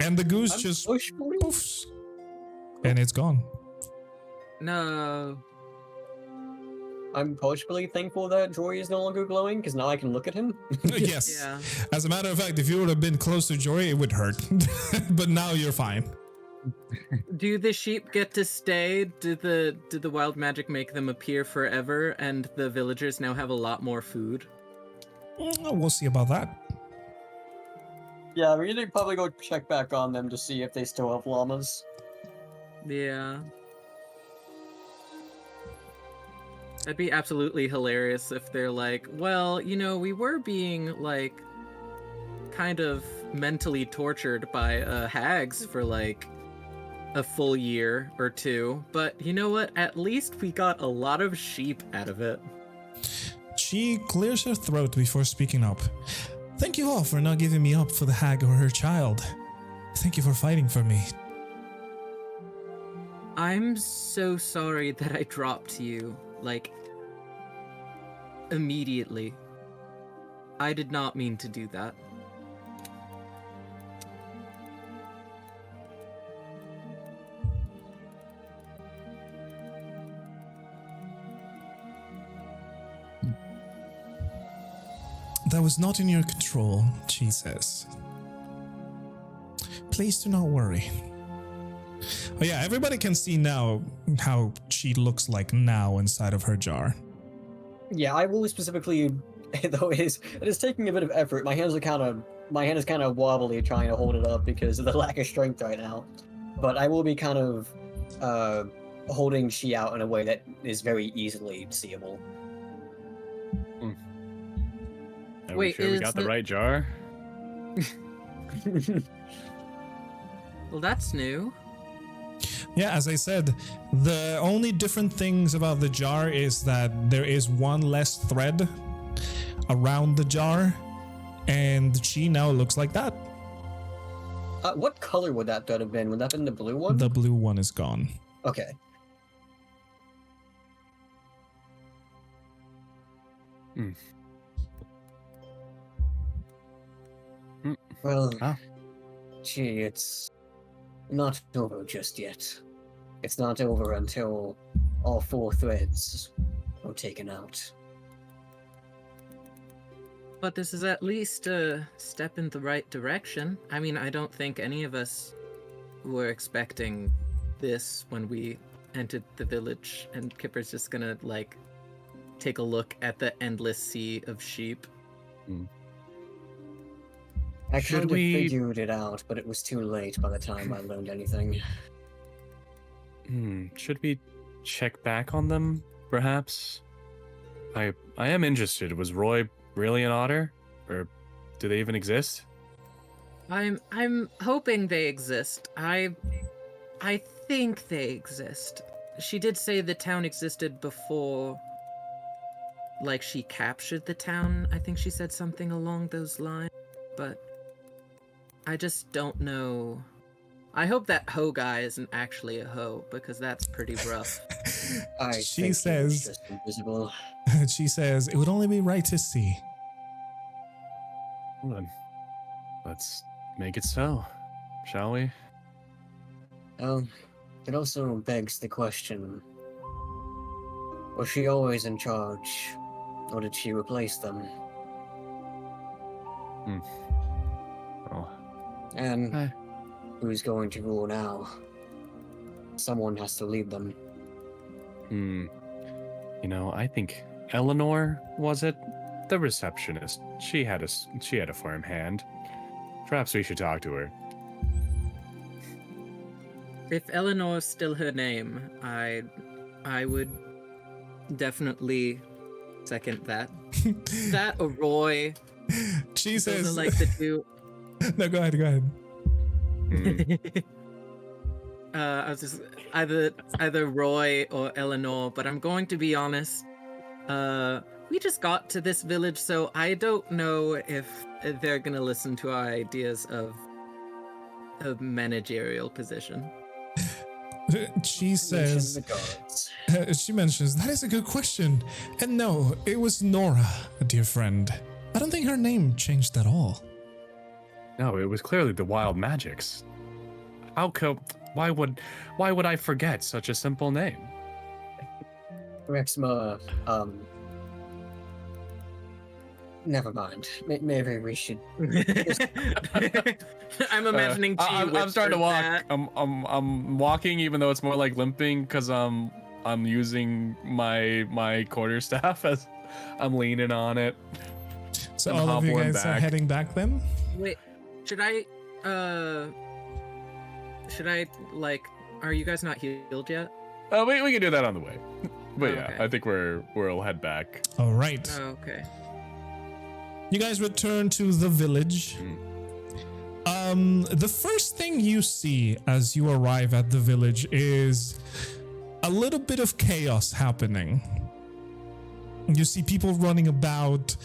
And the goose just poofs. And it's gone. No. I'm partially thankful that Jory is no longer glowing, because now I can look at him. Yes. Yeah. As a matter of fact, if you would have been close to Jory, it would hurt. But now you're fine. Do the sheep get to stay? Did the wild magic make them appear forever, and the villagers now have a lot more food? We'll see about that. Yeah, we need to probably go check back on them to see if they still have llamas. Yeah. That'd be absolutely hilarious if they're like, well, you know, we were being, like, kind of mentally tortured by hags for, like, a full year or two, but you know what? At least we got a lot of sheep out of it. She clears her throat before speaking up. Thank you all for not giving me up for the hag or her child. Thank you for fighting for me. I'm so sorry that I dropped you, like, immediately. I did not mean to do that. That was not in your control, she says. Please do not worry. Oh yeah, everybody can see now how she looks like now inside of her jar. Yeah, I will specifically, though it is taking a bit of effort. My hand is kind of wobbly trying to hold it up because of the lack of strength right now. But I will be kind of holding she out in a way that is very easily seeable. Are Wait, we sure we is got the the- right jar? Well, that's new. Yeah, as I said, the only different things about the jar is that there is one less thread around the jar, and the chi now looks like that. What color would that thread have been? Would that have been the blue one? The blue one is gone. Okay. Hmm. Well, Ah. gee, it's not over just yet. It's not over until all 4 threads are taken out. But this is at least a step in the right direction. I mean, I don't think any of us were expecting this when we entered the village, and Kipper's just gonna, like, take a look at the endless sea of sheep. I Should kind of we- figured it out, but it was too late by the time I learned anything. Should we check back on them, perhaps? I am interested. Was Roy really an otter? Or do they even exist? I'm hoping they exist. I think they exist. She did say the town existed before, like, she captured the town. I think she said something along those lines, but I just don't know. I hope that hoe guy isn't actually a hoe, because that's pretty rough. I She think he was says- just invisible. She says, it would only be right to see. Well then, let's make it so, shall we? It also begs the question, was she always in charge, or did she replace them? Oh, And Hi. who's going to rule now? Someone has to lead them. You know, I think Eleanor, was it? The receptionist. She had a firm hand. Perhaps we should talk to her. If Eleanor's still her name, I would definitely second that. That or Roy. She Those says, are like the two. no, go ahead. I was just either Roy or Eleanor, but I'm going to be honest. We just got to this village, so I don't know if they're gonna listen to our ideas of a managerial position. She Mention says, the guards. she mentions, that is a good question. And no, it was Nora, a dear friend. I don't think her name changed at all. No, it was clearly the wild magics. Why would I forget such a simple name? Rexmoa, never mind. Maybe we should. I'm imagining Chi I'm starting to whispered walk. that. I'm walking, even though it's more like limping, because I'm using my quarterstaff as I'm leaning on it. So And all of you hobbling guys are back. heading back then? Wait, should I like? Are you guys not healed yet? We can do that on the way. But Oh, yeah, okay. I think we'll head back. All right. Oh, okay. You guys return to the village. The first thing you see as you arrive at the village is a little bit of chaos happening. You see people running about.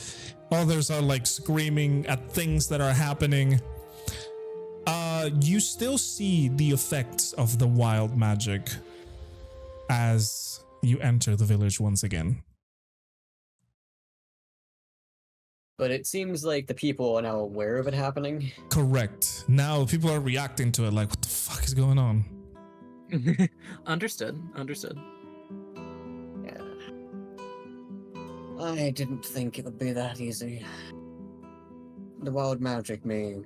Others are like screaming at things that are happening. You still see the effects of the wild magic as you enter the village once again. But it seems like the people are now aware of it happening. Correct. Now people are reacting to it like, what the fuck is going on? Understood. Yeah. I didn't think it would be that easy. The wild magic may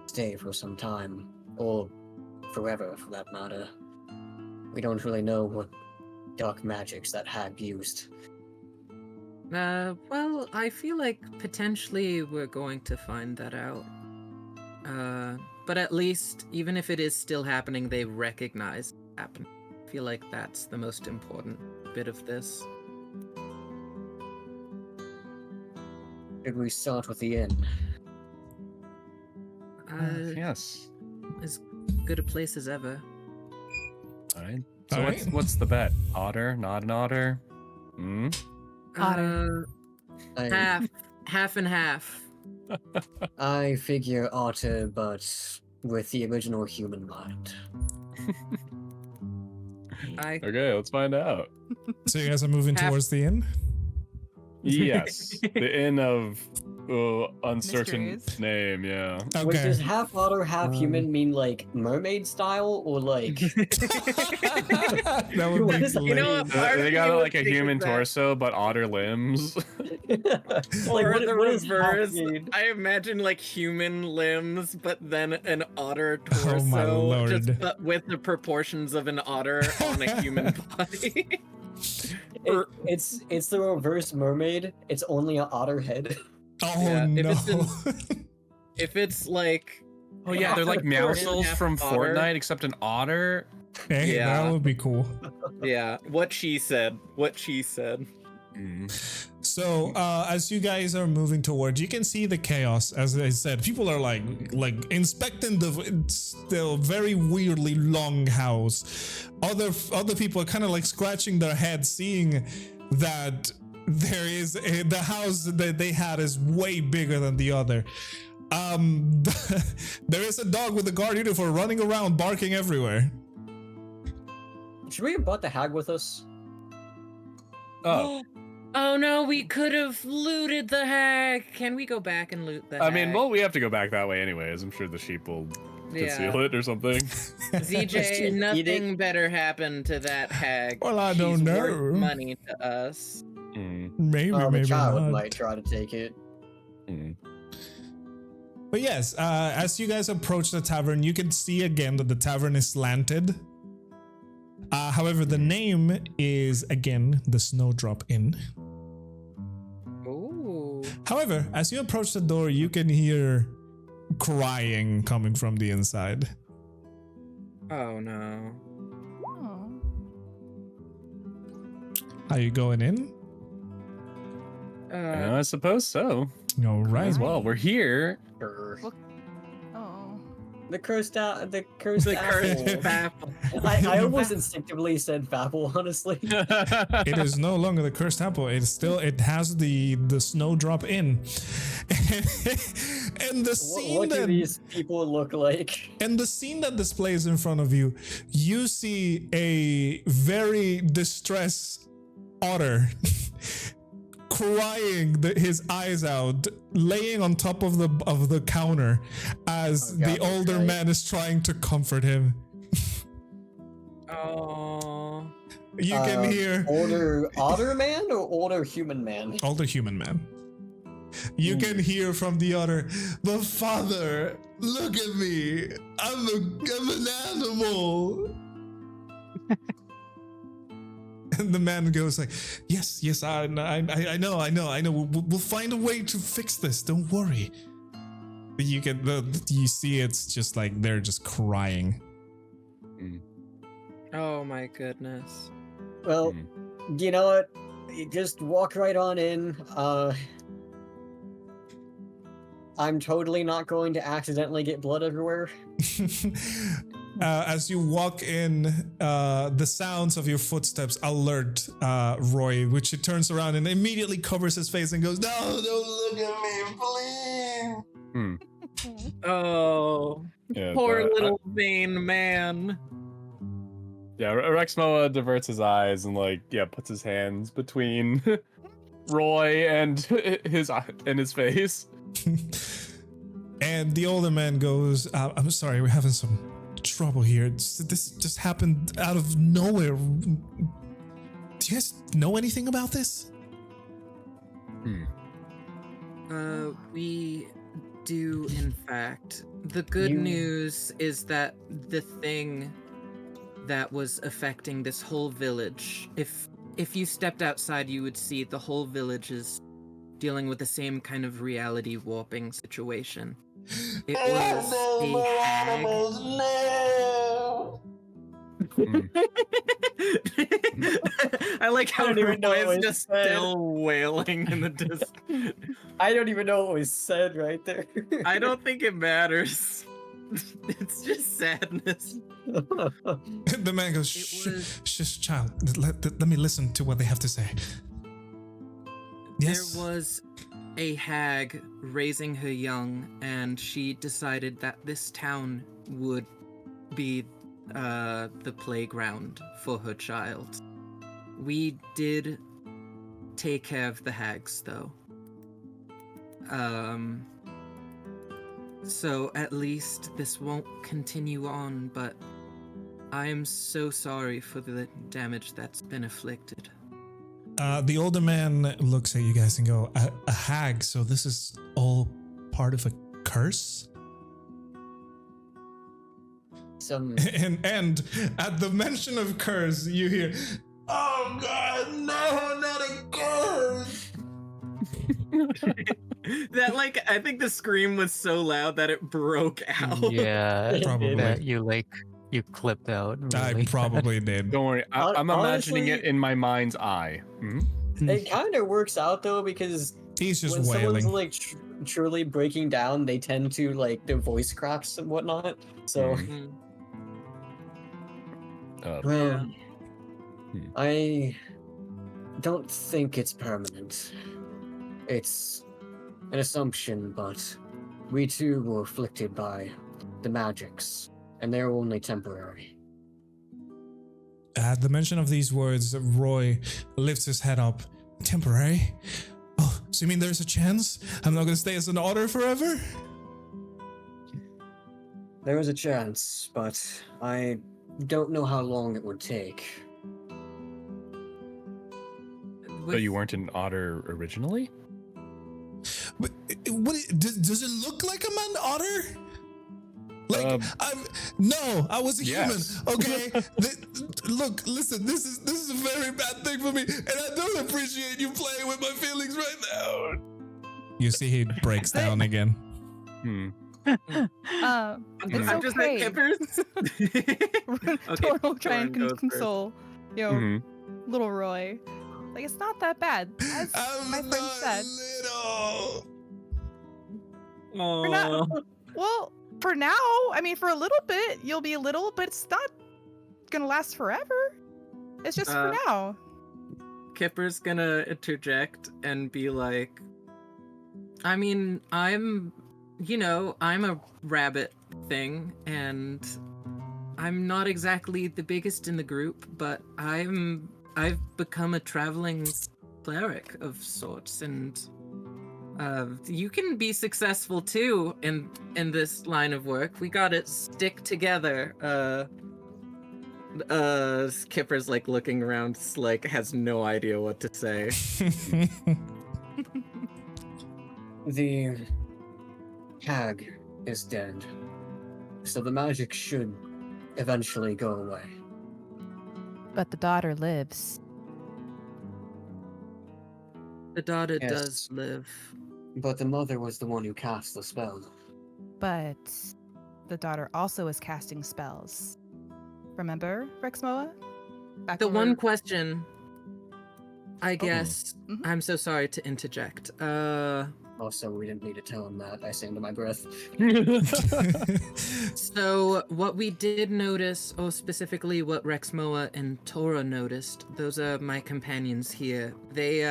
stay for some time, or forever for that matter. We don't really know what dark magics that hag used. Well, I feel like potentially we're going to find that out. But at least, even if it is still happening, they recognize it happening. I feel like that's the most important bit of this. Did we start with the inn? Yes. As good a place as ever. All right. So All what's right. what's the bet? Otter? Not an otter? Hmm. Otter. Half and half. I figure otter, but with the original human mind. Okay, let's find out. So you guys are moving Half- towards the inn? Yes, the inn of uncertain Mysteries. name. Yeah. Wait, Okay. does half otter, half human mean like mermaid style, or like? That would What be is that? You know lame. what? Part They of got me like would a think human that- torso, but otter limbs. Like, Or the what does half reverse. mean? I imagine like human limbs, but then an otter Oh torso, my lord. just but with the proportions of an otter on a human body. It's the reverse mermaid. It's only an otter head. Oh Yeah, if no. it's If it's like, Oh yeah, they're like Half person, Meowscles half from otter. Fortnite, except an otter. Hey, Yeah. that would be cool. yeah, what she said. So, as you guys are moving towards, you can see the chaos. As I said, people are like inspecting the very weirdly long house. Other people are kind of like scratching their heads, seeing that there is the house that they had is way bigger than the other. There is a dog with a guard uniform running around, barking everywhere. Should we have brought the hag with us? Oh, Oh no, we could have looted the hag. Can we go back and loot the I hag? mean, well, we have to go back that way anyways. I'm sure the sheep will conceal it or something. ZJ, nothing better happened to that hag. Well, I She's don't worth know. money to us. Maybe, The maybe child not. might try to take it. But yes, as you guys approach the tavern, you can see again that the tavern is slanted. However, the name is again the Snowdrop Inn. Ooh. However, as you approach the door, you can hear crying coming from the inside. Oh no. Oh. Are you going in? I suppose so. All right. As well, we're here. Oh. The cursed apple. The cursed apple. I almost instinctively said babble, honestly. It is no longer the cursed apple. It has the Snowdrop Inn. And the scene What do that these people look like? And the scene that displays in front of you, you see a very distressed otter crying his eyes out, laying on top of the counter as Oh, God, the older okay. man is trying to comfort him. Oh. You can hear Older otter man or older human man? older human man. You can hear from the otter, "But father, look at me. I'm an animal." And the man goes like, yes, I know. We'll find a way to fix this. Don't worry. But you see, it's just like they're just crying. Oh my goodness. Well, you know what? You just walk right on in. I'm totally not going to accidentally get blood everywhere. As you walk in, the sounds of your footsteps alert Roy, which he turns around and immediately covers his face and goes, "No, don't look at me, please." Oh, Yeah, poor little vain man. Rexmoa diverts his eyes and puts his hands between Roy and his face. And the older man goes, "I'm sorry, we're having some trouble here. This just happened out of nowhere. Do you guys know anything about this?" We do, in fact. The good news is that the thing that was affecting this whole village, if you stepped outside, you would see the whole village is dealing with the same kind of reality warping situation. It was a hag. I like how don't even know Roy what is it just said. still wailing in the distance. I don't even know what was said right there. I don't think it matters. It's just sadness. The man goes, It shh, was- shh, child. Let me listen to what they have to say. Yes. There was a hag raising her young, and she decided that this town would be the playground for her child. We did take care of the hags, though. So at least this won't continue on, but I am so sorry for the damage that's been afflicted. The older man looks at you guys and go, a hag, so this is all part of a curse? Some And at the mention of curse, you hear, oh god, no, not a curse! That, like, I think the scream was so loud that it broke out. Yeah, Probably. that you clipped out. I Really probably did. Don't worry, I'm imagining it Honestly- in my mind's eye. Mhm. It kind of works out though because He's just when someone's wailing. like truly breaking down, they tend to like their voice cracks and whatnot. So, Mhm. Mm. well, Yeah. I don't think it's permanent. It's an assumption, but we too were afflicted by the magics, and they're only temporary. At the mention of these words, Roy lifts his head up. Temporary? Oh, so you mean there's a chance I'm not gonna stay as an otter forever? There is a chance, but I don't know how long it would take. So you weren't an otter originally? But, does it look like I'm an otter? Like I was a yes. human. Okay, look, listen. This is a very bad thing for me, and I don't appreciate you playing with my feelings right now. You see, he breaks down again. Hmm. It's I'm just like okay. Kippers. Okay, Toro try and Taurin goes first. console, Mhm. little Roy. Like, it's not that bad, as I'm my friend not said. little. For now, well, for now, I mean, for a little bit, you'll be little, but it's not gonna last forever. It's just for now. Kipper's gonna interject and be like, I mean, I'm a rabbit thing, and I'm not exactly the biggest in the group, but I've become a traveling cleric of sorts, and you can be successful too in this line of work. We gotta stick together. Kipper's like looking around, like has no idea what to say. The hag is dead, so the magic should eventually go away. But the daughter lives. The daughter Yes. does live. But the mother was the one who cast the spell. But the daughter also is casting spells. Remember, Rexmoa? Back The when one we're- question, I guess, Mhm. I'm so sorry to interject. Also, we didn't need to tell him that. I say under my breath. So what we did notice, or specifically what Rexmoa and Tora noticed, those are my companions here. They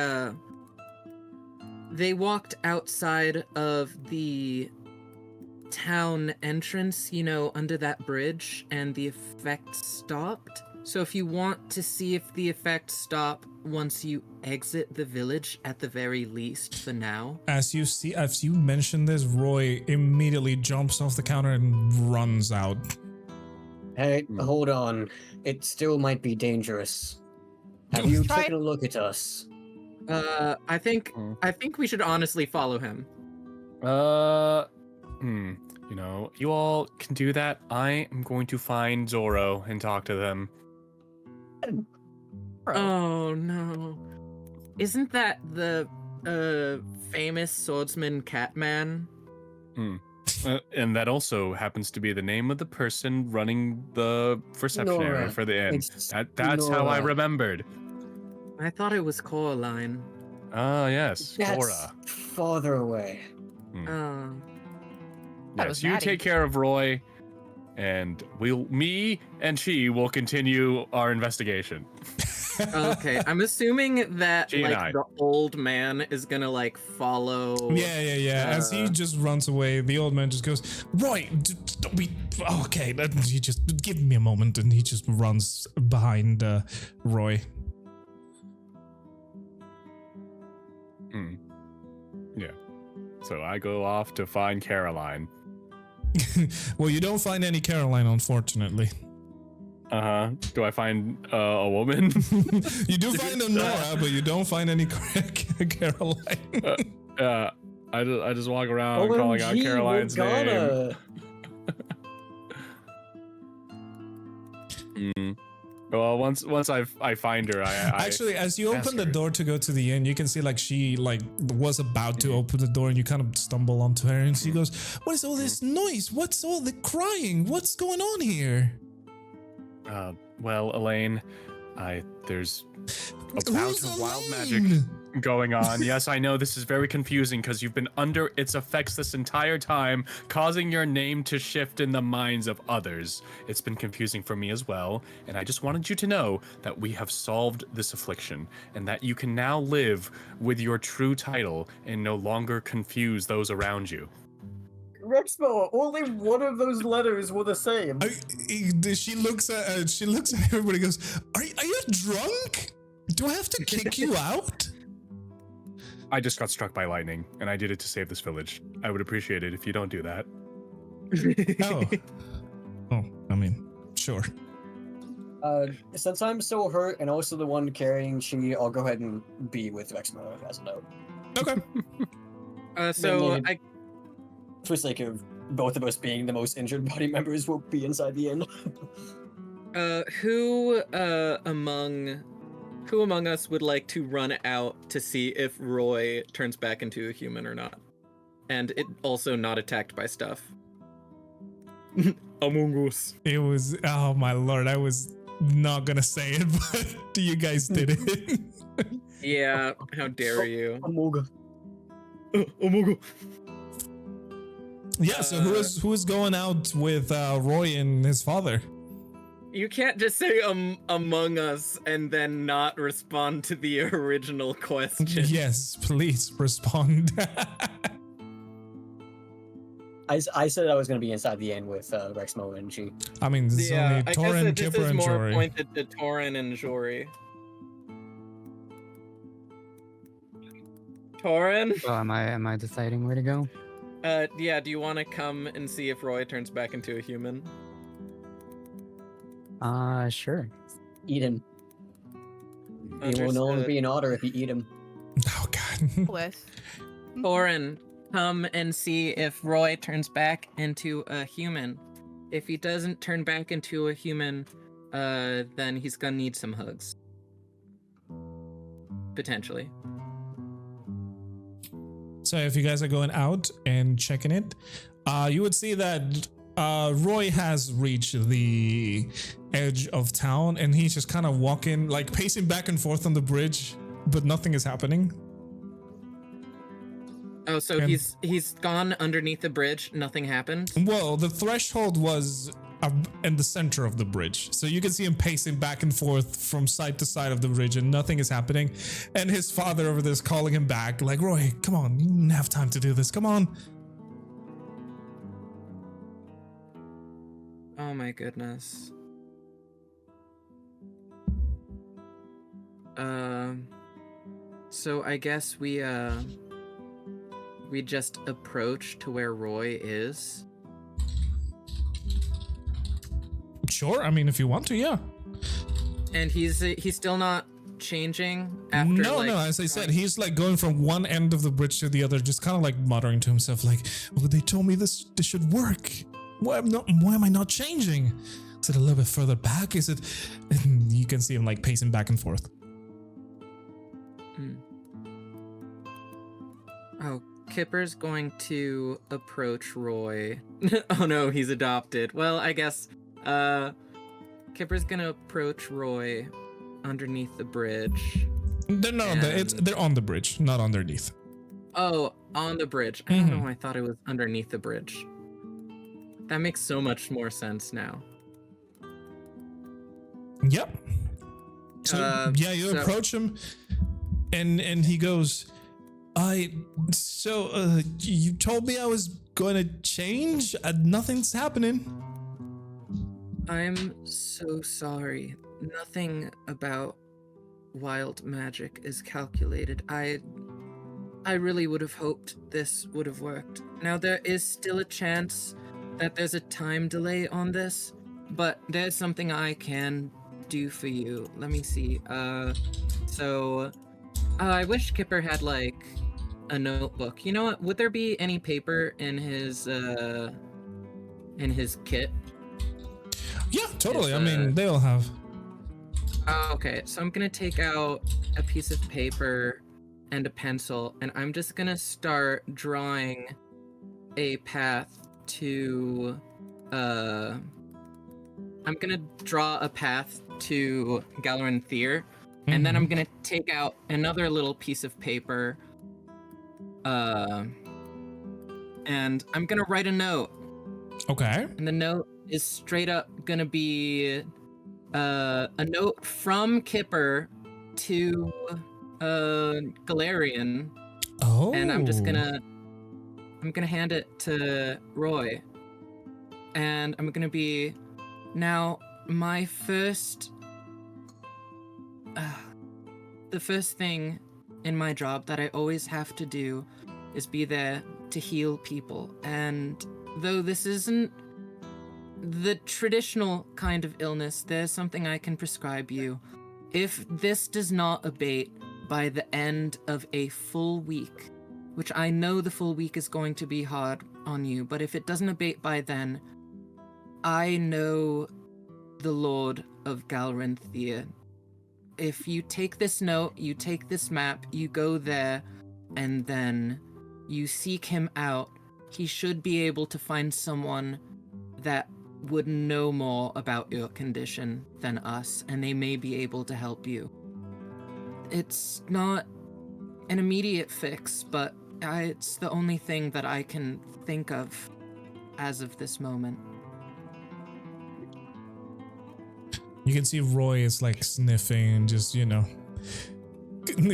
walked outside of the town entrance, under that bridge, and the effect stopped. So if you want to see if the effects stop once you exit the village, at the very least for now. As you mention this, Roy immediately jumps off the counter and runs out. Hey, hold on. It still might be dangerous. Have you Try- taken a look at us? I think we should honestly follow him. You all can do that. I am going to find Zoro and talk to them. Oh no. Isn't that the famous swordsman Catman? And that also happens to be the name of the person running the reception area Nora. for the inn. It's That's how I Nora. remembered. I thought it was Coraline. Ah, yes, That's Cora. farther away. Oh. That Yes, was you Maddie. take care of Roy, and me and she will continue our investigation. Okay, I'm assuming that She and I. like the old man is gonna like follow. Yeah. As he just runs away, the old man just goes, Roy, don't be. Okay, he just give me a moment, and he just runs behind Roy. Yeah. So I go off to find Caroline. Well, you don't find any Caroline, unfortunately. Do I find a woman? You do find a Nora, but you don't find any Caroline. I just walk around calling out OMG, Caroline's name. Morgana. Well, once I find her, I Actually, as you ask open the her. door to go to the inn, you can see like she like was about to open the door, and you kind of stumble onto her, and she goes, "What is all this noise? What's all the crying? What's going on here?" Well, Elaine, there's a bout Who's of wild Elaine? magic going on. Yes, I know this is very confusing because you've been under its effects this entire time, causing your name to shift in the minds of others. It's been confusing for me as well, and I just wanted you to know that we have solved this affliction and that you can now live with your true title and no longer confuse those around you. Rexmoa, only one of those letters were the same. She looks at everybody and goes, Are you drunk? Do I have to kick you out? I just got struck by lightning, and I did it to save this village. I would appreciate it if you don't do that. Oh, I mean, sure. Since I'm so hurt and also the one carrying Chi, I'll go ahead and be with Rexmoa as a note. Okay. So Maybe- For the sake of both of us being the most injured body members, will be inside the inn. Who among us would like to run out to see if Roy turns back into a human or not? And it also not attacked by stuff. Among Us. It was, oh my lord, I was not gonna say it, but you guys did it. Yeah, how dare you? Amoga. Among Yeah, so who is going out with Roy and his father? You can't just say Among Us and then not respond to the original question. Yes, please respond. I said I was going to be inside the inn with Rexmoa and Chi. I mean, this is only I guess Taurin, that this Kipper, is and more Jory. pointed to Taurin and Jory. Taurin? So am I deciding where to go? Yeah, do you want to come and see if Roy turns back into a human? Sure. Eat him. He will no longer Understood. be an otter if you eat him. Oh god. With. Taurin, come and see if Roy turns back into a human. If he doesn't turn back into a human, then he's gonna need some hugs. Potentially. So if you guys are going out and checking it, you would see that Roy has reached the edge of town, and he's just kind of walking, like pacing back and forth on the bridge, but nothing is happening. Oh, so And- he's gone underneath the bridge. Nothing happened. Well, the threshold was in the center of the bridge, so you can see him pacing back and forth from side to side of the bridge, and nothing is happening. And his father over there is calling him back, like, Roy, come on, you don't have time to do this. Come on. Oh my goodness. So I guess we just approach to where Roy is. Sure, I mean, if you want to, yeah. And he's still not changing after No, like, as I said, he's like going from one end of the bridge to the other, just kind of like muttering to himself, like, well, they told me this should work. Why am I not changing? Is it a little bit further back? Is it? And you can see him like pacing back and forth. Oh, Kipper's going to approach Roy. Oh no, he's adopted. Well, I guess Kipper's gonna approach Roy underneath the bridge They're on the bridge, not underneath. Oh, on the bridge. I don't know. I thought it was underneath the bridge. That makes so much more sense now. Yep. So you approach him, and he goes, you told me I was going to change. Nothing's happening. I'm so sorry. Nothing about wild magic is calculated. I really would have hoped this would have worked. Now, there is still a chance that there's a time delay on this, but there's something I can do for you. Let me see. I wish Kipper had, like, a notebook. You know what? Would there be any paper in his kit? Yeah, totally. I mean, they all have. Okay, so I'm gonna take out a piece of paper and a pencil, and I'm just gonna start drawing a path to I'm gonna draw a path to Galarin Thier, and then I'm gonna take out another little piece of paper, and I'm gonna write a note. Okay. And the note is straight up gonna be a note from Kipper to Galarian. Oh. And I'm gonna hand it to Roy. And I'm gonna be, now my the first thing in my job that I always have to do is be there to heal people. And though this isn't the traditional kind of illness, there's something I can prescribe you. If this does not abate by the end of a full week, which I know the full week is going to be hard on you, but if it doesn't abate by then, I know the Lord of Galarin Thier. If you take this note, you take this map, you go there, and then you seek him out, he should be able to find someone that would know more about your condition than us, and they may be able to help you. It's not an immediate fix, but it's the only thing that I can think of as of this moment. You can see Roy is like sniffing and just,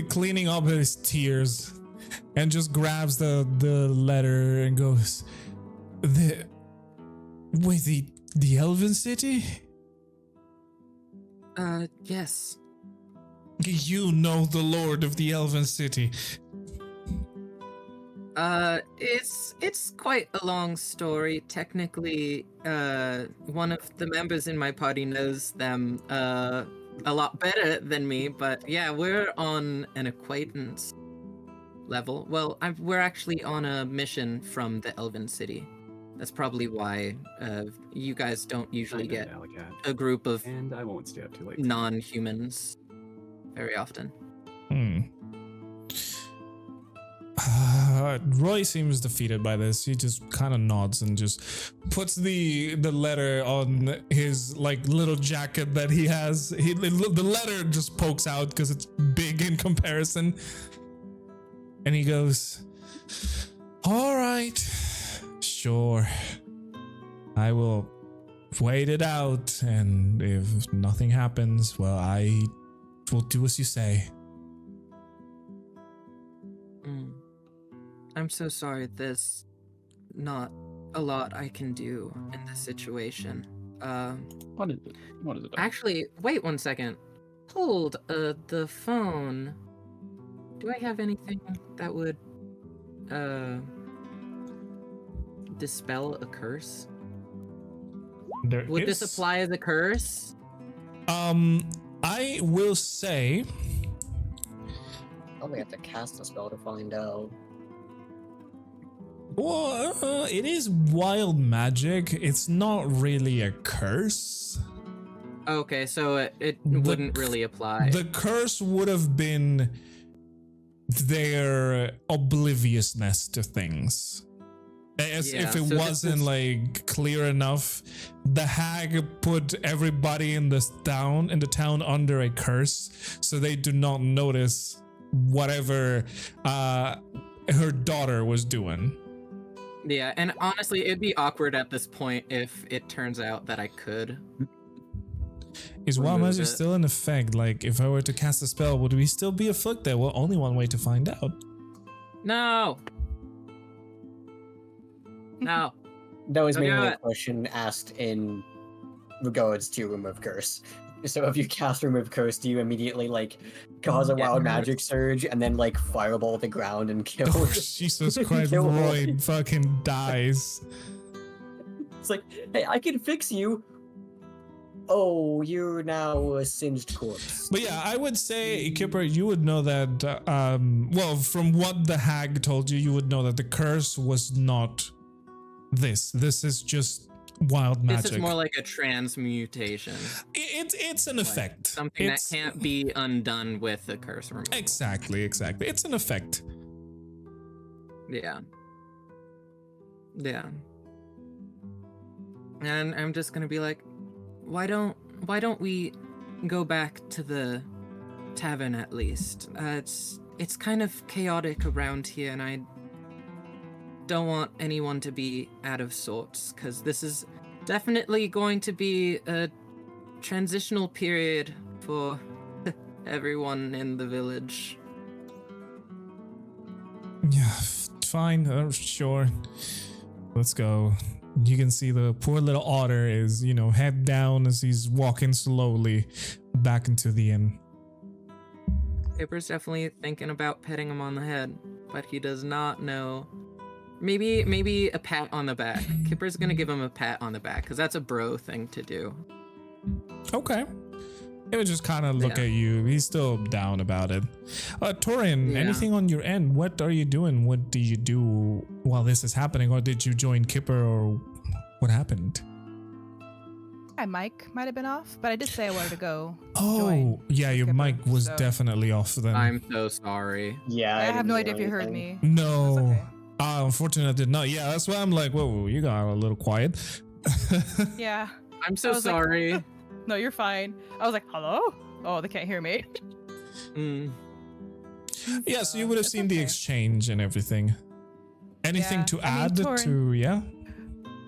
cleaning up his tears, and just grabs the letter and goes, the Elven City? Yes. You know the Lord of the Elven City. It's quite a long story. Technically, one of the members in my party knows them, a lot better than me, but yeah, we're on an acquaintance level. Well, we're actually on a mission from the Elven City. That's probably why you guys don't usually get a group of and I won't stay up too late. Non-humans very often. Roy seems defeated by this. He just kind of nods and just puts the letter on his like little jacket that he has. The letter just pokes out because it's big in comparison. And he goes, "All right, sure. I will wait it out, and if nothing happens, well, I will do as you say." I'm so sorry, there's not a lot I can do in this situation. What is it? Actually, wait 1 second. Hold the phone. Do I have anything that would dispel a curse? Would this apply as a curse? I will say, probably have to cast a spell to find out. Well, it is wild magic. It's not really a curse. Okay, so it wouldn't really apply. The curse would have been their obliviousness to things. As Yeah, if it so this wasn't is- like clear enough, the hag put everybody in the town under a curse, so they do not notice whatever her daughter was doing. Yeah, and honestly, it'd be awkward at this point if it turns out that I could. Is Wild Remove Magic it. still in effect? Like, if I were to cast a spell, would we still be afflicted? Well, only one way to find out. No. No. That was Don't do mainly a it. question asked in regards to remove curse. So if you cast remove curse, do you immediately like cause a Yeah. wild magic surge and then like fireball the ground and kill? Oh, Jesus Christ, Kill Roy Roy. fucking dies. It's like, hey, I can fix you. Oh, you're now a singed corpse. But yeah, I would say, Kipper, you would know that, well, from what the hag told you, you would know that the curse was not this. This is just wild magic. This is more like a transmutation. It's an like effect. Something It's- that can't be undone with a curse removal. Exactly. It's an effect. Yeah. Yeah. And I'm just gonna be like, why don't we go back to the tavern at least? It's kind of chaotic around here, and I don't want anyone to be out of sorts, because this is definitely going to be a transitional period for everyone in the village. Yeah, fine. Sure. Let's go. You can see the poor little otter is, head down as he's walking slowly back into the inn. Kipper's definitely thinking about petting him on the head, but he does not know. Maybe a pat on the back. Kipper's gonna give him a pat on the back, because that's a bro thing to do. Okay. He would just kind of look Yeah. at you. He's still down about it. Taurin, Yeah. anything on your end? What are you doing? What do you do while this is happening? Or did you join Kipper, or what happened? My mic might have been off, but I did say I wanted to go. Oh, join yeah, your Kipper, mic was so- definitely off then. I'm so sorry. Yeah, I have didn't no hear idea if you heard anything. me. No. That's okay. Unfortunately, I did not. Yeah, that's why I'm like, whoa, you got a little quiet. Yeah. I'm so I was like- sorry. No, you're fine. I was like, hello? Oh, they can't hear me. Mm. Yeah, so you would have It's seen the okay. exchange and everything. Anything Yeah, to I mean, add Taurin- to, yeah?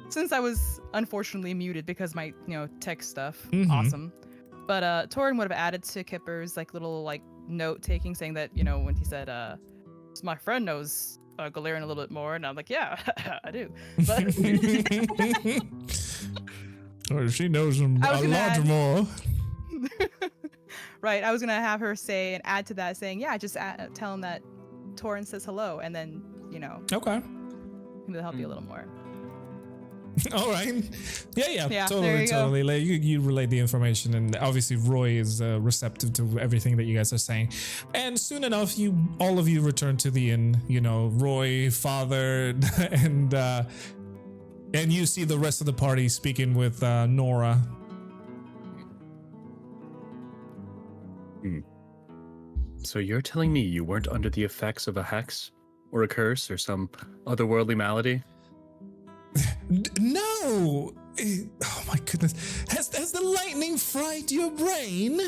Since I was unfortunately muted because my, tech stuff, Mhm. awesome. But Taurin would have added to Kipper's little note taking, saying that when he said, "So my friend knows Galarian a little bit more," and I'm like, yeah, I do. But Or she knows him I was a gonna lot add- more. right, I was gonna have her say and add to that, saying, yeah, just tell him that Taurin says hello, and then Okay. maybe they'll help you a little more. All right. Yeah, Yeah, there totally, you go. totally. Like, you relay the information, and obviously Roy is receptive to everything that you guys are saying. And soon enough, all of you return to the inn. Roy, father, and you see the rest of the party speaking with Nora. So you're telling me you weren't under the effects of a hex, or a curse, or some otherworldly malady? No! Oh my goodness. Has the lightning fried your brain?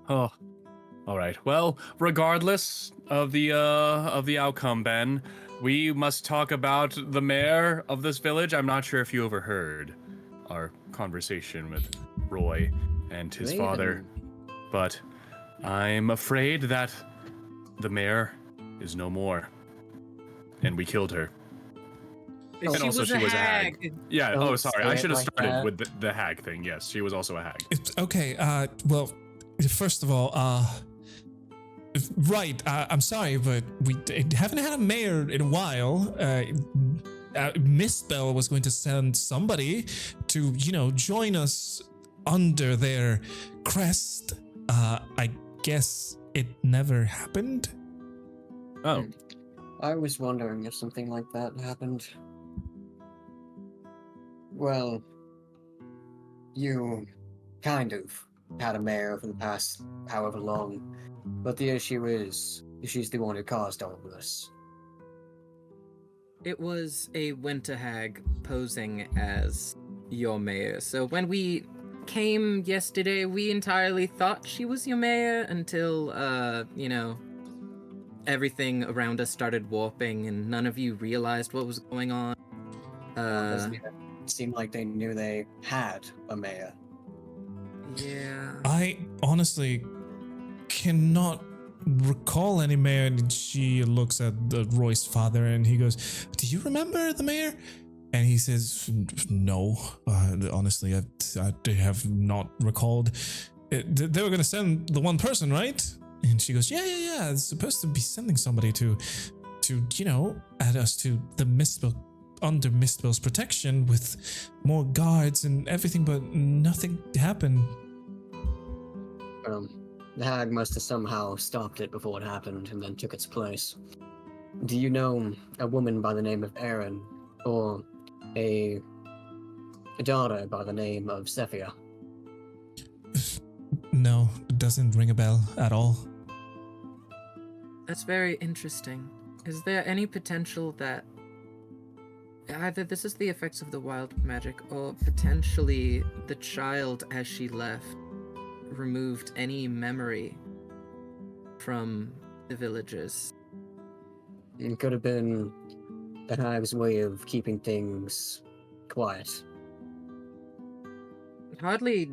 Oh, all right. Well, regardless of the outcome, Ben, we must talk about the mayor of this village. I'm not sure if you overheard our conversation with Roy and his father, but I'm afraid that the mayor is no more, and we killed her. And She also was she a was a hag. hag. Yeah. Don't Oh, sorry. say I it should have like started that. with the hag thing. Yes, she was also a hag. Okay, well, first of all, right, I'm sorry, but we haven't had a mayor in a while. Misspell was going to send somebody to, join us under their crest. I guess it never happened. Oh, I was wondering if something like that happened. Well, you kind of had a mayor for the past however long, but the issue is she's the one who caused all of this. It was a winter hag posing as your mayor. So when we came yesterday, we entirely thought she was your mayor until, everything around us started warping and none of you realized what was going on. Doesn't it seem like they knew they had a mayor? Yeah. I honestly cannot recall any mayor. And she looks at Roy's father and he goes, "Do you remember the mayor?" And he says, "No, honestly, I have not recalled. They were going to send the one person, right?" And she goes, yeah. It's supposed to be sending somebody to add us to the Mistbill, under Mistbill's protection with more guards and everything, but nothing happened. The hag must have somehow stopped it before it happened and then took its place. Do you know a woman by the name of Erin, or a daughter by the name of Sephia? No, it doesn't ring a bell at all. That's very interesting. Is there any potential that either this is the effects of the wild magic, or potentially the child, as she left, removed any memory from the villagers? It could have been the hag's way of keeping things quiet. Hardly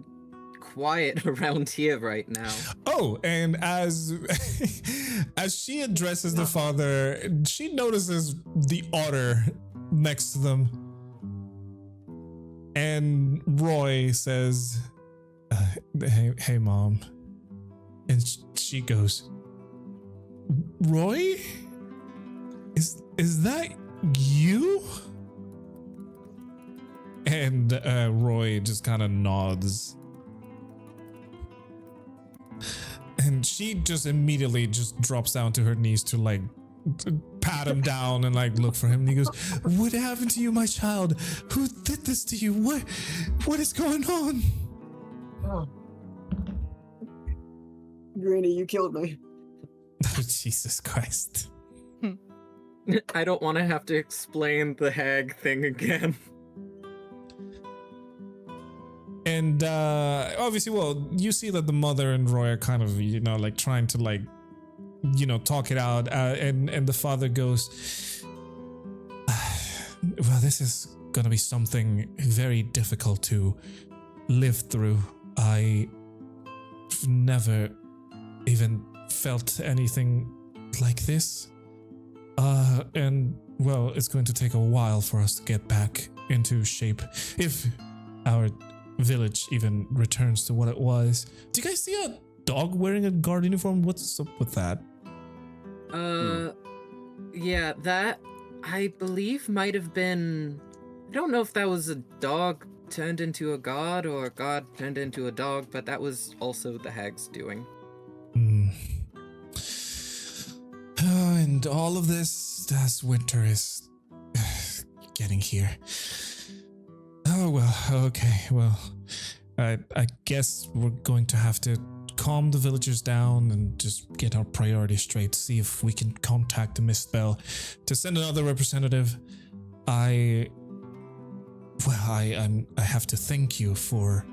quiet around here right now. Oh, and as she addresses the father, she notices the otter next to them. And Roy says, hey mom. And she goes, "Roy? Is that you?" And Roy just kind of nods. And she just immediately just drops down to her knees to like pat him down and like look for him. And he goes, "What happened to you, my child? Who did this to you? What is going on?" Oh. Granny, you killed me. Oh, Jesus Christ. I don't want to have to explain the hag thing again. And obviously, well, you see that the mother and Roy are kind of, like trying to like, talk it out. And the father goes, "Well, this is going to be something very difficult to live through. I've never even felt anything like this. And well, it's going to take a while for us to get back into shape. If our village even returns to what it was." Do you guys see a dog wearing a guard uniform? What's up with that? Yeah, that I believe might have been. I don't know if that was a dog turned into a god or a god turned into a dog, but that was also the hag's doing. And all of this as winter is getting here. Oh, well, okay, well, I guess we're going to have to calm the villagers down and just get our priorities straight, see if we can contact the Mistbell to send another representative. I have to thank you for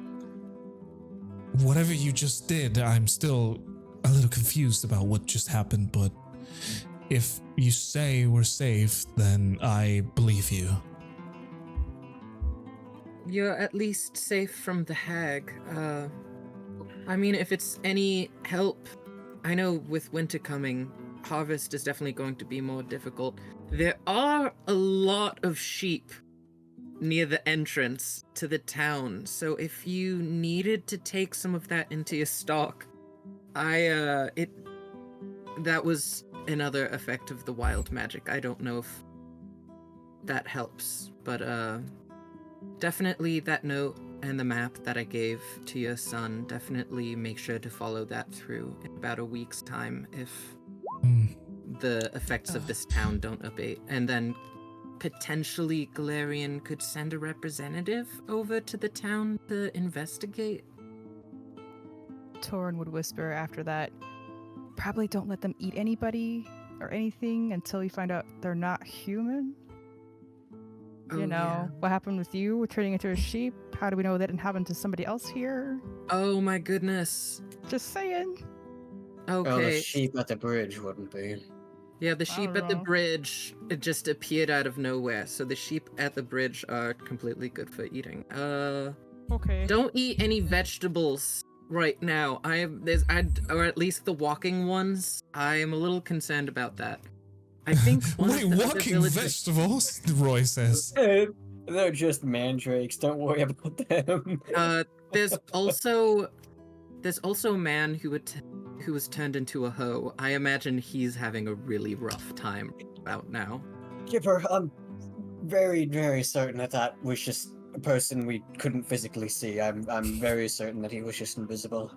whatever you just did. I'm still a little confused about what just happened, but if you say we're safe, then I believe you. You're at least safe from the hag. I mean, if it's any help, I know with winter coming, harvest is definitely going to be more difficult. There are a lot of sheep near the entrance to the town, so if you needed to take some of that into your stock, that was another effect of the wild magic. I don't know if that helps, but definitely that note and the map that I gave to your son, definitely make sure to follow that through in about a week's time if the effects of this town don't abate. And then potentially Galarian could send a representative over to the town to investigate. Taurin would whisper after that, "Probably don't let them eat anybody or anything until we find out they're not human." Oh, You know, what happened with you? We're turning into a sheep. How do we know that didn't happen to somebody else here? Oh my goodness. Just saying. Oh, the Okay. sheep at the bridge wouldn't be. Yeah, the I sheep don't at the know. bridge, it just appeared out of nowhere. So the sheep at the bridge are completely good for eating. Okay. Don't eat any vegetables right now. Or at least the walking ones. I am a little concerned about that. I think one Wait, of the other walking villagers- vegetables? Roy says. They're just mandrakes. Don't worry about them. There's also a man who was turned into a hoe. I imagine he's having a really rough time out now. Kipper, I'm very, very certain that was just a person we couldn't physically see. I'm very certain that he was just invisible.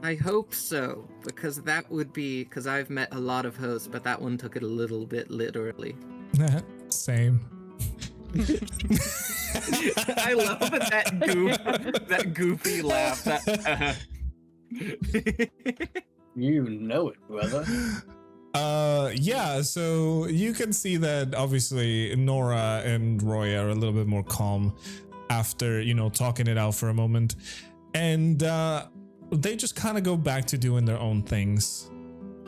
I hope so, because I've met a lot of hoes, but that one took it a little bit literally. Same. I love that goofy laugh. You know it, brother. Yeah, so you can see that obviously Nora and Roy are a little bit more calm after, talking it out for a moment. And they just kind of go back to doing their own things.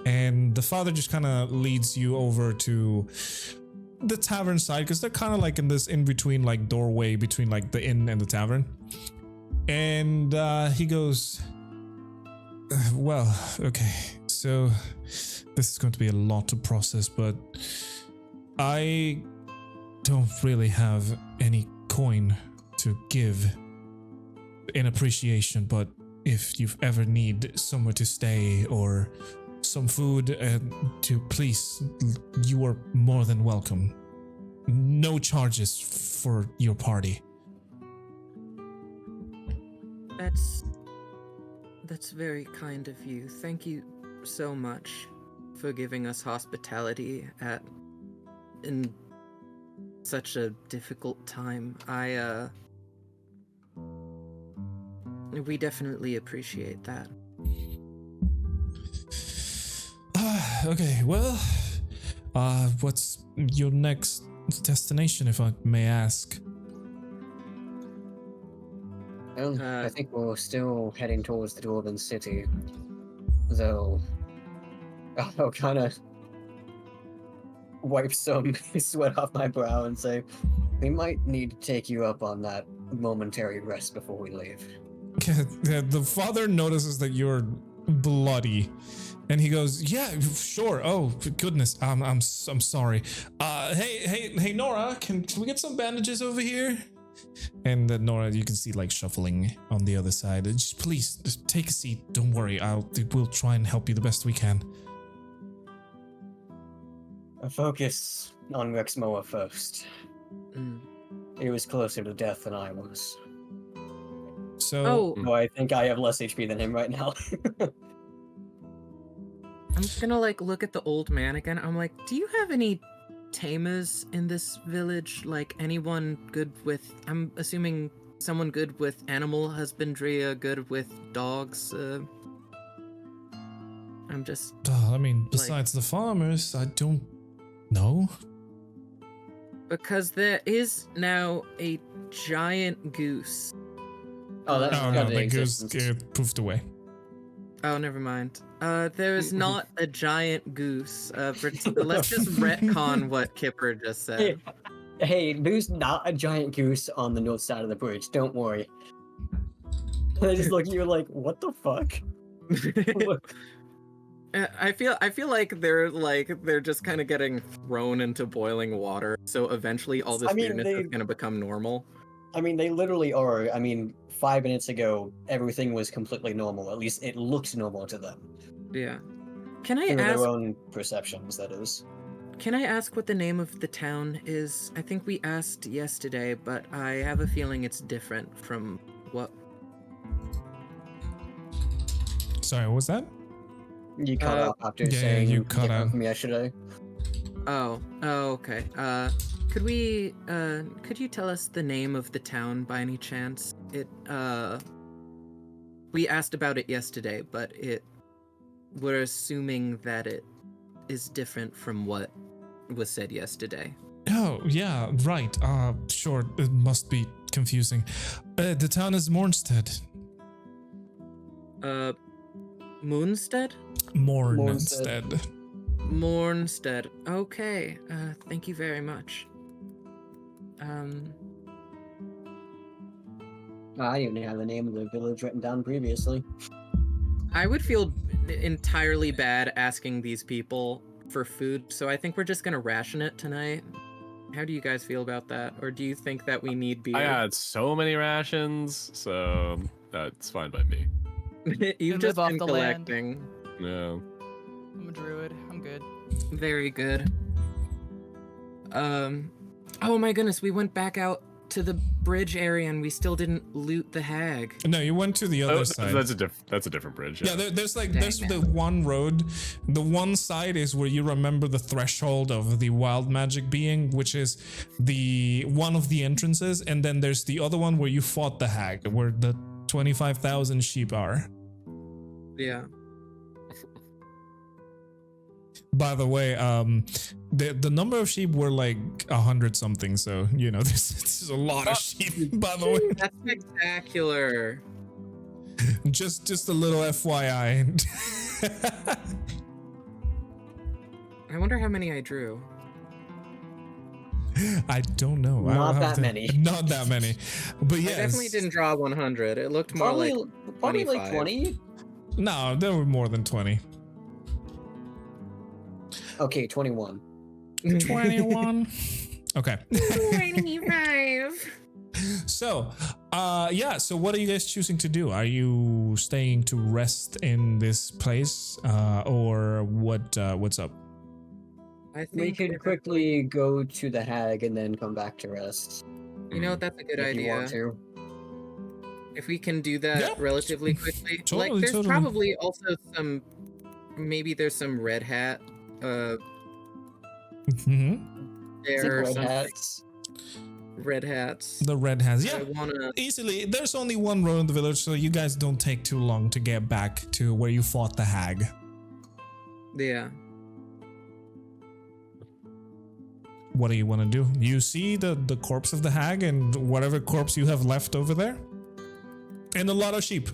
And the father just kind of leads you over to the tavern side, because they're kind of like in this in-between like doorway between like the inn and the tavern. And he goes, well, okay, so this is going to be a lot to process, but I don't really have any coin to give in appreciation, but if you ever need somewhere to stay or some food to please, you are more than welcome. No charges for your party. That's very kind of you. Thank you so much for giving us hospitality in such a difficult time. We definitely appreciate that. Okay, well, what's your next destination, if I may ask? Well, I think we're still heading towards the Dwarven City, though I'll kind of wipe some sweat off my brow and say, we might need to take you up on that momentary rest before we leave. The father notices that you're bloody, and he goes, "Yeah, sure. Oh goodness, I'm sorry. Hey, Nora, can we get some bandages over here?" And Nora, you can see like shuffling on the other side. Just please, just take a seat. Don't worry. We'll try and help you the best we can. Focus on Rexmoa first. Mm. He was closer to death than I was. So, Though I think I have less HP than him right now. I'm gonna like look at the old man again. I'm like, do you have any tamers in this village? Like anyone good with? I'm assuming someone good with animal husbandry, good with dogs. I'm just. I mean, besides the farmers, I don't know. Because there is now a giant goose. Oh, that's Oh no, the goose poofed away. Oh, never mind. There is not a giant goose. Let's just retcon what Kipper just said. Hey, there's not a giant goose on the north side of the bridge. Don't worry. I just look at you like, what the fuck? I feel like they're just kind of getting thrown into boiling water. So eventually, all this weirdness is gonna become normal. I mean, they literally are. I mean, 5 minutes ago, everything was completely normal. At least it looked normal to them. Yeah. Can I Through ask? their own perceptions, that is. Can I ask what the name of the town is? I think we asked yesterday, but I have a feeling it's different from what. Sorry, what was that? You cut off after yeah, saying you cut out from yesterday. Oh, okay. Could you tell us the name of the town by any chance? We asked about it yesterday, but we're assuming that it is different from what was said yesterday. Oh, yeah, right. Sure, it must be confusing. The town is Mornstead. Moonstead? Mornstead. Mornstead. Okay. Thank you very much. I didn't have the name of the village written down previously. I would feel entirely bad asking these people for food, so I think we're just gonna ration it tonight. How do you guys feel about that? Or do you think that we need beer? I had so many rations, so that's fine by me. You've And just live off been the land. collecting. Yeah. I'm a druid. I'm good. Very good. Oh my goodness, we went back out to the bridge area and we still didn't loot the hag. No, you went to the other side. That's a different bridge. Yeah, there's Dang the one road. The one side is where you remember the threshold of the wild magic being, which is the one of the entrances, and then there's the other one where you fought the hag, where the 25,000 sheep are. Yeah. By the way, the number of sheep were like 100 something, so you know this is a lot of sheep. By the way, That's spectacular. just a little FYI. I wonder how many I drew. I don't know. Not I'll have that to- many. Not that many. But I yes, definitely didn't draw 100. It looked more like Probably 25. like 20. No, there were more than 20. Okay, 21. 21. Okay. 25. So, yeah. So, what are you guys choosing to do? Are you staying to rest in this place, or what? What's up? I We think could quickly go to the hag and then come back to rest. You know, that's a good if you want idea. to. If we can do that Yeah. relatively quickly. Totally, like, there's totally. probably also some. Maybe there's some red hat. Hmm. Is it There are red some hats? red hats. The red has, I yeah. wanna. Easily. There's only one road in the village, so you guys don't take too long to get back to where you fought the hag. Yeah. What do you want to do? You see the corpse of the hag and whatever corpse you have left over there, and a lot of sheep.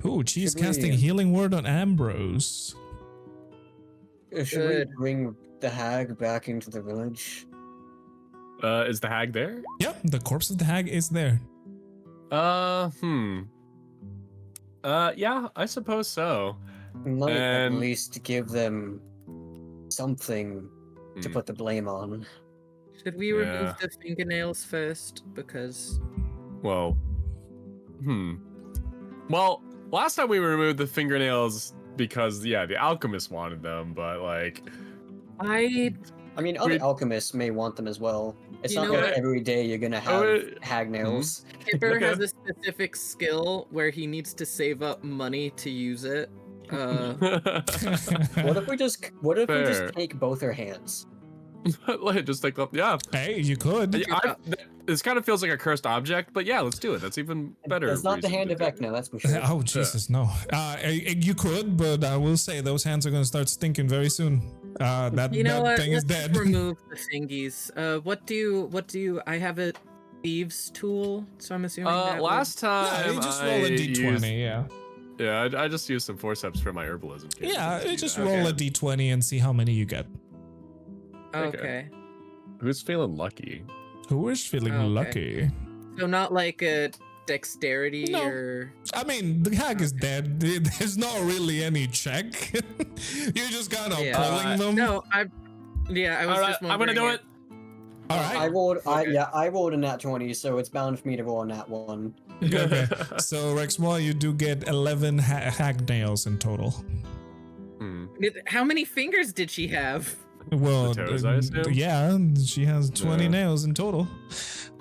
Ooh, she's Should we- casting healing word on Ambrose. Should we Good. bring the hag back into the village? Is the hag there? Yeah, the corpse of the hag is there. Yeah, I suppose so. Might at And- least give them something to Hmm. put the blame on. Should we Yeah. remove the fingernails first? Because Well, Well, last time we removed the fingernails because, yeah, the alchemist wanted them, but like, I I mean, other We- alchemists may want them as well. It's You not know like what? every day you're gonna have hag nails. Kipper Okay. has a specific skill where he needs to save up money to use it. What if we just Fair. take both her hands? like, just like, yeah. Hey, you could. This kind of feels like a cursed object, but yeah, let's do it. That's even better. It's not the reason hand to of do it. Vecna, that's for sure. Oh Jesus, no. You could, but I will say those hands are gonna start stinking very soon. That You know that what? thing Let's is just dead. remove the fingies. What do I have a thieves tool? So I'm assuming that would- Last Yeah, time you just roll a I d20. used- Yeah. Yeah, I just used some forceps for my herbalism. kit Yeah, to do just that. roll a Okay. d20 and see how many you get. Okay. Who's feeling lucky? Who is feeling Okay. lucky? So not like a dexterity No. or I mean, the hag is dead. There's not really any check. You're just kind of Yeah. pulling them. no. I was All right, just I'm gonna do wondering it. All right. I rolled Okay. I rolled a nat 20, so it's bound for me to roll a nat 1. Okay. So Rexmoa, you do get 11 hag nails in total. How many fingers did she have? Well, toes, I assume? yeah, she has 20 Yeah. nails in total.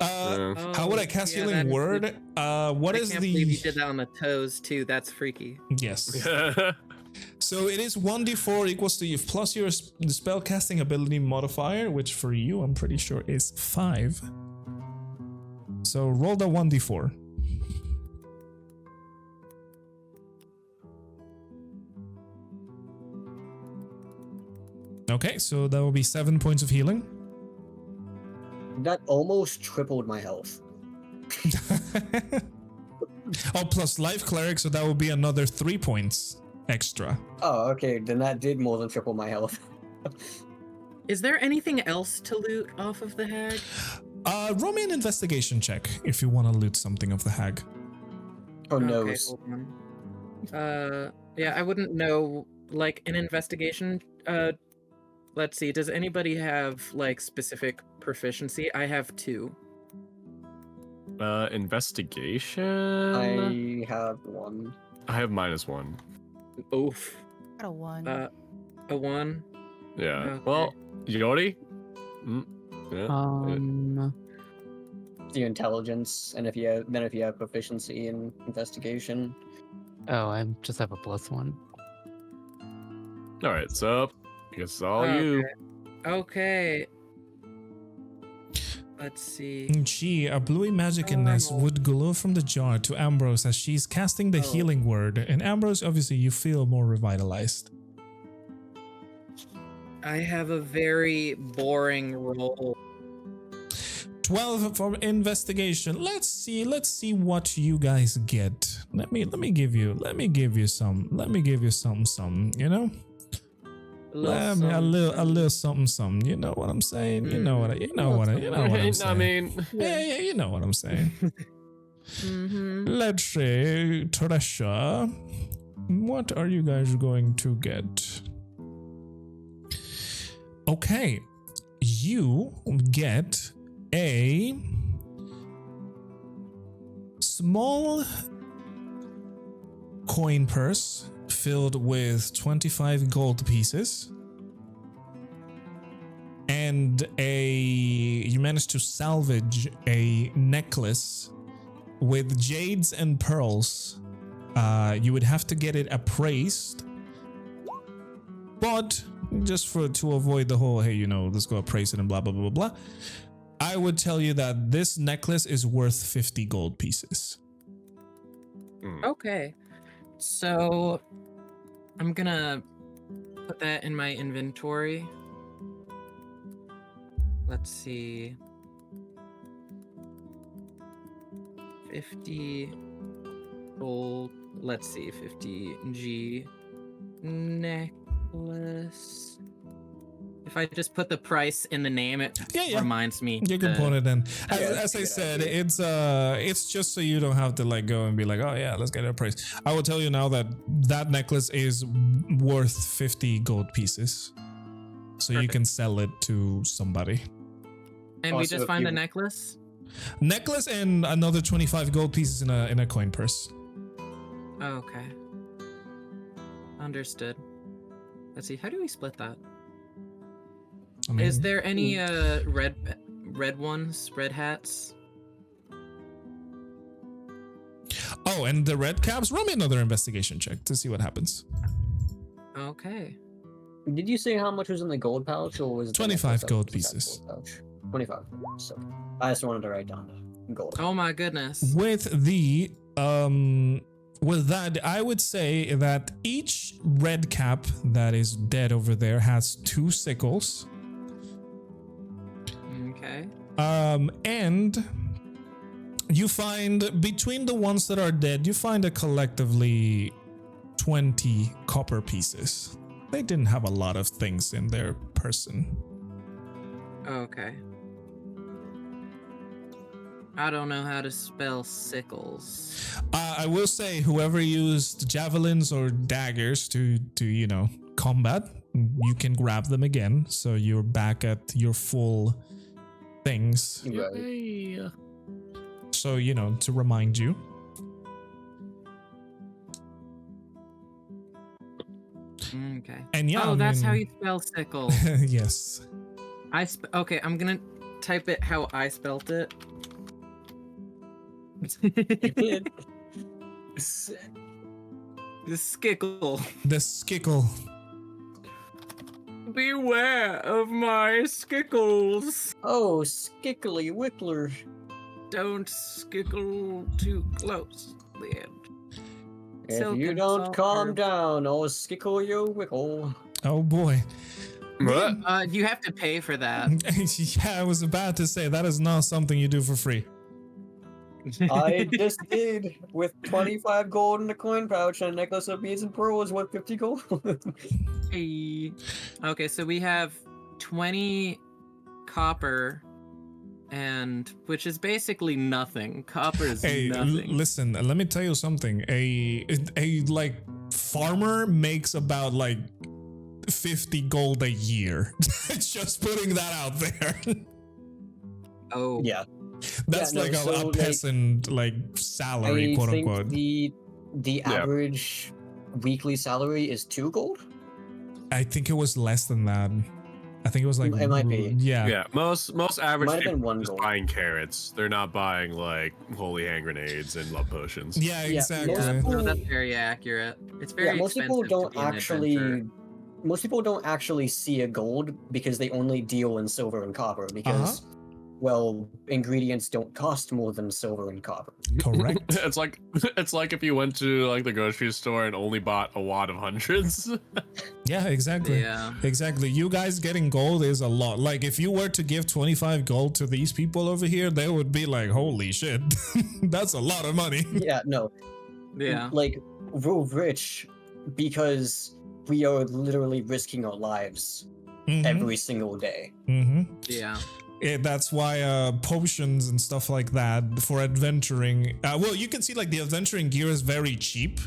Yeah. How would I Oh, cast yeah, healing that word? includes- What I is can't the? believe you did that on the toes too. That's freaky. Yes. So it is 1d4 equals to you plus your spell casting ability modifier, which for you I'm pretty sure is 5. So roll the 1d4. Okay, so that will be 7 points of healing. That almost tripled my health. Oh, plus life cleric, so that will be another 3 points extra. Oh, okay, then that did more than triple my health. Is there anything else to loot off of the hag? Roll me an investigation check if you want to loot something of the hag. Oh no. Okay, hold on. Yeah, I wouldn't know, like, an investigation. Let's see, does anybody have, like, specific proficiency? I have 2. Investigation. I have 1. I have -1. Oof. Got a 1. A 1? Yeah. Okay. Well, Yori. Yeah. The intelligence, and if you have proficiency in investigation. Oh, I just have a +1. All right. So, I guess it's all you. Okay. Let's see. Gee, a bluey magicness would glow from the jar to Ambrose as she's casting the healing word. And Ambrose, obviously, you feel more revitalized. I have a very boring roll. 12 for investigation. Let's see what you guys get. Let me give you some, you know? A little something. You know what I'm saying? You know what I'm saying. I mean, yeah, you know what I'm saying. Let's say, Tresha, what are you guys going to get? Okay, you get a small coin purse filled with 25 gold pieces, and you managed to salvage a necklace with jades and pearls. You would have to get it appraised, but just to avoid the whole, hey, let's go appraise it and blah blah blah blah blah, I would tell you that this necklace is worth 50 gold pieces. Okay. So I'm gonna put that in my inventory. Let's see. 50 gold. Let's see, 50 G necklace. If I just put the price in the name, it reminds me. You can put it in. As I said, it's just so you don't have to go and be like, oh yeah, let's get it appraised. I will tell you now that necklace is worth 50 gold pieces, so Perfect. you can sell it to somebody. And Also, we just find a necklace. Necklace and another 25 gold pieces in a coin purse. Okay. Understood. Let's see. How do we split that? I mean, Is there any red hats? Oh, and the red caps. Roll me another investigation check to see what happens. Okay. Did you say how much was in the gold pouch, or was it 25 gold pieces? Gold pouch? 25. So I just wanted to write down the gold. Oh my goodness. With that, I would say that each red cap that is dead over there has 2 sickles. Okay. And you find between the ones that are dead, you find a collectively 20 copper pieces. They didn't have a lot of things in their person. Okay. I don't know how to spell sickles. I will say, whoever used javelins or daggers to combat, you can grab them again, so you're back at your full things. Right. So to remind you. Okay. And yeah, that's how you spell sickle. Yes. Okay, I'm gonna type it how I spelt it. The skickle. The skickle. Beware of my skickles. Oh, skickly wickler. Don't skickle too close. The end. If Silk you and don't salt calm herb. down, I'll skickle your wickle. Oh boy. What? You have to pay for that. Yeah, I was about to say that is not something you do for free. I just did with 25 gold in a coin pouch and a necklace of beads and pearls worth 50 gold. Hey. Okay, so we have 20 copper, and which is basically nothing. Copper is Hey, nothing. listen, let me tell you something. A like farmer makes about like 50 gold a year. Just putting that out there. Oh, Yeah. That's Yeah, no, like a so, peasant like salary, I quote think unquote. the Yeah. average weekly salary is 2 gold. I think it was less than that. I think it was like It might be. Yeah. Yeah, most average Might have been people 1 are just gold. buying carrots. They're not buying like holy hand grenades and love potions. Yeah, Yeah, exactly. most yeah, people- no, that's very accurate. It's very Yeah, most people expensive don't to be an actually. adventurer. Most people don't actually see a gold because they only deal in silver and copper because, well, ingredients don't cost more than silver and copper. Correct. it's like if you went to like the grocery store and only bought a wad of hundreds. Yeah, exactly. Yeah. Exactly. You guys getting gold is a lot. Like if you were to give 25 gold to these people over here, they would be like, holy shit. That's a lot of money. Yeah, no, Yeah. like we're rich because we are literally risking our lives every single day. Yeah. That's why potions and stuff like that for adventuring. Well, you can see like the adventuring gear is very cheap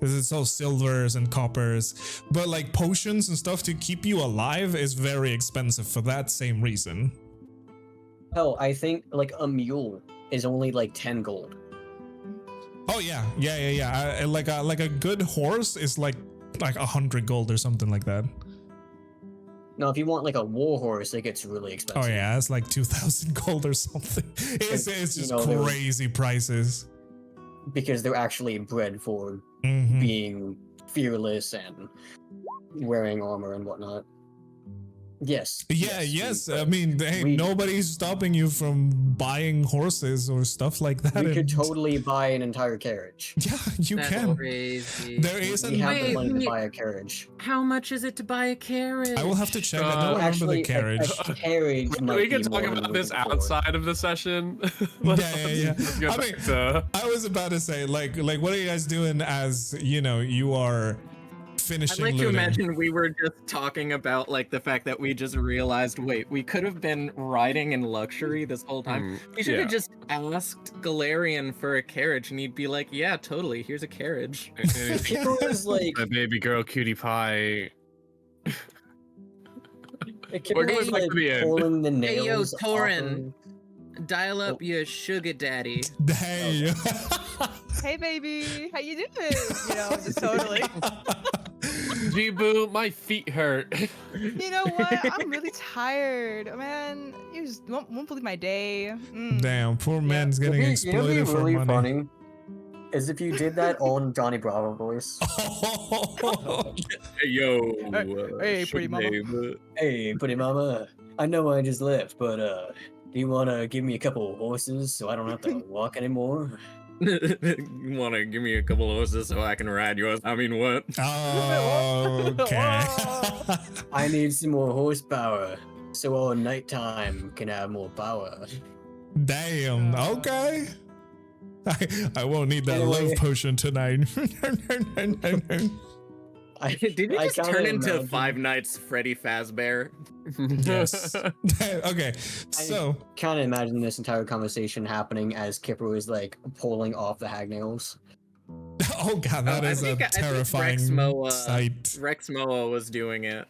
because it's all silvers and coppers. But like potions and stuff to keep you alive is very expensive for that same reason. Hell, I think like a mule is only like 10 gold. Oh yeah. Like a good horse is like 100 gold or something like that. Now, if you want like a war horse, it gets really Oh expensive. yeah, it's like 2,000 gold or something. It's Because, just you know, there was- crazy prices. Because they're actually bred for Mhm. being fearless and wearing armor and whatnot. Yes. Yes. we- I mean, hey, we- nobody's stopping you from buying horses or stuff like that. we could and- totally buy an entire carriage. Yeah, you That's can. crazy. There We isn't. have the Wait, money to wait. buy a carriage. How much is it to buy a carrot? I will have to check. I Uh, don't remember Actually, the carriage. a carriage might we can be talk more than about we this can afford. outside of the session. Yeah. Let's get I back mean, to- I was about to say, like, what are you guys doing as you are I'd finishing like to looting? imagine we were just talking about like the fact that we just realized, wait, we could have been riding in luxury this whole time. We should have yeah. just asked Galarian for a carriage, and he'd be like, "Yeah, totally. Here's a carriage." Kipper was like, My baby girl cutie pie. Kipper We're going was back like to the end. pulling the Hey, yo, nails. Taurin. off Dial up your sugar daddy. Hey. Hey, baby, how you doing? You know, just totally. G-Boo, my feet hurt. You know what? I'm really tired, man. You just won't believe my day. Mm. Damn, poor man's It'd getting be- exploited it'd be for really money. funny is if you did that all in Johnny Bravo voice. Hey, yo. Hey, pretty mama. babe. Hey, pretty mama. I know I just left, but do you want to give me a couple of horses so I don't have to walk anymore? You want to give me a couple of horses so I can ride yours? I mean, what? Okay. I need some more horsepower so our nighttime can have more power. Damn. Okay. I won't need that Anyway. love potion tonight. Did you I just kinda turn into imagine- Five Nights Freddy Fazbear? Yes. Okay. So Kind of imagine this entire conversation happening as Kipper is like pulling off the hagnails. oh god, that I is think a terrifying Rexmoa- sight. Rexmoa was doing it.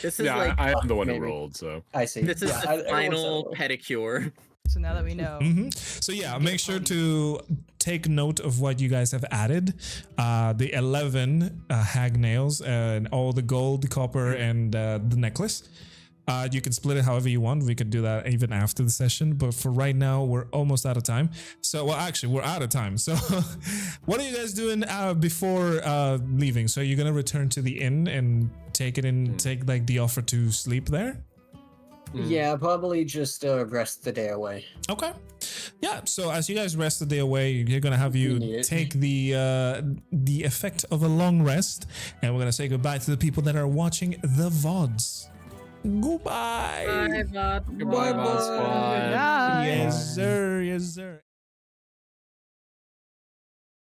This is Yeah, like I am the one who maybe. rolled, so. I see. this is Yeah, the I- everyone final said- pedicure. So now that we know. So yeah, make sure to take note of what you guys have added. The 11 hag nails and all the gold, copper, and the necklace. You can split it however you want. We could do that even after the session, but for right now, we're almost out of time. So, well, actually, we're out of time. So, what are you guys doing before leaving? So, you're gonna return to the inn and take like the offer to sleep there? Yeah, probably just rest the day away. Okay. Yeah, so as you guys rest the day away, you're gonna have you need it. take the effect of a long rest, and we're gonna say goodbye to the people that are watching the VODs. Goodbye. Bye, Vod. Goodbye, Mod Squad. Yeah. Yes, sir. Yes, sir.